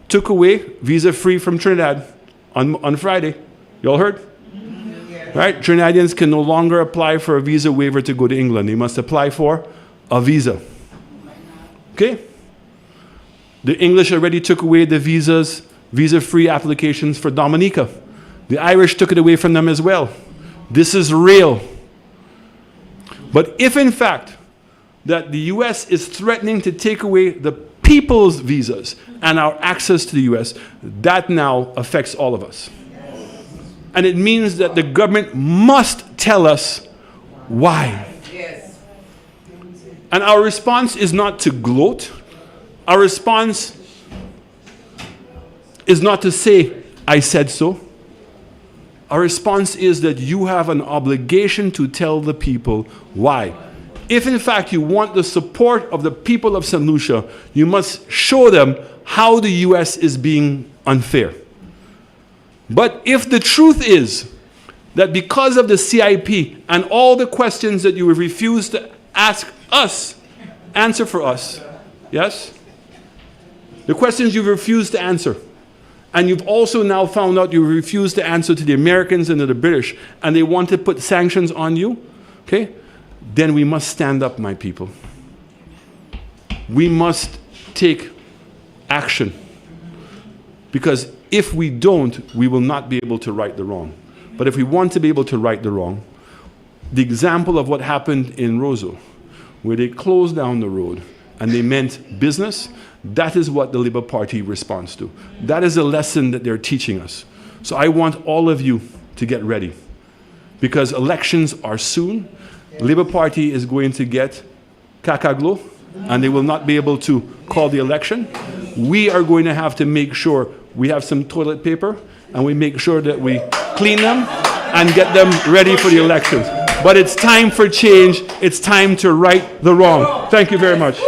took away visa-free from Trinidad on Friday, you all heard? Right? Trinidadians can no longer apply for a visa waiver to go to England. They must apply for a visa. Okay? The English already took away the visa-free applications for Dominica. The Irish took it away from them as well. This is real. But if in fact that the U.S. is threatening to take away the people's visas and our access to the U.S., that now affects all of us. And it means that the government must tell us why. And our response is not to gloat. Our response is not to say, I said so. Our response is that you have an obligation to tell the people why. If in fact you want the support of the people of St. Lucia, you must show them how the U.S. is being unfair. But if the truth is that because of the CIP and all the questions that you have refused to ask us, answer for us, yes? The questions you've refused to answer, and you've also now found out you refuse to answer to the Americans and to the British, and they want to put sanctions on you, okay? Then we must stand up, my people. We must take action. Because if we don't, we will not be able to right the wrong. But if we want to be able to right the wrong, the example of what happened in Roseau, where they closed down the road and they meant business, that is what the Labour Party responds to. That is a lesson that they're teaching us. So I want all of you to get ready, because elections are soon. Labour Party is going to get Kakaglo, and they will not be able to call the election. We are going to have to make sure we have some toilet paper, and we make sure that we clean them and get them ready for the elections. But it's time for change. It's time to right the wrong. Thank you very much.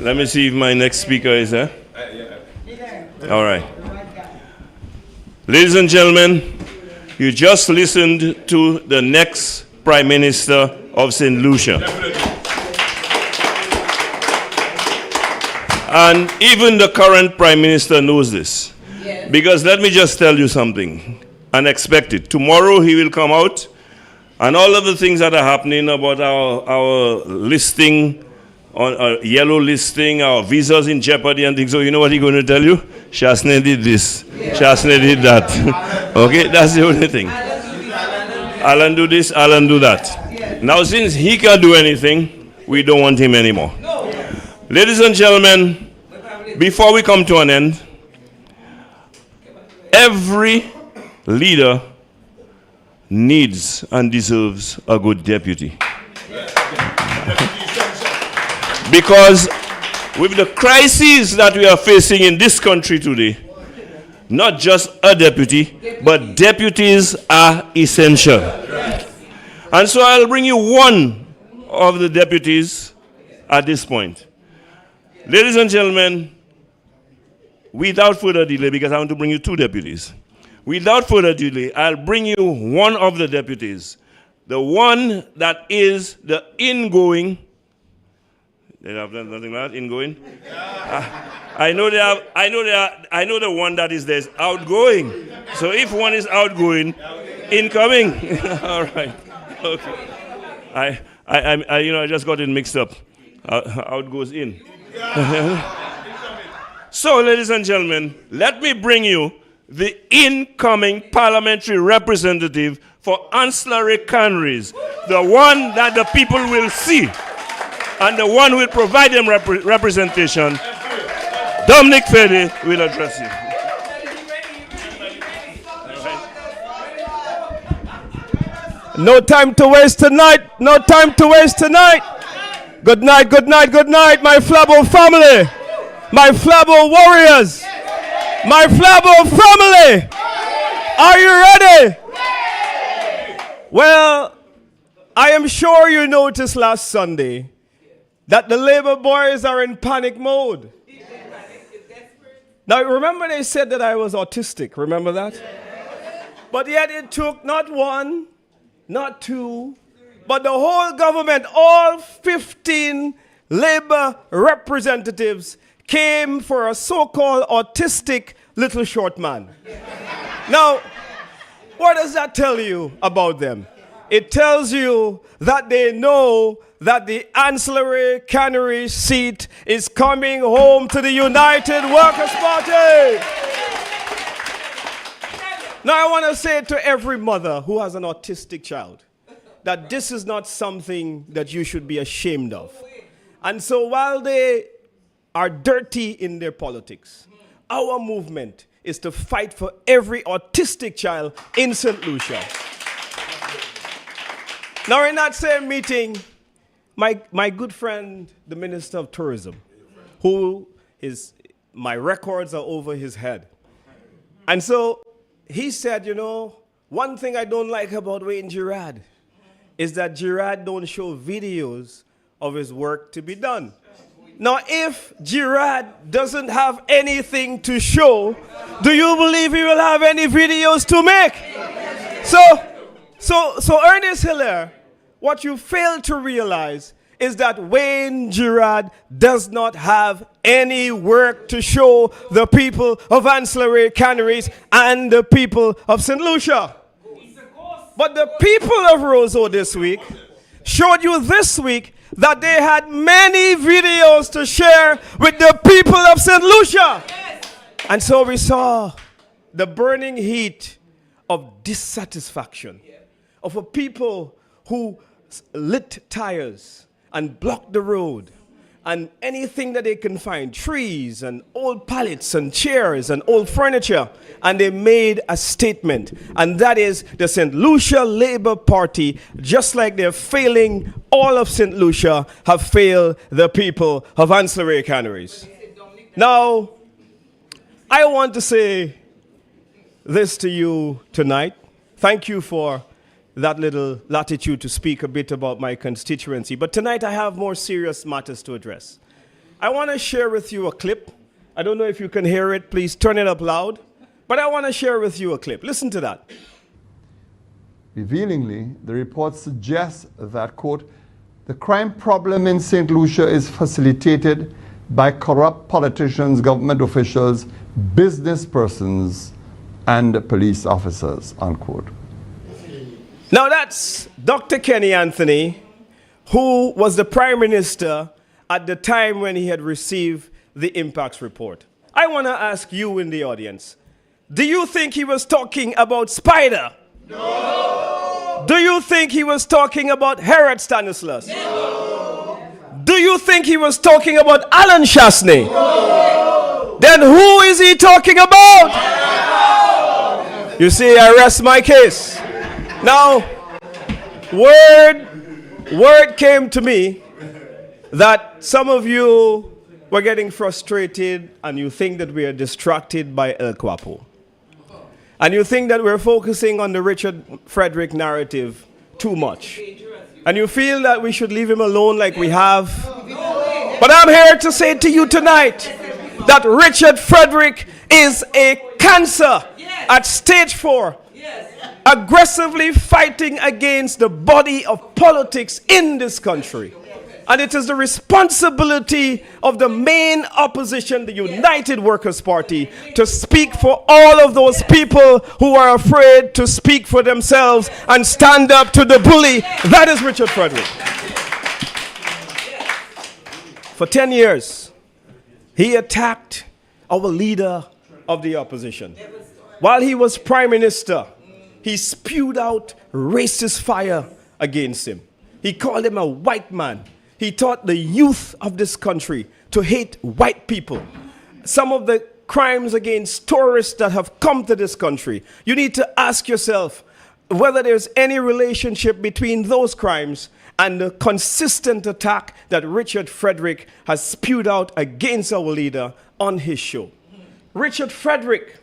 Let me see if my next speaker is there. All right. Ladies and gentlemen, you just listened to the next Prime Minister of St. Lucia. And even the current Prime Minister knows this. Because let me just tell you something unexpected. Tomorrow he will come out, and all of the things that are happening about our listing, on a yellow listing, our visas in jeopardy and things. So you know what he's going to tell you? Shasne did this. Shasne did that. Okay, that's the only thing. Alan do this, Alan do that. Now since he can't do anything, we don't want him anymore. Ladies and gentlemen, before we come to an end, every leader needs and deserves a good deputy. Because with the crises that we are facing in this country today, not just a deputy, but deputies are essential. And so I'll bring you one of the deputies at this point. Ladies and gentlemen, without further delay, because I want to bring you two deputies, without further delay, I'll bring you one of the deputies, the one that is the ingoing. They have done nothing like that, ingoing. I know the one that is there's outgoing. So if one is outgoing, incoming. All right. Okay. I just got it mixed up. Out goes in. So, ladies and gentlemen, let me bring you the incoming parliamentary representative for ancillary canneries, the one that the people will see, and the one who will provide them representation. Dominic Fede will address you. No time to waste tonight. No time to waste tonight. Good night, good night, good night, my Flabo family. My Flabo warriors. My Flabo family. Are you ready? Well, I am sure you noticed last Sunday that the Labour boys are in panic mode. Now, remember they said that I was autistic. Remember that? But yet it took not one, not two, but the whole government, all 15 Labour representatives came for a so-called autistic little short man. Now, what does that tell you about them? It tells you that they know that the ancillary cannery seat is coming home to the United Workers' Party. Now I want to say to every mother who has an autistic child that this is not something that you should be ashamed of. And so while they are dirty in their politics, our movement is to fight for every autistic child in St. Lucia. Now in that same meeting, my good friend, the Minister of Tourism, my records are over his head. And so he said, one thing I don't like about Wayne Girard is that Girard don't show videos of his work to be done. Now, if Girard doesn't have anything to show, do you believe he will have any videos to make? So Ernest Hilaire, what you fail to realize is that Wayne Girard does not have any work to show the people of ancillary canneries and the people of St. Lucia. But the people of Roseau this week showed you this week that they had many videos to share with the people of St. Lucia. And so we saw the burning heat of dissatisfaction of a people who lit tires and blocked the road and anything that they can find, trees and old pallets and chairs and old furniture, and they made a statement, and that is the St. Lucia Labour Party, just like they're failing all of St. Lucia, have failed the people of ancillary canneries. Now, I want to say this to you tonight. Thank you for that little latitude to speak a bit about my constituency. But tonight I have more serious matters to address. I want to share with you a clip. I don't know if you can hear it. Please turn it up loud. But I want to share with you a clip. Listen to that. Revealingly, the report suggests that, quote, the crime problem in St. Lucia is facilitated by corrupt politicians, government officials, business persons, and police officers, unquote. Now that's Dr. Kenny Anthony, who was the Prime Minister at the time when he had received the impacts report. I want to ask you in the audience, do you think he was talking about Spider? No. Do you think he was talking about Herod Stanislas? No. Do you think he was talking about Alan Chasney? No. then who is he talking about? You see, I rest my case. Now, word came to me that some of you were getting frustrated and you think that we are distracted by El Guapo. And you think that we're focusing on the Richard Frederick narrative too much. And you feel that we should leave him alone like we have. But I'm here to say to you tonight that Richard Frederick is a cancer at stage 4, aggressively fighting against the body of politics in this country. And it is the responsibility of the main opposition, the United Workers' Party, to speak for all of those people who are afraid to speak for themselves and stand up to the bully. That is Richard Frederick. For 10 years, he attacked our leader of the opposition. While he was prime minister, he spewed out racist fire against him. He called him a white man. He taught the youth of this country to hate white people. Some of the crimes against tourists that have come to this country, you need to ask yourself whether there's any relationship between those crimes and the consistent attack that Richard Frederick has spewed out against our leader on his show. Richard Frederick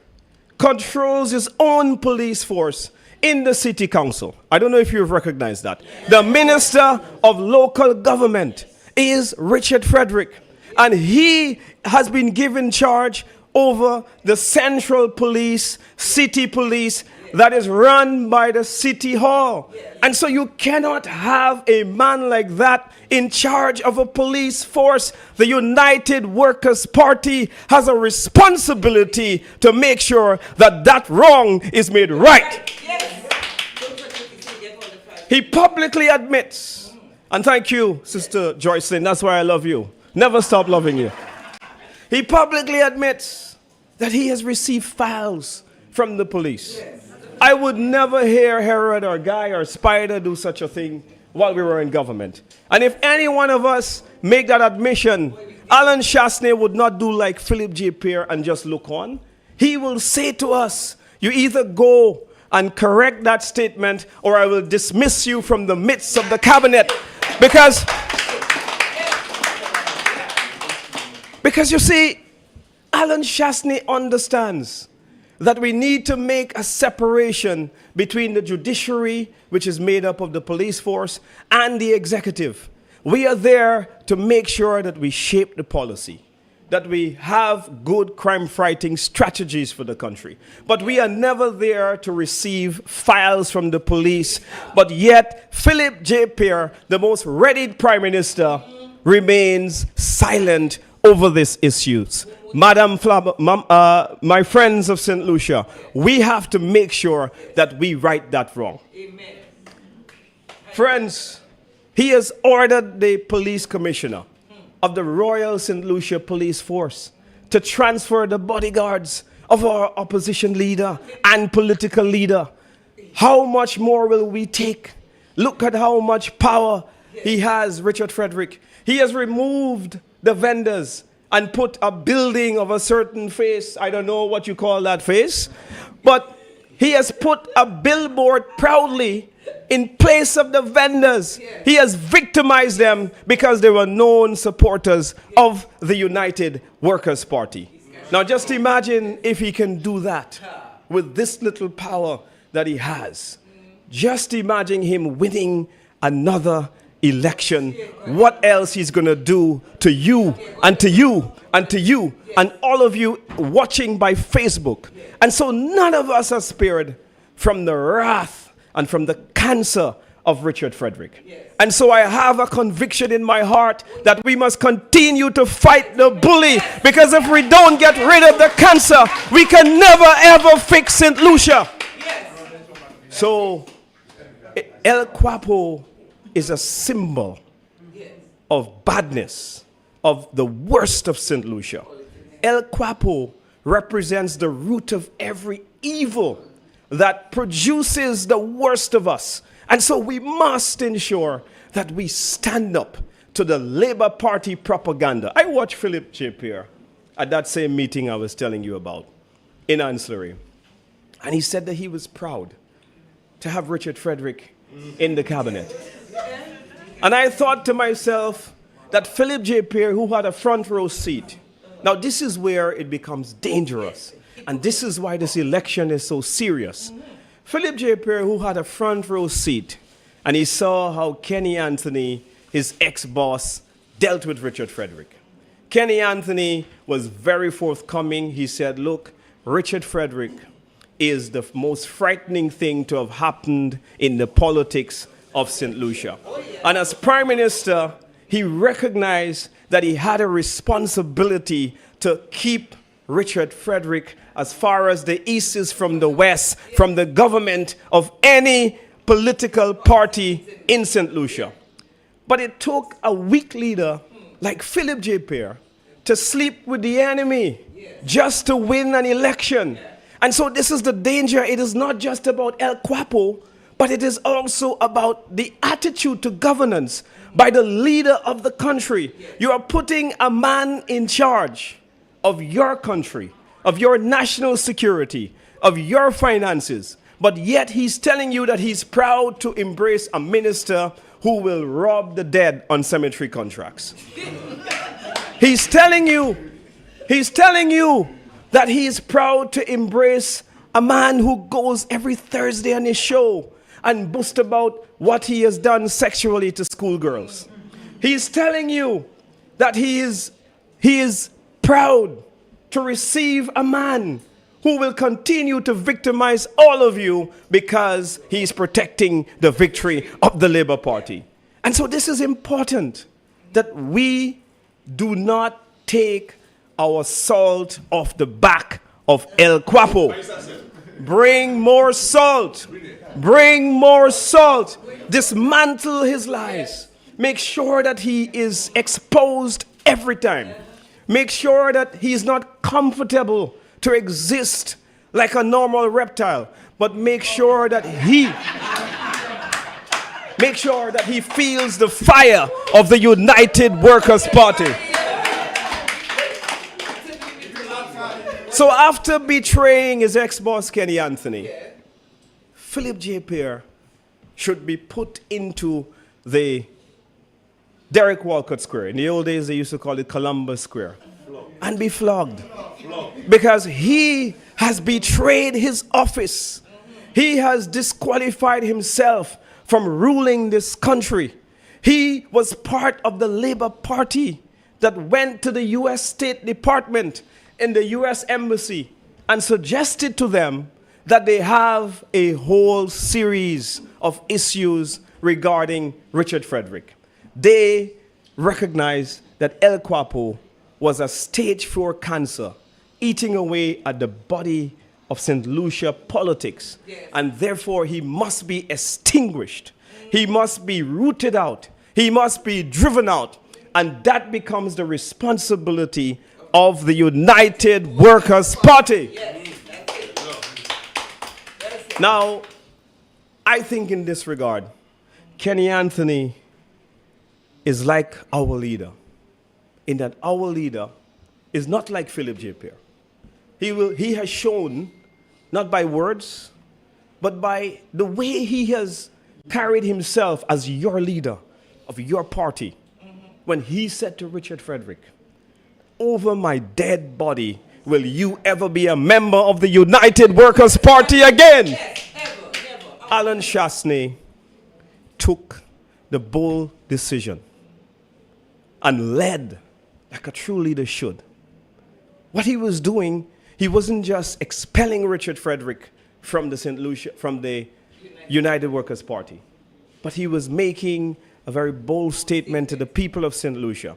controls his own police force in the city council. I don't know if you've recognized that. The minister of local government is Richard Frederick, and he has been given charge over the central police, city police, that is run by the city hall. And so you cannot have a man like that in charge of a police force. The United Workers' Party has a responsibility to make sure that that wrong is made right. He publicly admits, and thank you, Sister Joycelyn, that's why I love you. Never stop loving you. He publicly admits that he has received files from the police. I would never hear Herod or Guy or Spider do such a thing while we were in government. And if any one of us make that admission, Alan Chasney would not do like Philip J. Pierre and just look on. He will say to us, you either go and correct that statement or I will dismiss you from the midst of the cabinet. Because you see, Alan Chasney understands that we need to make a separation between the judiciary, which is made up of the police force, and the executive. We are there to make sure that we shape the policy, that we have good crime-fighting strategies for the country. But we are never there to receive files from the police. But yet, Philip J. Pierre, the most readied prime minister, remains silent over these issues. Madam my friends of St. Lucia, we have to make sure that we right that wrong. Amen. Friends, he has ordered the police commissioner of the Royal St. Lucia Police Force to transfer the bodyguards of our opposition leader and political leader. How much more will we take? Look at how much power he has, Richard Frederick. He has removed the vendors and put a building of a certain face. I don't know what you call that face. But he has put a billboard proudly in place of the vendors. He has victimized them because they were known supporters of the United Workers' Party. Now just imagine if he can do that with this little power that he has. Just imagine him winning another election. What else he's going to do to you and to you and to you and all of you watching by Facebook. And so none of us are spared from the wrath and from the cancer of Richard Frederick. And so I have a conviction in my heart that we must continue to fight the bully, because if we don't get rid of the cancer, we can never ever fix St. Lucia. So El Guapo is a symbol of badness, of the worst of St. Lucia. El Guapo represents the root of every evil that produces the worst of us. And so we must ensure that we stand up to the Labour Party propaganda. I watch Philip J. Pierre, at that same meeting I was telling you about in Ancillary. And he said that he was proud to have Richard Frederick in the cabinet. And I thought to myself that Philip J. Pierre, who had a front row seat, now this is where it becomes dangerous. And this is why this election is so serious. Philip J. Pierre, who had a front row seat, and he saw how Kenny Anthony, his ex-boss, dealt with Richard Frederick. Kenny Anthony was very forthcoming. He said, look, Richard Frederick is the most frightening thing to have happened in the politics of St. Lucia. And as Prime Minister, he recognized that he had a responsibility to keep Richard Frederick as far as the east is from the west, from the government of any political party in St. Lucia. But it took a weak leader like Philip J. Pierre to sleep with the enemy just to win an election. And so this is the danger. It is not just about El Guapo, but it is also about the attitude to governance by the leader of the country. You are putting a man in charge of your country, of your national security, of your finances, but yet he's telling you that he's proud to embrace a minister who will rob the dead on cemetery contracts. He's telling you that he is proud to embrace a man who goes every Thursday on his show and boast about what he has done sexually to schoolgirls. He's telling you that he is proud to receive a man who will continue to victimize all of you because he's protecting the victory of the Labour Party. And so this is important, that we do not take our salt off the back of El Guapo. Bring more salt. Bring more salt. Dismantle his lies. Make sure that he is exposed every time. Make sure that he is not comfortable to exist like a normal reptile, but make sure that he feels the fire of the United Workers' Party. So after betraying his ex-boss Kenny Anthony, Philip J. Pierre should be put into the Derek Walcott Square. In the old days, they used to call it Columbus Square. And be flogged. Because he has betrayed his office. He has disqualified himself from ruling this country. He was part of the Labour Party that went to the U.S. State Department in the U.S. Embassy and suggested to them that they have a whole series of issues regarding Richard Frederick. They recognized that El Guapo was a stage 4 cancer eating away at the body of St. Lucia politics. And therefore, he must be extinguished. He must be rooted out. He must be driven out. And that becomes the responsibility of the United Workers' Party. Now, I think in this regard, Kenny Anthony is like our leader, in that our leader is not like Philip J. Pierre. He has shown, not by words, but by the way he has carried himself as your leader of your party, when he said to Richard Frederick, "Over my dead body, will you ever be a member of the United Workers' Party again?" Yes, never. Alan Chasney took the bold decision and led like a true leader should. What he was doing, he wasn't just expelling Richard Frederick from the United Workers' Party, but he was making a very bold statement to the people of St. Lucia.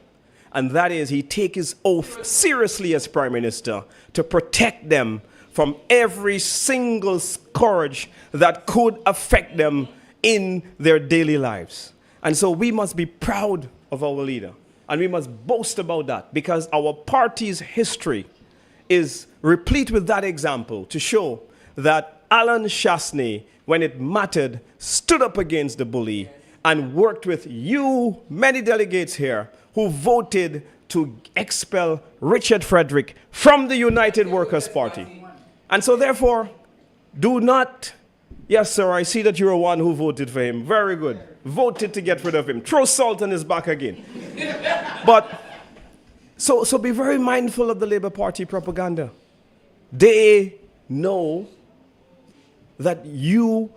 And that is, he take his oath seriously as Prime Minister to protect them from every single scourge that could affect them in their daily lives. And so we must be proud of our leader. And we must boast about that, because our party's history is replete with that example to show that Alan Chasney, when it mattered, stood up against the bully and worked with you, many delegates here, who voted to expel Richard Frederick from the United Workers' Party. And so therefore, do not, yes sir, I see that you're one who voted for him. Very good. Voted to get rid of him. Throw salt on his back again. But, so be very mindful of the Labour Party propaganda. They know that you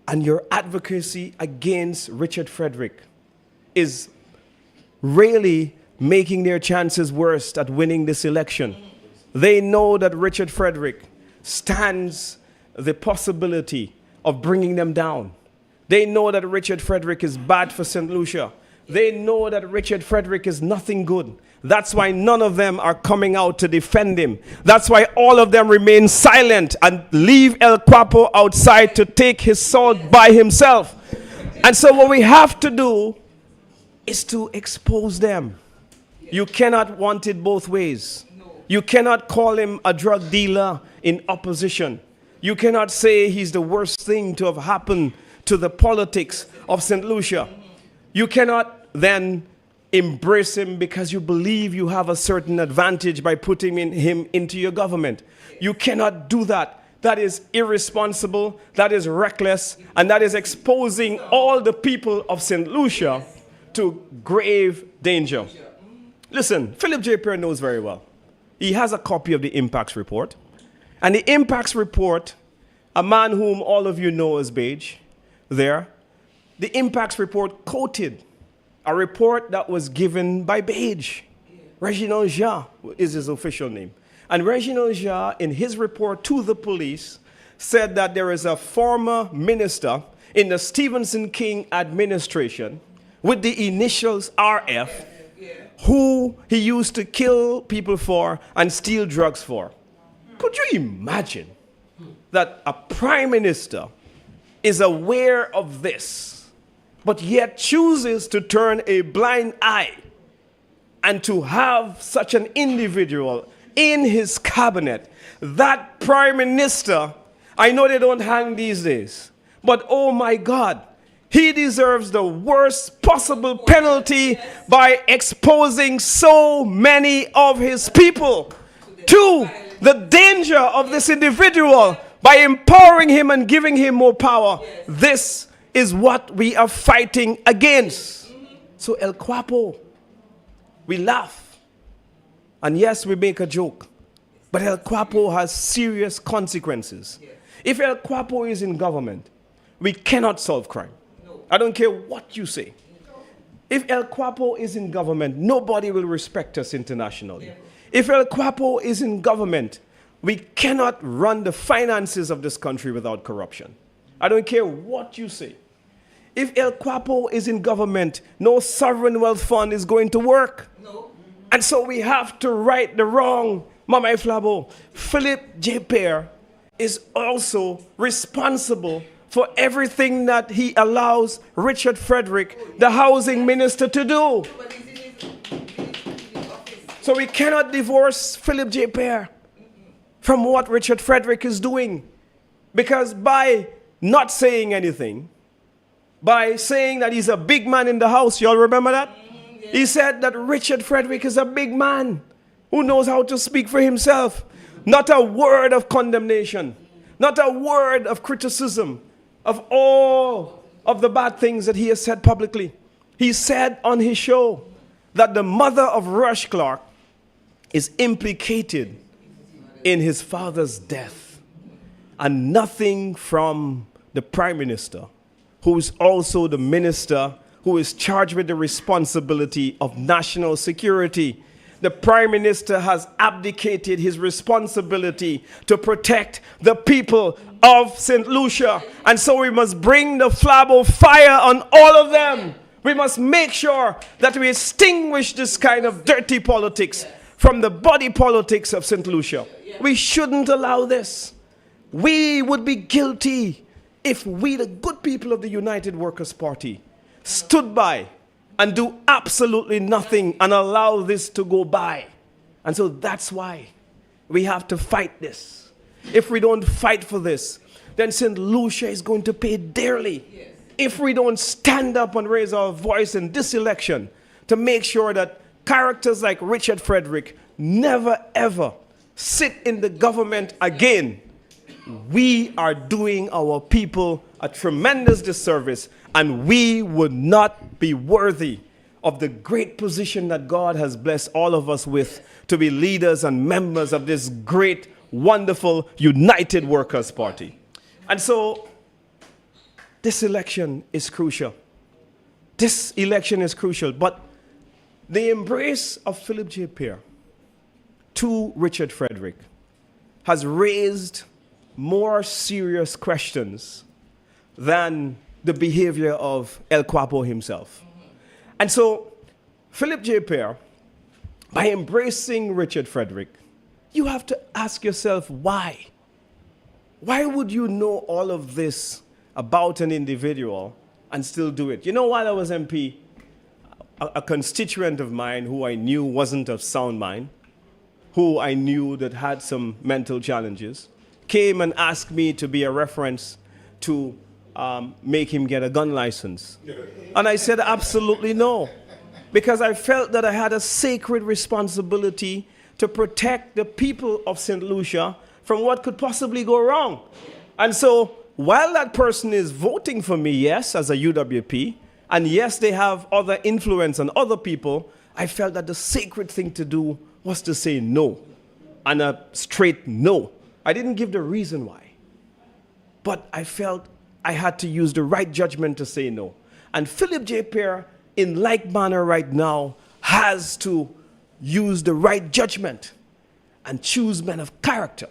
and your advocacy against Richard Frederick is really making their chances worse at winning this election. They know that Richard Frederick stands the possibility of bringing them down. They know that Richard Frederick is bad for St. Lucia. They know that Richard Frederick is nothing good. That's why none of them are coming out to defend him. That's why all of them remain silent and leave El Guapo outside to take his salt by himself. And so what we have to do is to expose them. You cannot want it both ways. You cannot call him a drug dealer in opposition. You cannot say he's the worst thing to have happened to the politics of St. Lucia. You cannot then embrace him because you believe you have a certain advantage by putting him into your government. You cannot do that. That is irresponsible, that is reckless, and that is exposing all the people of St. Lucia to grave danger. Listen, Philip J. Perry knows very well. He has a copy of the Impacts Report. And the Impacts Report, a man whom all of you know as Beige, there, the Impacts Report quoted a report that was given by Beige. Reginald Jean is his official name. And Reginald Jean, in his report to the police, said that there is a former minister in the Stephenson King administration with the initials RF who he used to kill people for and steal drugs for. Could you imagine that a prime minister is aware of this, but yet chooses to turn a blind eye and to have such an individual in his cabinet? That prime minister, I know they don't hang these days, but oh my God, he deserves the worst possible penalty by exposing so many of his people to the danger of this individual by empowering him and giving him more power. This is what we are fighting against. So El Guapo, we laugh. And yes, we make a joke. But El Guapo has serious consequences. If El Guapo is in government, we cannot solve crime. I don't care what you say. If El Guapo is in government, nobody will respect us internationally. If El Guapo is in government, we cannot run the finances of this country without corruption. I don't care what you say. If El Guapo is in government, no sovereign wealth fund is going to work. No. And so we have to right the wrong. Mama Flabo, Philip J. Perry is also responsible for everything that he allows Richard Frederick, the housing minister, to do. So we cannot divorce Philip J. Perry from what Richard Frederick is doing. Because by not saying anything, by saying that he's a big man in the house, you all remember that? He said that Richard Frederick is a big man who knows how to speak for himself. Not a word of condemnation, not a word of criticism of all of the bad things that he has said publicly. He said on his show that the mother of Rush Clark is implicated in his father's death. And nothing from the prime minister, who is also the minister who is charged with the responsibility of national security. The prime minister has abdicated his responsibility to protect the people of St. Lucia. And so we must bring the Flabo fire on all of them. We must make sure that we extinguish this kind of dirty politics from the body politics of St. Lucia. We shouldn't allow this. We would be guilty if we, the good people of the United Workers' Party, stood by and do absolutely nothing and allow this to go by. And so that's why we have to fight this. If we don't fight for this, then St. Lucia is going to pay dearly. If we don't stand up and raise our voice in this election to make sure that characters like Richard Frederick never ever sit in the government again, we are doing our people a tremendous disservice, and we would not be worthy of the great position that God has blessed all of us with to be leaders and members of this great, wonderful, United Workers' Party. And so, this election is crucial. This election is crucial, but the embrace of Philip J. Pierre to Richard Frederick has raised more serious questions than the behavior of El Guapo himself. And so, Philip J. Pierre, by embracing Richard Frederick, you have to ask yourself why. Why would you know all of this about an individual and still do it? You know, while I was MP, a constituent of mine who I knew wasn't of sound mind, who I knew that had some mental challenges, came and asked me to be a reference to make him get a gun license. And I said, absolutely no, because I felt that I had a sacred responsibility to protect the people of St. Lucia from what could possibly go wrong. And so, while that person is voting for me, yes, as a UWP, and yes, they have other influence on other people, I felt that the sacred thing to do was to say no, and a straight no. I didn't give the reason why, but I felt I had to use the right judgment to say no. And Philip J. Pierre, in like manner right now, has to use the right judgment and choose men of character,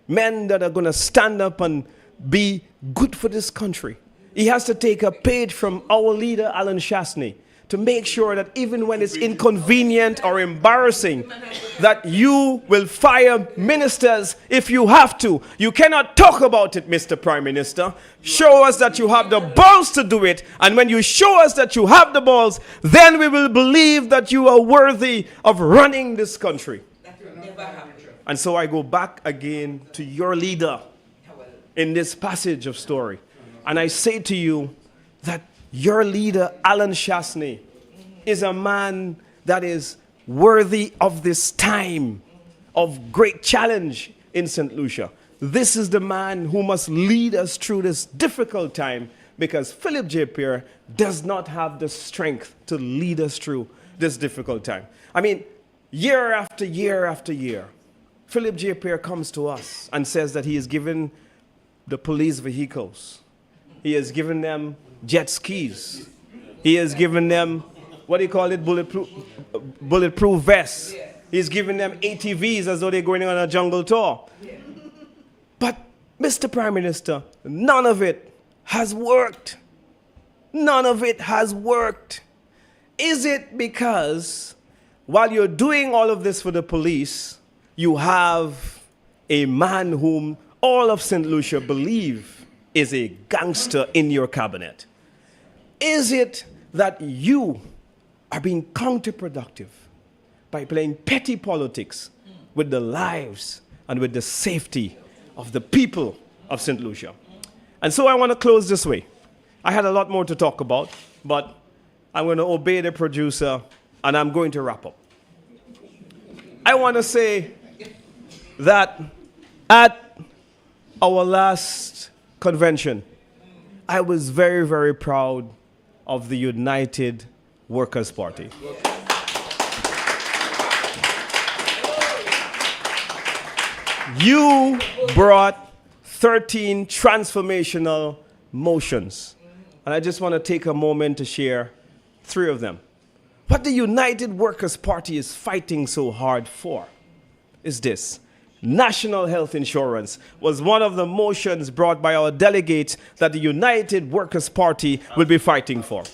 men that are going to stand up and be good for this country. He has to take a page from our leader, Alan Chasney, to make sure that even when it's inconvenient or embarrassing, that you will fire ministers if you have to. You cannot talk about it, Mr. Prime Minister. Show us that you have the balls to do it. And when you show us that you have the balls, then we will believe that you are worthy of running this country. And so I go back again to your leader in this passage of story. And I say to you that your leader, Alan Chasney, is a man that is worthy of this time of great challenge in St. Lucia. This is the man who must lead us through this difficult time, because Philip J. Pierre does not have the strength to lead us through this difficult time. I mean, year after year after year, Philip J. Pierre comes to us and says that he has given the police vehicles. He has given them jet skis. He has given them, what do you call it, bulletproof vests. He's given them ATVs as though they're going on a jungle tour. But, Mr. Prime Minister, none of it has worked. None of it has worked. Is it because while you're doing all of this for the police, you have a man whom all of St. Lucia believe is a gangster in your cabinet? Is it that you are being counterproductive by playing petty politics with the lives and with the safety of the people of St. Lucia? And so I want to close this way. I had a lot more to talk about, but I'm going to obey the producer and I'm going to wrap up. I want to say that at our last convention, I was very, very proud of the United Workers' Party. You brought 13 transformational motions. And I just want to take a moment to share 3 of them. What the United Workers' Party is fighting so hard for is this. National health insurance was one of the motions brought by our delegates that the United Workers' Party will be fighting for.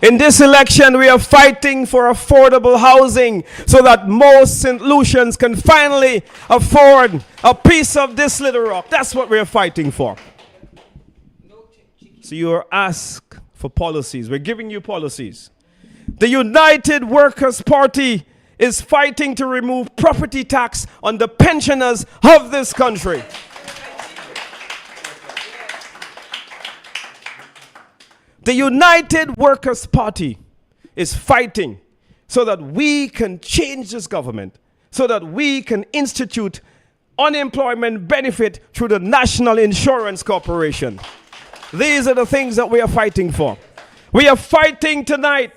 In this election, we are fighting for affordable housing so that most St. Lucians can finally afford a piece of this little rock. That's what we are fighting for. So you are asked for policies. We're giving you policies. The United Workers' Party is fighting to remove property tax on the pensioners of this country. The United Workers' Party is fighting so that we can change this government, so that we can institute unemployment benefit through the National Insurance Corporation. These are the things that we are fighting for. We are fighting tonight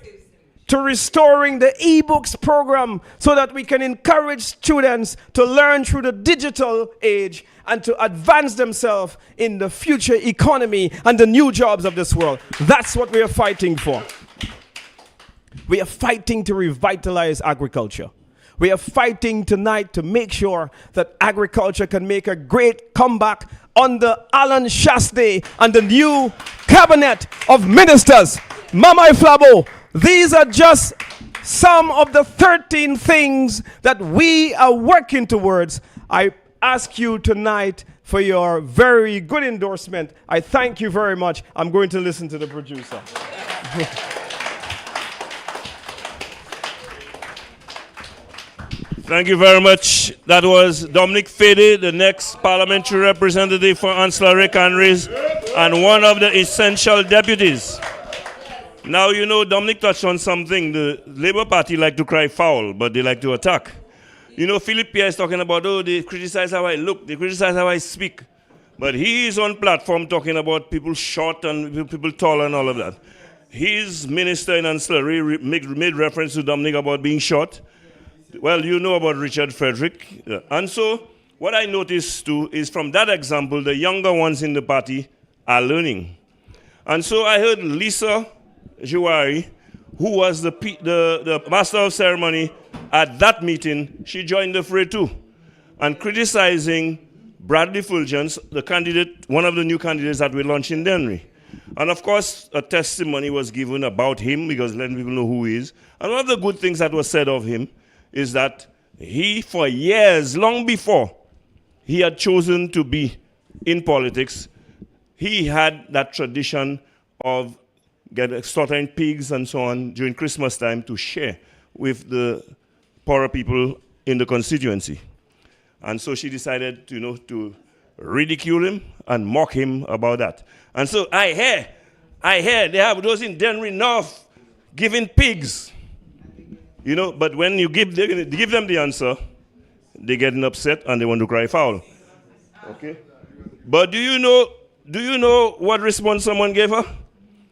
to restoring the e-books program so that we can encourage students to learn through the digital age and to advance themselves in the future economy and the new jobs of this world. That's what we are fighting for. We are fighting to revitalize agriculture. We are fighting tonight to make sure that agriculture can make a great comeback under Alan Shastney and the new cabinet of ministers. Mama Flabo, these are just some of the 13 things that we are working towards. I ask you tonight for your very good endorsement. I thank you very much. I'm going to listen to the producer. Thank you very much. That was Dominic Fede, the next parliamentary representative for Ancillary Canaries and one of the essential deputies. Now, you know, Dominic touched on something. The Labour Party like to cry foul, but they like to attack. You know, Philip Pierre is talking about, oh, they criticize how I look, they criticize how I speak. But he is on platform talking about people short and people tall and all of that. His minister in Ancillary made reference to Dominic about being short. Well, you know about Richard Frederick. Yeah. And so, what I noticed too is from that example, the younger ones in the party are learning. And so I heard Lisa Jouari, who was the master of ceremony at that meeting, she joined the fray too, and criticizing Bradley Fulgence, the candidate, one of the new candidates that we launched in Dennery. And of course, a testimony was given about him because letting people know who he is. And one of the good things that was said of him is that he, for years, long before he had chosen to be in politics, he had that tradition of slaughtering pigs and so on during Christmas time to share with the poorer people in the constituency. And so she decided to ridicule him and mock him about that. And so I hear they have those in Dennery North giving pigs. You know, but when you give them the answer, they get upset and they want to cry foul. Okay? But do you know what response someone gave her?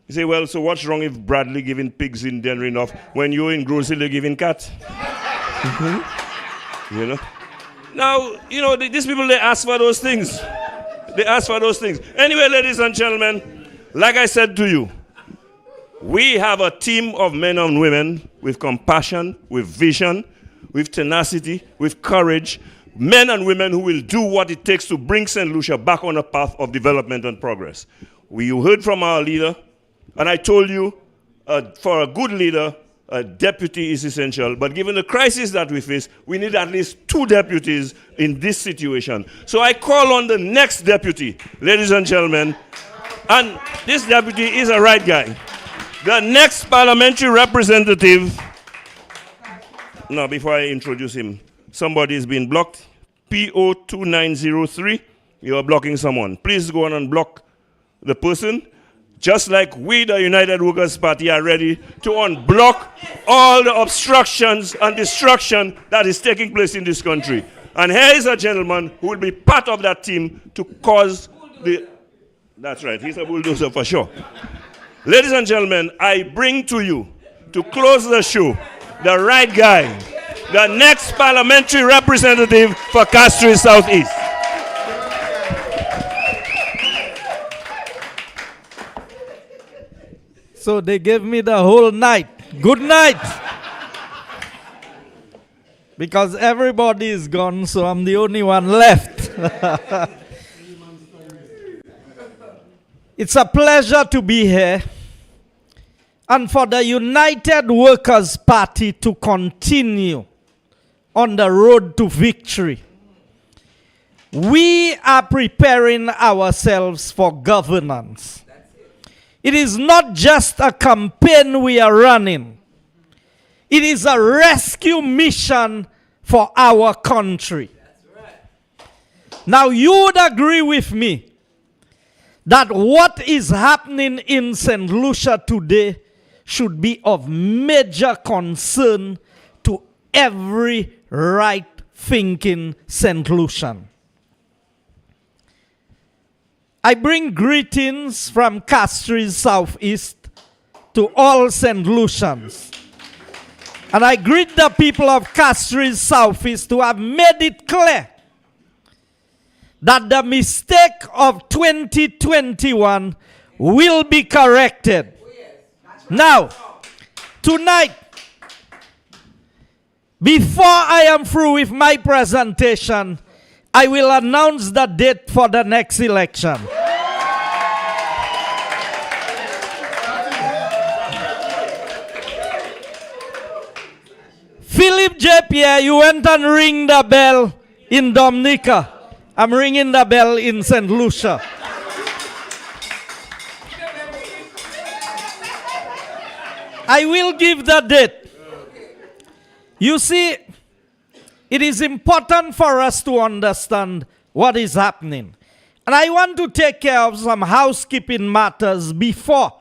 You say, well, so what's wrong if Bradley giving pigs in Dennery North when you're in Grosseille giving cat? You know? Now, you know, these people, they ask for those things. They ask for those things. Anyway, ladies and gentlemen, like I said to you, we have a team of men and women with compassion, with vision, with tenacity, with courage, men and women who will do what it takes to bring St. Lucia back on a path of development and progress. You heard from our leader, and I told you, for a good leader, a deputy is essential. But given the crisis that we face, we need at least 2 deputies in this situation. So I call on the next deputy, ladies and gentlemen, and this deputy is a right guy. The next parliamentary representative, now before I introduce him, somebody is being blocked. PO2903, you are blocking someone. Please go on and block the person. Just like we, the United Workers' Party, are ready to unblock all the obstructions and destruction that is taking place in this country. And here is a gentleman who will be part of that team to cause the... That's right, he's a bulldozer for sure. Ladies and gentlemen, I bring to you, to close the show, the right guy, the next parliamentary representative for Castries Southeast. So they gave me the whole night. Good night. Because everybody is gone, so I'm the only one left. It's a pleasure to be here and for the United Workers' Party to continue on the road to victory. We are preparing ourselves for governance. It is not just a campaign we are running. It is a rescue mission for our country. Now, you would agree with me that what is happening in St. Lucia today should be of major concern to every right-thinking St. Lucian. I bring greetings from Castries Southeast to all St. Lucians. And I greet the people of Castries Southeast who have made it clear that the mistake of 2021 will be corrected. Now, tonight, before I am through with my presentation, I will announce the date for the next election. Philip J. Pierre, you went and ring the bell in Dominica. I'm ringing the bell in St. Lucia. I will give the date. You see, it is important for us to understand what is happening. And I want to take care of some housekeeping matters before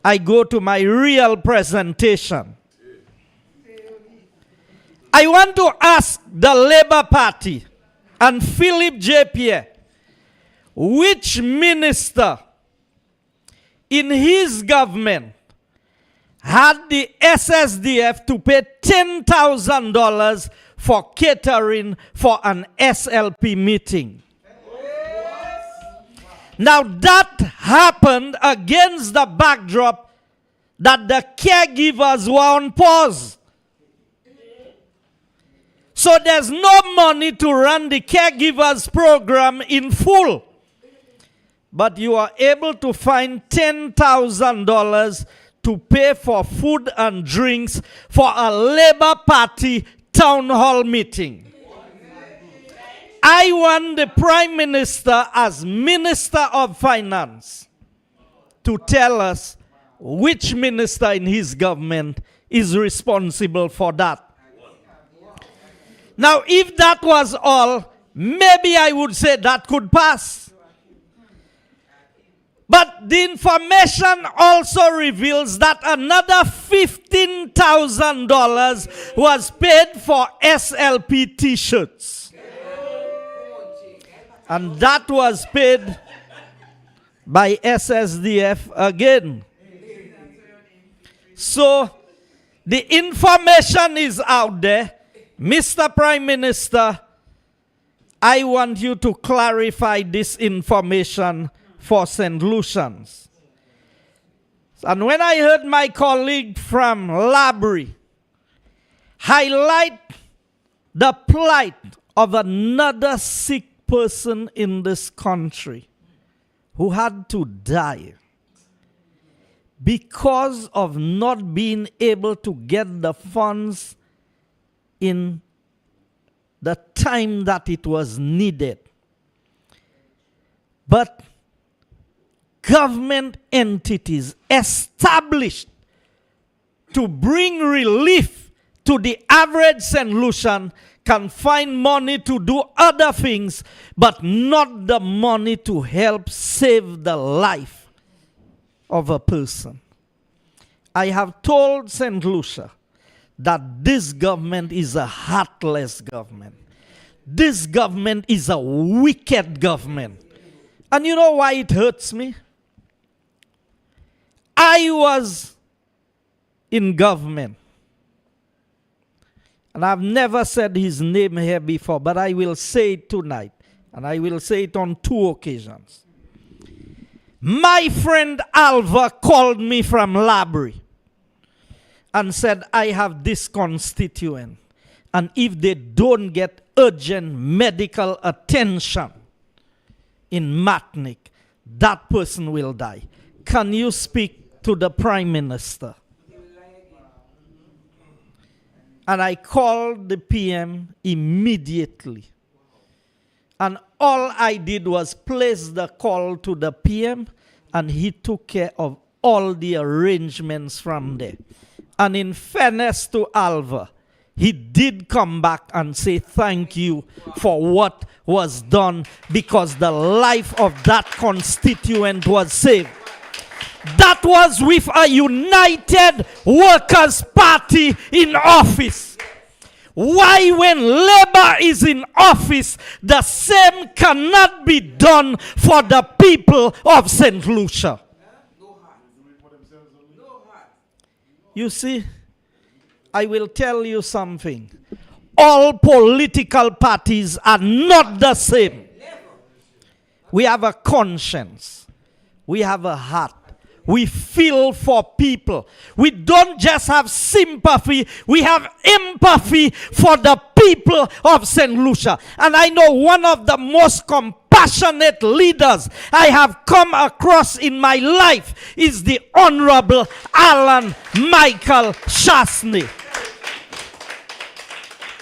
I go to my real presentation. I want to ask the Labour Party and Philip J. Pierre, which minister in his government had the SSDF to pay $10,000 for catering for an SLP meeting? Now that happened against the backdrop that the caregivers were on pause. So there's no money to run the caregivers program in full. But you are able to find $10,000 to pay for food and drinks for a Labour Party town hall meeting. I want the Prime Minister as Minister of Finance to tell us which minister in his government is responsible for that. Now, if that was all, maybe I would say that could pass. But the information also reveals that another $15,000 was paid for SLP t-shirts. And that was paid by SSDF again. So, the information is out there. Mr. Prime Minister, I want you to clarify this information for St. Lucians. And when I heard my colleague from Labrie highlight the plight of another sick person in this country who had to die because of not being able to get the funds in the time that it was needed. But government entities established to bring relief to the average St. Lucian can find money to do other things, but not the money to help save the life of a person. I have told St. Lucia that this government is a heartless government. This government is a wicked government. And you know why it hurts me? I was in government. And I've never said his name here before, but I will say it tonight. And I will say it on 2 occasions. My friend Alva called me from Labrie and said, I have this constituent, and if they don't get urgent medical attention in Matnik, that person will die. Can you speak to the Prime Minister? And I called the PM immediately. And all I did was place the call to the PM, and he took care of all the arrangements from there. And in fairness to Alva, he did come back and say thank you for what was done, because the life of that constituent was saved. That was with a United Workers' Party in office. Why, when Labour is in office, the same cannot be done for the people of St. Lucia? You see, I will tell you something. All political parties are not the same. We have a conscience. We have a heart. We feel for people. We don't just have sympathy, we have empathy for the people of St. Lucia. And I know one of the most compassionate leaders I have come across in my life is the Honorable Alan Michael Chasney.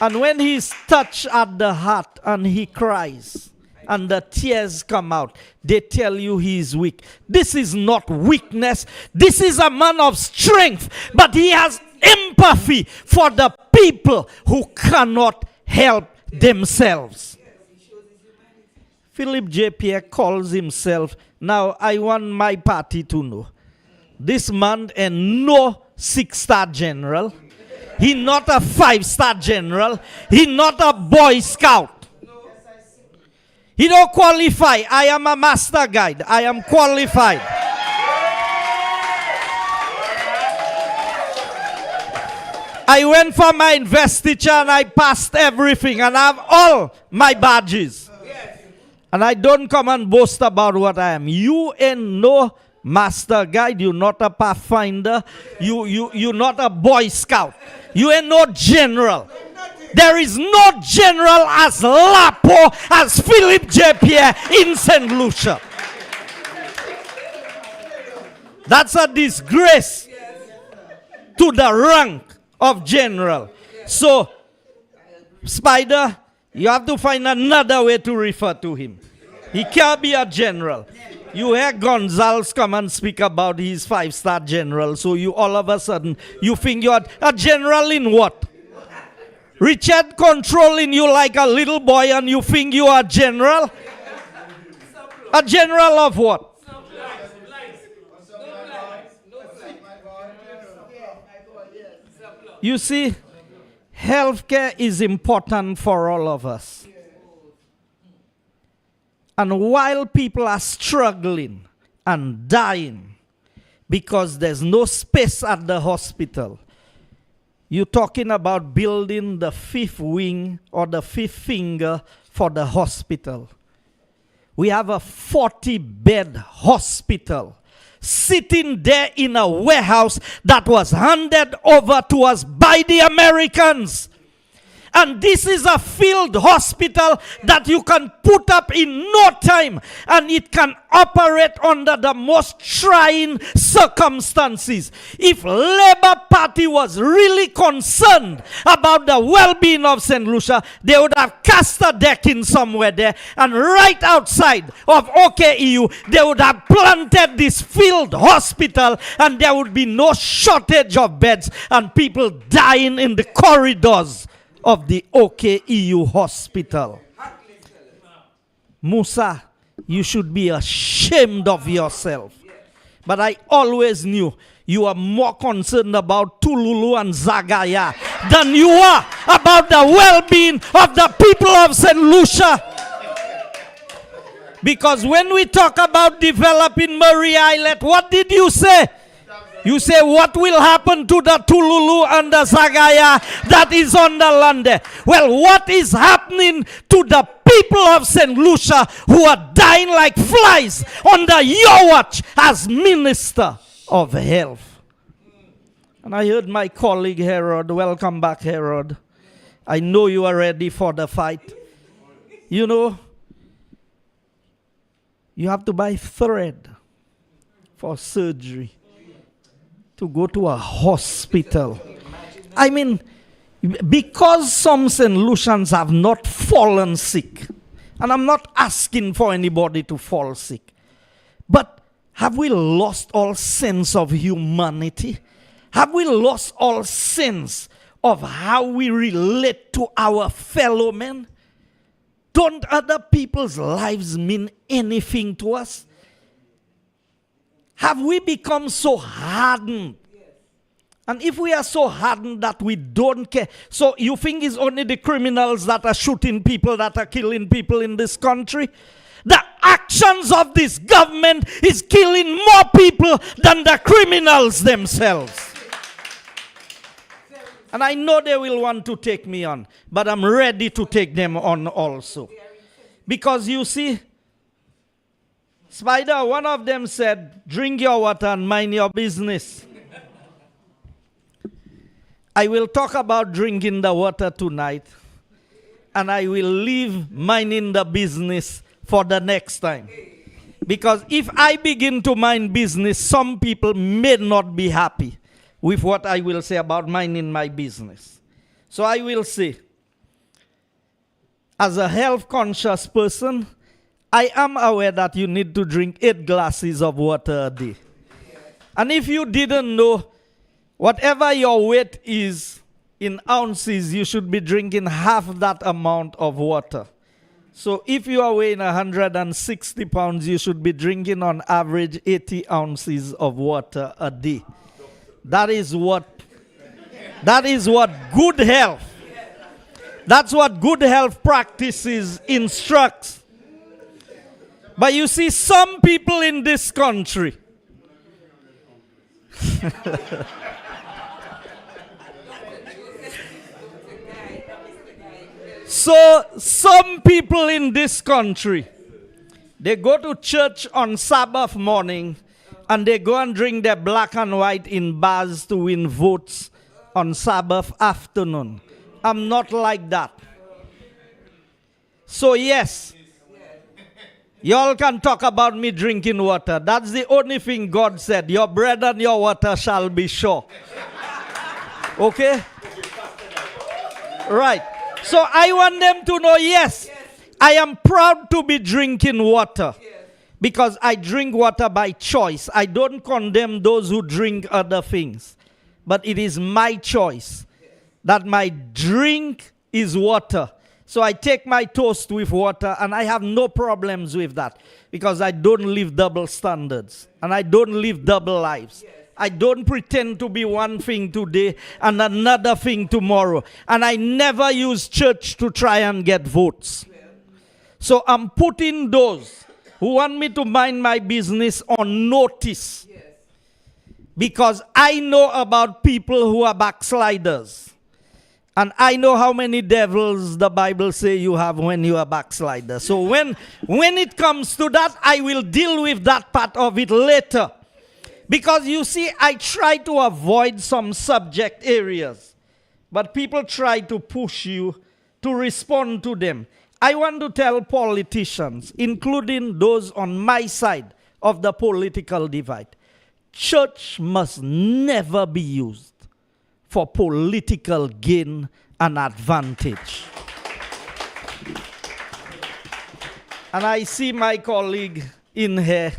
And when he's touched at the heart and he cries, and the tears come out, they tell you he is weak. This is not weakness. This is a man of strength. But he has empathy for the people who cannot help themselves. Philip J. Pierre calls himself, now I want my party to know, this man and no 6-star general. He not a 5-star general. He not a Boy Scout. He don't qualify. I am a master guide. I am qualified. I went for my investiture and I passed everything and I have all my badges. And I don't come and boast about what I am. You ain't no master guide. You're not a pathfinder. You're not a Boy Scout. You ain't no general. There is no general as Lapo as Philip J. Pierre in St. Lucia. That's a disgrace to the rank of general. So, Spider, you have to find another way to refer to him. He can't be a general. You hear Gonzalez come and speak about his 5-star general, so you all of a sudden, you think you're a general in what? Richard controlling you like a little boy and you think you are a general? A general of what? You see, healthcare is important for all of us. And while people are struggling and dying because there's no space at the hospital, you're talking about building the 5th wing or the 5th finger for the hospital. We have a 40-bed hospital sitting there in a warehouse that was handed over to us by the Americans. And this is a field hospital that you can put up in no time, and it can operate under the most trying circumstances. If Labour Party was really concerned about the well-being of St. Lucia, they would have cast a deck in somewhere there, and right outside of OKEU, they would have planted this field hospital, and there would be no shortage of beds and people dying in the corridors of the OKEU hospital. Musa, you should be ashamed of yourself. But I always knew you are more concerned about Tululu and Zagaya than you are about the well-being of the people of St. Lucia. Because when we talk about developing Marie Islet, what did you say? You say, what will happen to the Tululu and the Zagaya that is on the land there? Well, what is happening to the people of St. Lucia who are dying like flies under your watch as Minister of Health? And I heard my colleague Herod, welcome back Herod. I know you are ready for the fight. You know, you have to buy thread for surgery to go to a hospital. I mean, because some St. Lucians have not fallen sick, and I'm not asking for anybody to fall sick, but have we lost all sense of humanity? Have we lost all sense of how we relate to our fellow men? Don't other people's lives mean anything to us? Have we become so hardened? And if we are so hardened that we don't care, so you think it's only the criminals that are shooting people, that are killing people in this country? The actions of this government is killing more people than the criminals themselves. And I know they will want to take me on, but I'm ready to take them on also. Because you see, Spider, one of them said, drink your water and mind your business. I will talk about drinking the water tonight, and I will leave minding the business for the next time. Because if I begin to mind business, some people may not be happy with what I will say about minding my business. So I will say, as a health-conscious person, I am aware that you need to drink 8 glasses of water a day. And if you didn't know, whatever your weight is in ounces, you should be drinking half that amount of water. So if you are weighing 160 pounds, you should be drinking on average 80 ounces of water a day. That is what good health, that's what good health practices instructs. But you see, some people in this country, so some people in this country, they go to church on Sabbath morning and they go and drink their black and white in bars to win votes on Sabbath afternoon. I'm not like that. So yes, y'all can talk about me drinking water. That's the only thing God said. Your bread and your water shall be sure. Okay? Right. So I want them to know, yes, I am proud to be drinking water. Because I drink water by choice. I don't condemn those who drink other things. But it is my choice that my drink is water. So I take my toast with water, and I have no problems with that. Because I don't live double standards. And I don't live double lives. I don't pretend to be one thing today and another thing tomorrow. And I never use church to try and get votes. So I'm putting those who want me to mind my business on notice. Because I know about people who are backsliders. And I know how many devils the Bible says you have when you are backslider. So when it comes to that, I will deal with that part of it later. Because you see, I try to avoid some subject areas. But people try to push you to respond to them. I want to tell politicians, including those on my side of the political divide, church must never be used for political gain and advantage. And I see my colleague in here.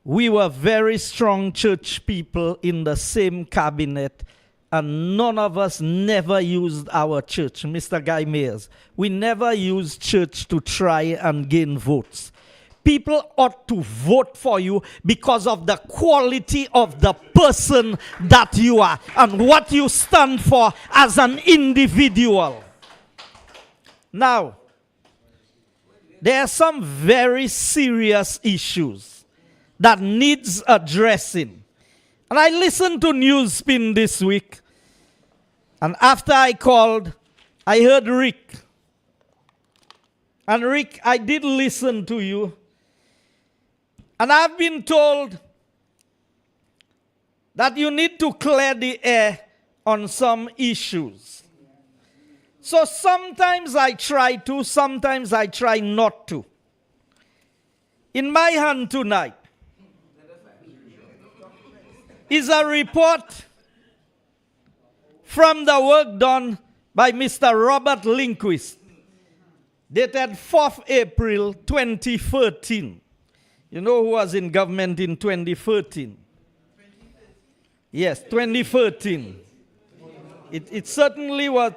We were very strong church people in the same cabinet, and none of us never used our church, Mr. Guy Mayers. We never used church to try and gain votes. People ought to vote for you because of the quality of the person that you are and what you stand for as an individual. Now, there are some very serious issues that needs addressing. And I listened to Newspin this week. And after I called, I heard Rick. And Rick, I did listen to you. And I've been told that you need to clear the air on some issues. So sometimes I try to, sometimes I try not to. In my hand tonight is a report from the work done by Mr. Robert Lindquist, dated 4th April 2013. You know who was in government in 2013? Yes, 2013. It certainly was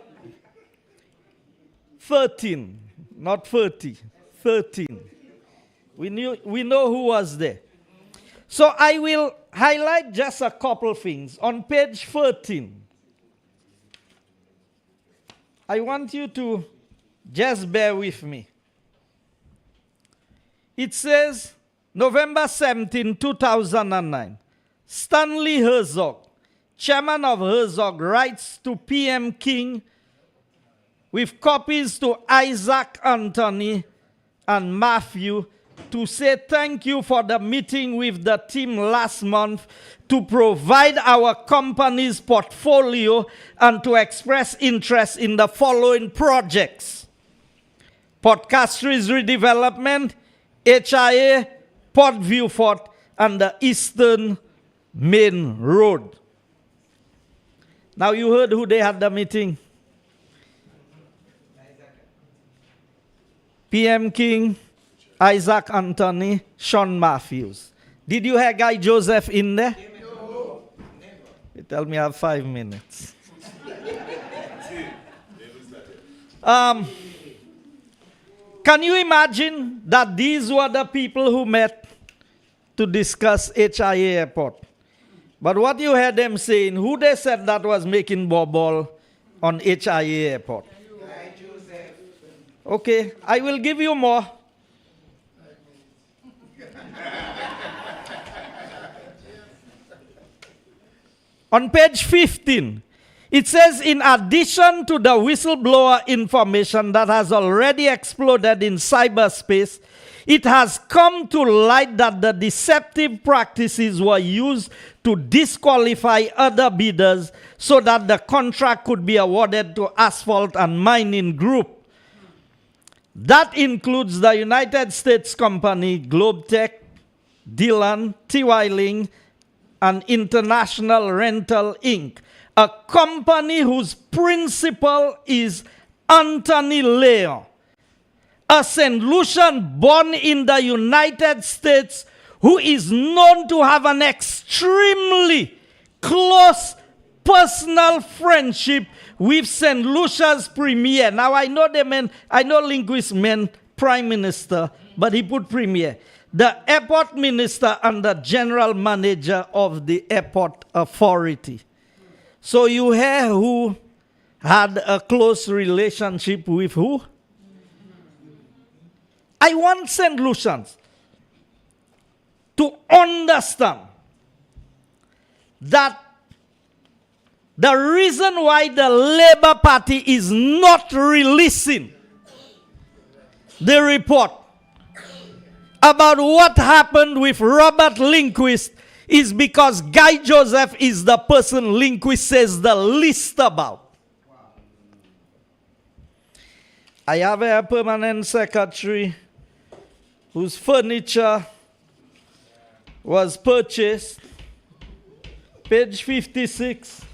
13, not 30, 13. We know who was there. So I will highlight just a couple things. On page 13, I want you to just bear with me. It says, November 17, 2009, Stanley Herzog, chairman of Herzog, writes to PM King with copies to Isaac Anthony and Matthew to say thank you for the meeting with the team last month to provide our company's portfolio and to express interest in the following projects: Port Castries redevelopment, HIA, Port Viewfort, and the Eastern Main Road. Now you heard who they had the meeting. PM King, Isaac Anthony, Sean Matthews. Did you have Guy Joseph in there? No. You tell me I have 5 minutes. Can you imagine that these were the people who met to discuss HIA Airport? But what you heard them saying, who they said that was making bubble on HIA Airport? Okay, I will give you more. On page 15, it says, in addition to the whistleblower information that has already exploded in cyberspace, it has come to light that the deceptive practices were used to disqualify other bidders so that the contract could be awarded to Asphalt and Mining Group. That includes the United States company Globetech, Dillon, T.Y. Ling, and International Rental Inc., a company whose principal is Anthony Leon, a St. Lucian born in the United States who is known to have an extremely close personal friendship with St. Lucia's premier. Now I know linguists meant prime minister, but he put premier. The airport minister and the general manager of the airport authority. So you hear who had a close relationship with who? I want St. Lucians to understand that the reason why the Labour Party is not releasing the report about what happened with Robert Lindquist is because Guy Joseph is the person Lindquist says the least about. I have a permanent secretary whose furniture was purchased. Page 56.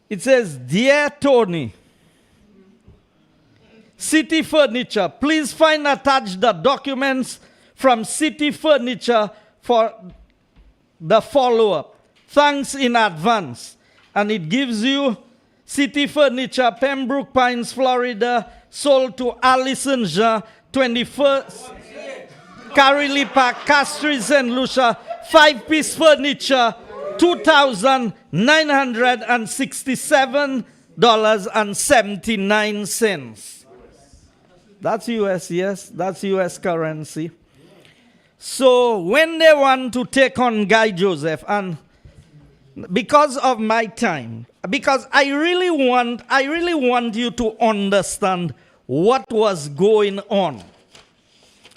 It says, Dear Tony, City Furniture, please find attached the documents from City Furniture for the follow-up. Thanks in advance. And it gives you City Furniture, Pembroke Pines, Florida, sold to Alison Jean, 21st, Carilli Park, Castries, St. Lucia, 5-piece furniture, $2,967.79. That's US, yes, that's US currency. So when they want to take on Guy Joseph, and because of my time, because I really want you to understand what was going on.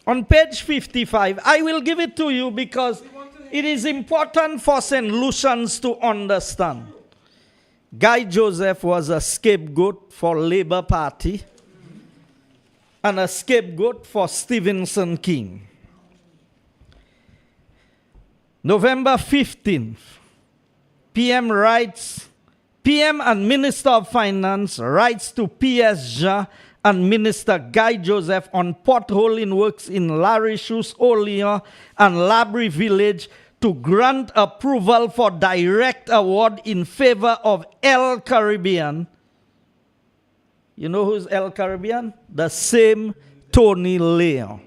On page 55, I will give it to you because it is important for St. Lucians to understand. Guy Joseph was a scapegoat for Labour Party and a scapegoat for Stevenson King. November 15th, PM and Minister of Finance writes to PSG and Minister Guy Joseph on potholing works in Larishus, Olean, and Labrie Village to grant approval for direct award in favor of El Caribbean. You know who's El Caribbean? The same Tony Leon.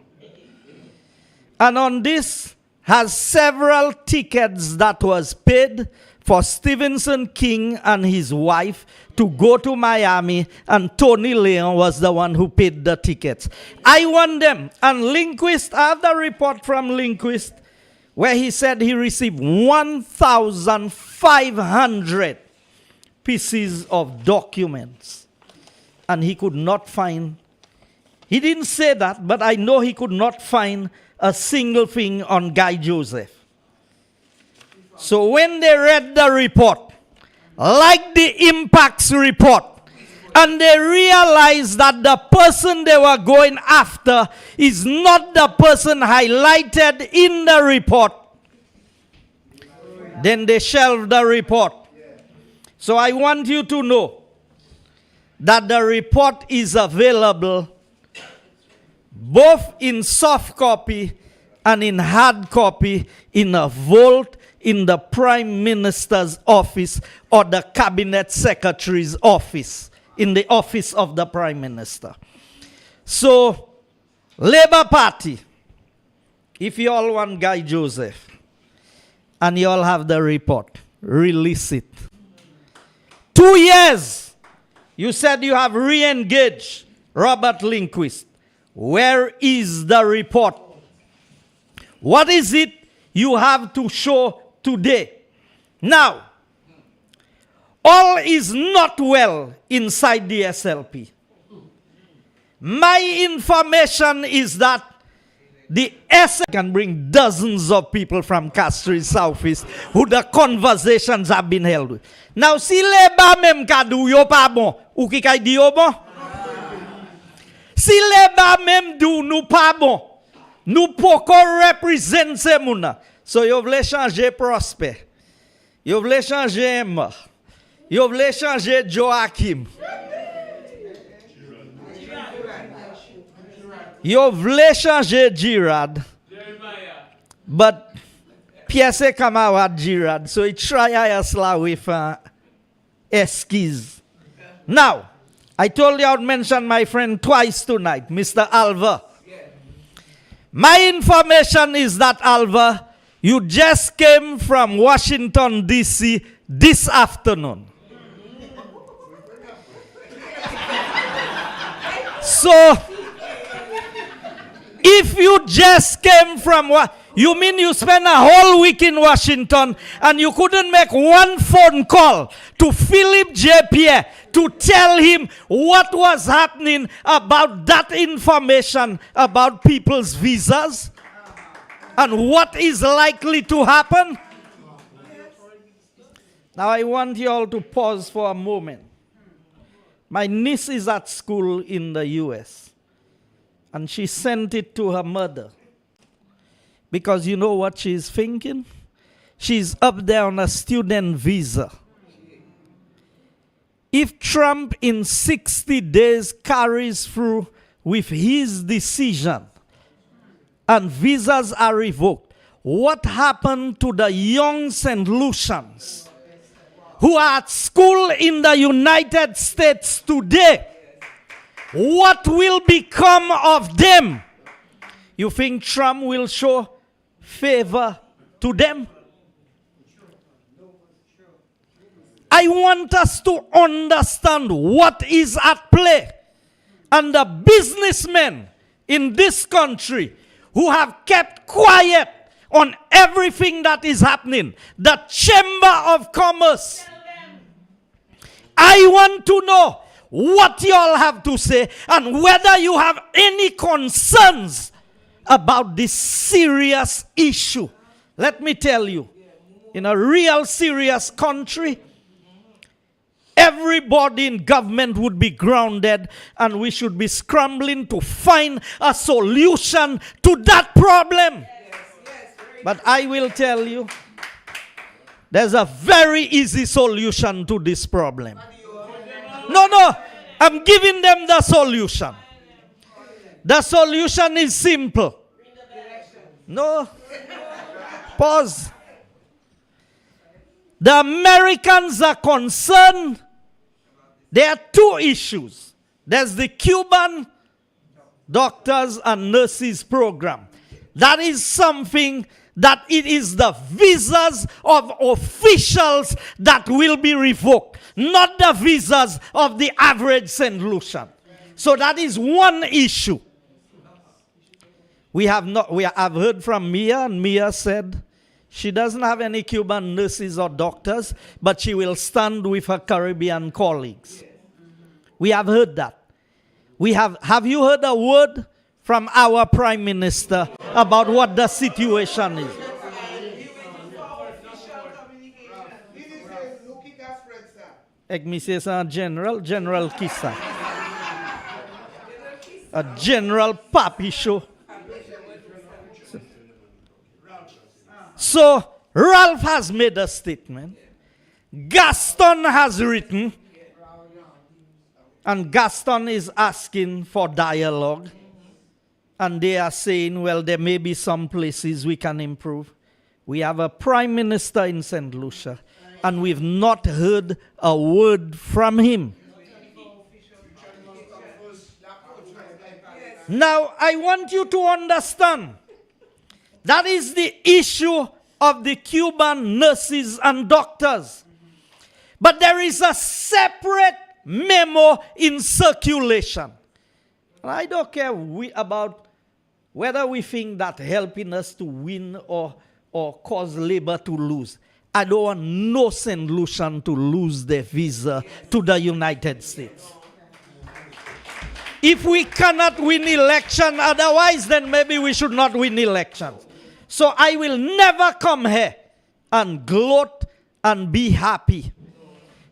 And on this has several tickets that was paid for Stevenson King and his wife to go to Miami, and Tony Leon was the one who paid the tickets. I want them. And Lindquist, I have the report from Lindquist where he said he received 1,500 pieces of documents. And he could not find, he didn't say that, but I know he could not find a single thing on Guy Joseph. So when they read the report, like the impacts report, and they realized that the person they were going after is not the person highlighted in the report, then they shelved the report. So I want you to know that the report is available both in soft copy and in hard copy in a vault in the Prime Minister's office or the Cabinet Secretary's office, in the office of the Prime Minister. So, Labour Party, if you all want Guy Joseph and you all have the report, release it. 2 years, you said you have re-engaged Robert Lindquist. Where is the report? What is it you have to show today? Now, all is not well inside the SLP. My information is that the SLP can bring dozens of people from Castries Southeast who the conversations have been held with. Now, si Labour même ka dou yo pa bon, ou ki kay di yo bon? Si Labour même dou nou pa bon, nou poko represent se mouna. So yo vle changer Prosper. Yo vle changer Emma. Yo vle changer Joachim. Yo vle changer Girard. But Piese Kamawad Girard. So he try Ayasla with eskiz. Now, I told you I would mention my friend twice tonight, Mr. Alva. My information is that, Alva, you just came from Washington, D.C. this afternoon. So, if you just came from, you mean you spent a whole week in Washington and you couldn't make one phone call to Philip J. Pierre to tell him what was happening about that information about people's visas and what is likely to happen? Now I want you all to pause for a moment. My niece is at school in the US and she sent it to her mother. Because you know what she's thinking? She's up there on a student visa. If Trump in 60 days carries through with his decision and visas are revoked, what happened to the young St. Lucians who are at school in the United States today? What will become of them? You think Trump will show favor to them? I want us to understand what is at play. And the businessmen in this country who have kept quiet on everything that is happening, the Chamber of Commerce, I want to know what you all have to say and whether you have any concerns about this serious issue. Let me tell you, in a real serious country, everybody in government would be grounded and we should be scrambling to find a solution to that problem. But I will tell you, There's a very easy solution to this problem. No, I'm giving them the solution. The solution is simple. No. Pause. The Americans are concerned. There are two issues. There's the Cuban doctors and nurses program. That is something that it is the visas of officials that will be revoked, not the visas of the average St. Lucian. So that is one issue. I've heard from Mia, and Mia said she doesn't have any Cuban nurses or doctors, but she will stand with her Caribbean colleagues. We have heard that. Have you heard a word from our Prime Minister about what the situation is? General Kissa. A General Papi show. So, Ralph has made a statement. Gaston has written. And Gaston is asking for dialogue. And they are saying, well, there may be some places we can improve. We have a Prime Minister in St. Lucia, and we've not heard a word from him. Now, I want you to understand, that is the issue of the Cuban nurses and doctors. But there is a separate memo in circulation. I don't care about whether we think that helping us to win or cause labor to lose. I don't want no St. Lucian to lose their visa to the United States. If we cannot win election otherwise, then maybe we should not win elections. So I will never come here and gloat and be happy.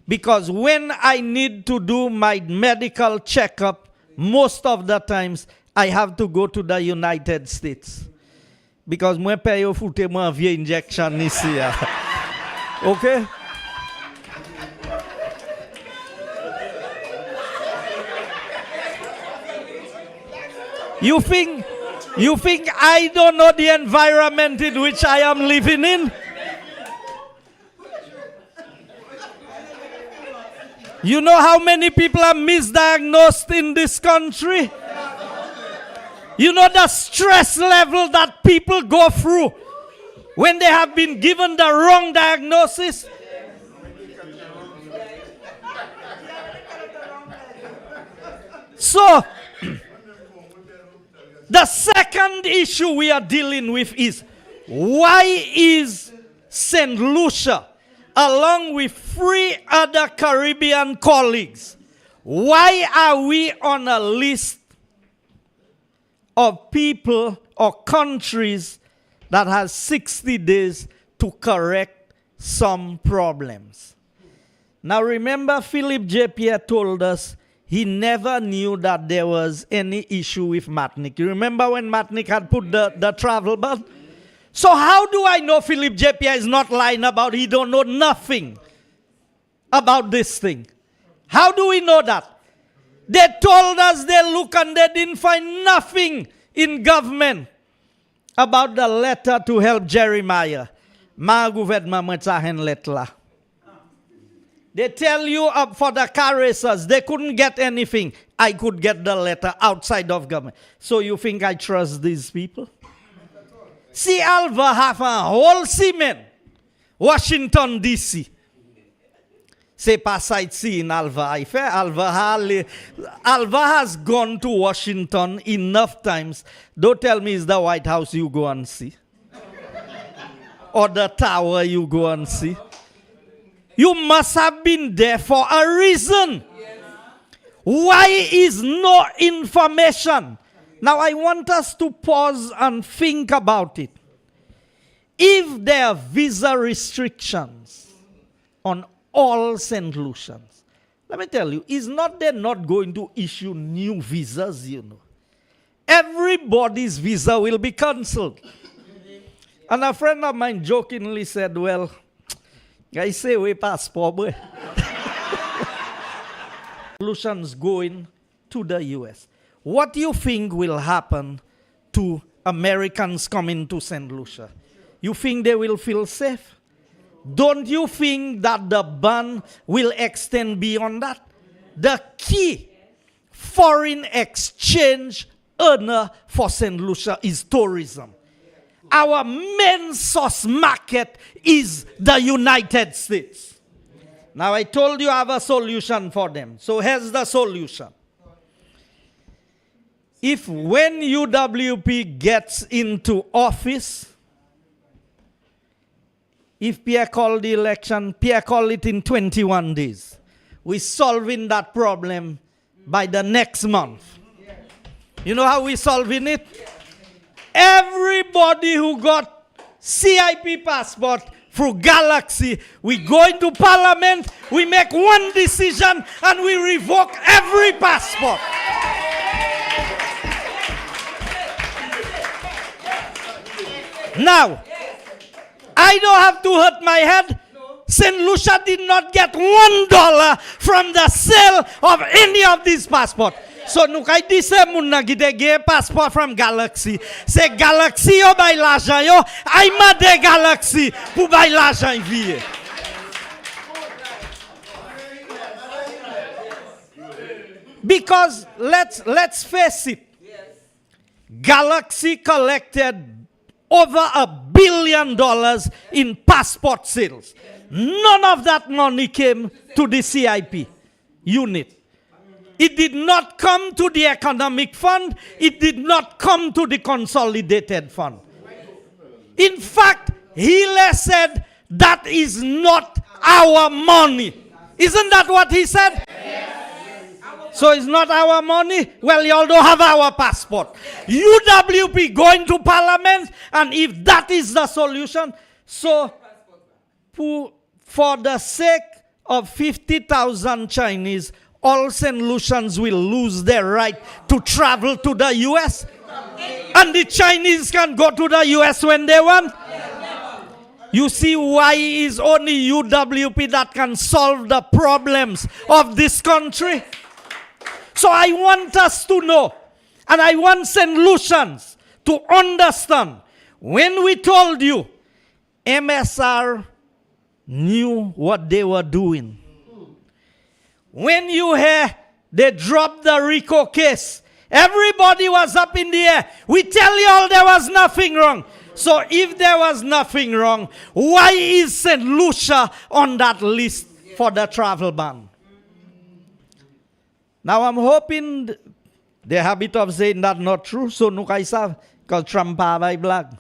Because when I need to do my medical checkup, most of the times I have to go to the United States. Because moi paye foute moi vie injection ici. Okay? You think I don't know the environment in which I am living in? You know how many people are misdiagnosed in this country? You know the stress level that people go through when they have been given the wrong diagnosis? So, the second issue we are dealing with is, why is St. Lucia, along with 3 other Caribbean colleagues, why are we on a list of people or countries that has 60 days to correct some problems? Now remember, Philip J. Pierre told us he never knew that there was any issue with Matnik. You remember when Matnik had put the travel ban? So how do I know Philip J. Pierre is not lying about he don't know nothing about this thing? How do we know that? They told us they look and they didn't find nothing in government about the letter to help Jeremiah. Ma gouvernement mwen sa hen let la. They tell you for the car racers, they couldn't get anything. I could get the letter outside of government. So you think I trust these people? See, Alva have a whole cement. Washington, D.C. C'est pas sightseeing Alva. Alva has gone to Washington enough times. Don't tell me it's the White House you go and see. Or the tower you go and see. You must have been there for a reason. Why is no information? Now I want us to pause and think about it. If there are visa restrictions on all St. Lucians, let me tell you, it's not they're not going to issue new visas, you know. Everybody's visa will be cancelled. And a friend of mine jokingly said, well, I say we passport, boy. Solutions going to the US. What do you think will happen to Americans coming to St. Lucia? You think they will feel safe? Don't you think that the ban will extend beyond that? The key foreign exchange earner for St. Lucia is tourism. Our main source market is the United States. Now I told you I have a solution for them. So here's the solution. If when UWP gets into office, if Pierre called the election, Pierre called it in 21 days. We're solving that problem by the next month. You know how we're solving it? Everybody who got CIP passport through Galaxy, we go into Parliament, we make one decision, and we revoke every passport. Now, I don't have to hurt my head. St. Lucia did not get $1 from the sale of any of these passports. So, nukai dise mun na gide passport from Galaxy. Se Galaxy yo bay l'argent yo, ay ma de Galaxy pour bay l'argent vie. Because let's face it. Galaxy collected over $1 billion in passport sales. None of that money came to the CIP unit. It did not come to the economic fund. It did not come to the consolidated fund. In fact, Hille said that is not our money. Isn't that what he said? So it's not our money? Well, y'all don't have our passport. UWP going to Parliament, and if that is the solution, so for the sake of 50,000 Chinese, all St. Lucians will lose their right to travel to the US. And the Chinese can go to the US when they want. You see why it is only UWP that can solve the problems of this country? So I want us to know, and I want St. Lucians to understand, when we told you, MSR knew what they were doing. When you hear they dropped the RICO case, everybody was up in the air. We tell you all there was nothing wrong. So if there was nothing wrong, why is St. Lucia on that list for the travel ban? Now I'm hoping the habit of saying that not true, so nukaisa called Trump by black.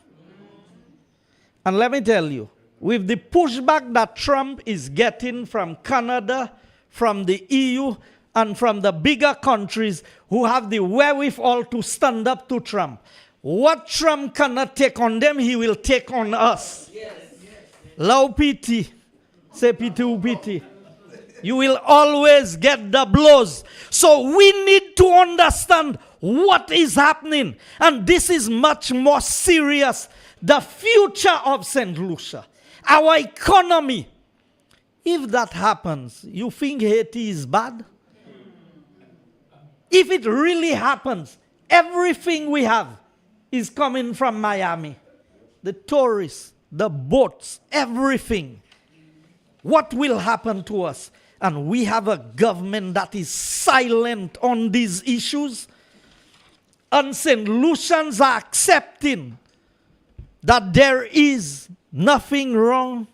And let me tell you, with the pushback that Trump is getting from Canada, from the EU, and from the bigger countries who have the wherewithal to stand up to Trump, what Trump cannot take on them, he will take on us. Lau piti, say piti. You will always get the blows. So we need to understand what is happening. And this is much more serious. The future of St. Lucia, our economy. If that happens, you think Haiti is bad? If it really happens, everything we have is coming from Miami. The tourists, the boats, everything. What will happen to us? And we have a government that is silent on these issues. And St. Lucians are accepting that there is nothing wrong.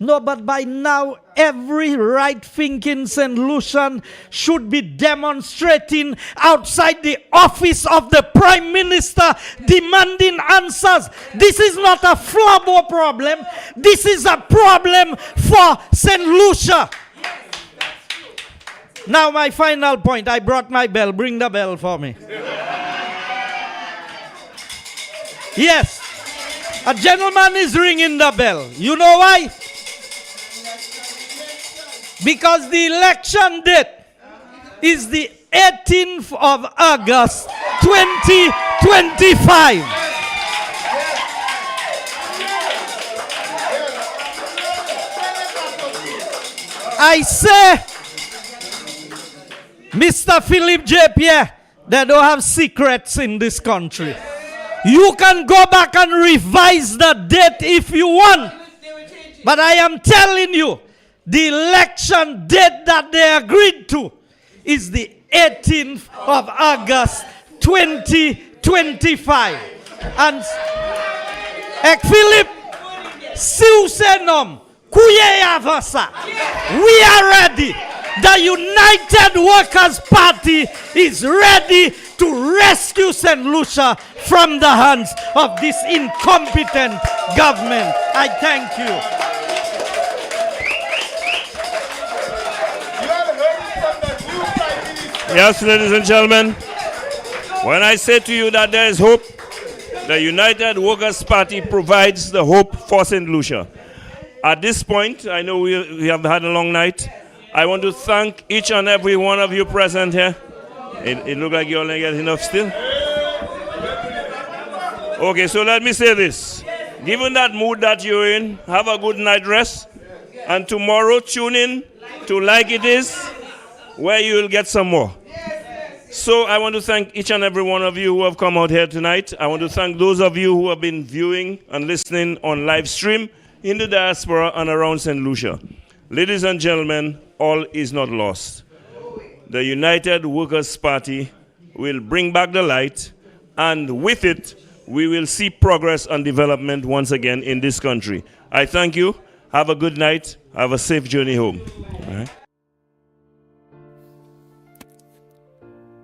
No, but by now, every right-thinking St. Lucian should be demonstrating outside the office of the Prime Minister, demanding answers. This is not a Flabo problem. This is a problem for St. Lucia. Now, my final point. I brought my bell. Bring the bell for me. Yes. A gentleman is ringing the bell. You know why? Because the election date is the 18th of August, 2025. I say, Mr. Philip J. Pierre, they don't have secrets in this country. You can go back and revise the date if you want. But I am telling you, the election date that they agreed to is the 18th of August 2025. And Philip, Siusenom, Kuye Avasa, we are ready. The United Workers' Party is ready to rescue St. Lucia from the hands of this incompetent government. I thank you. Yes, ladies and gentlemen, when I say to you that there is hope, the United Workers' Party provides the hope for St. Lucia. At this point, I know we have had a long night. I want to thank each and every one of you present here. It looks like you only get enough still. Okay, so let me say this. Given that mood that you're in, have a good night rest. And tomorrow, tune in to Like It Is, where you will get some more. So I want to thank each and every one of you who have come out here tonight. I want to thank those of you who have been viewing and listening on live stream in the diaspora and around St. Lucia. Ladies and gentlemen, all is not lost. The United Workers' Party will bring back the light, and with it, we will see progress and development once again in this country. I thank you. Have a good night. Have a safe journey home. All right.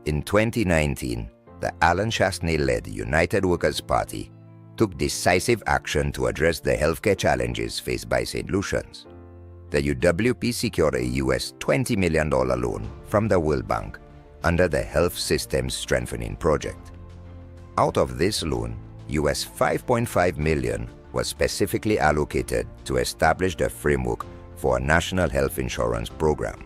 In 2019, the Alan Chasney-led United Workers' Party took decisive action to address the healthcare challenges faced by St. Lucians. The UWP secured a US $20 million loan from the World Bank under the Health Systems Strengthening Project. Out of this loan, US $5.5 million was specifically allocated to establish the framework for a national health insurance program.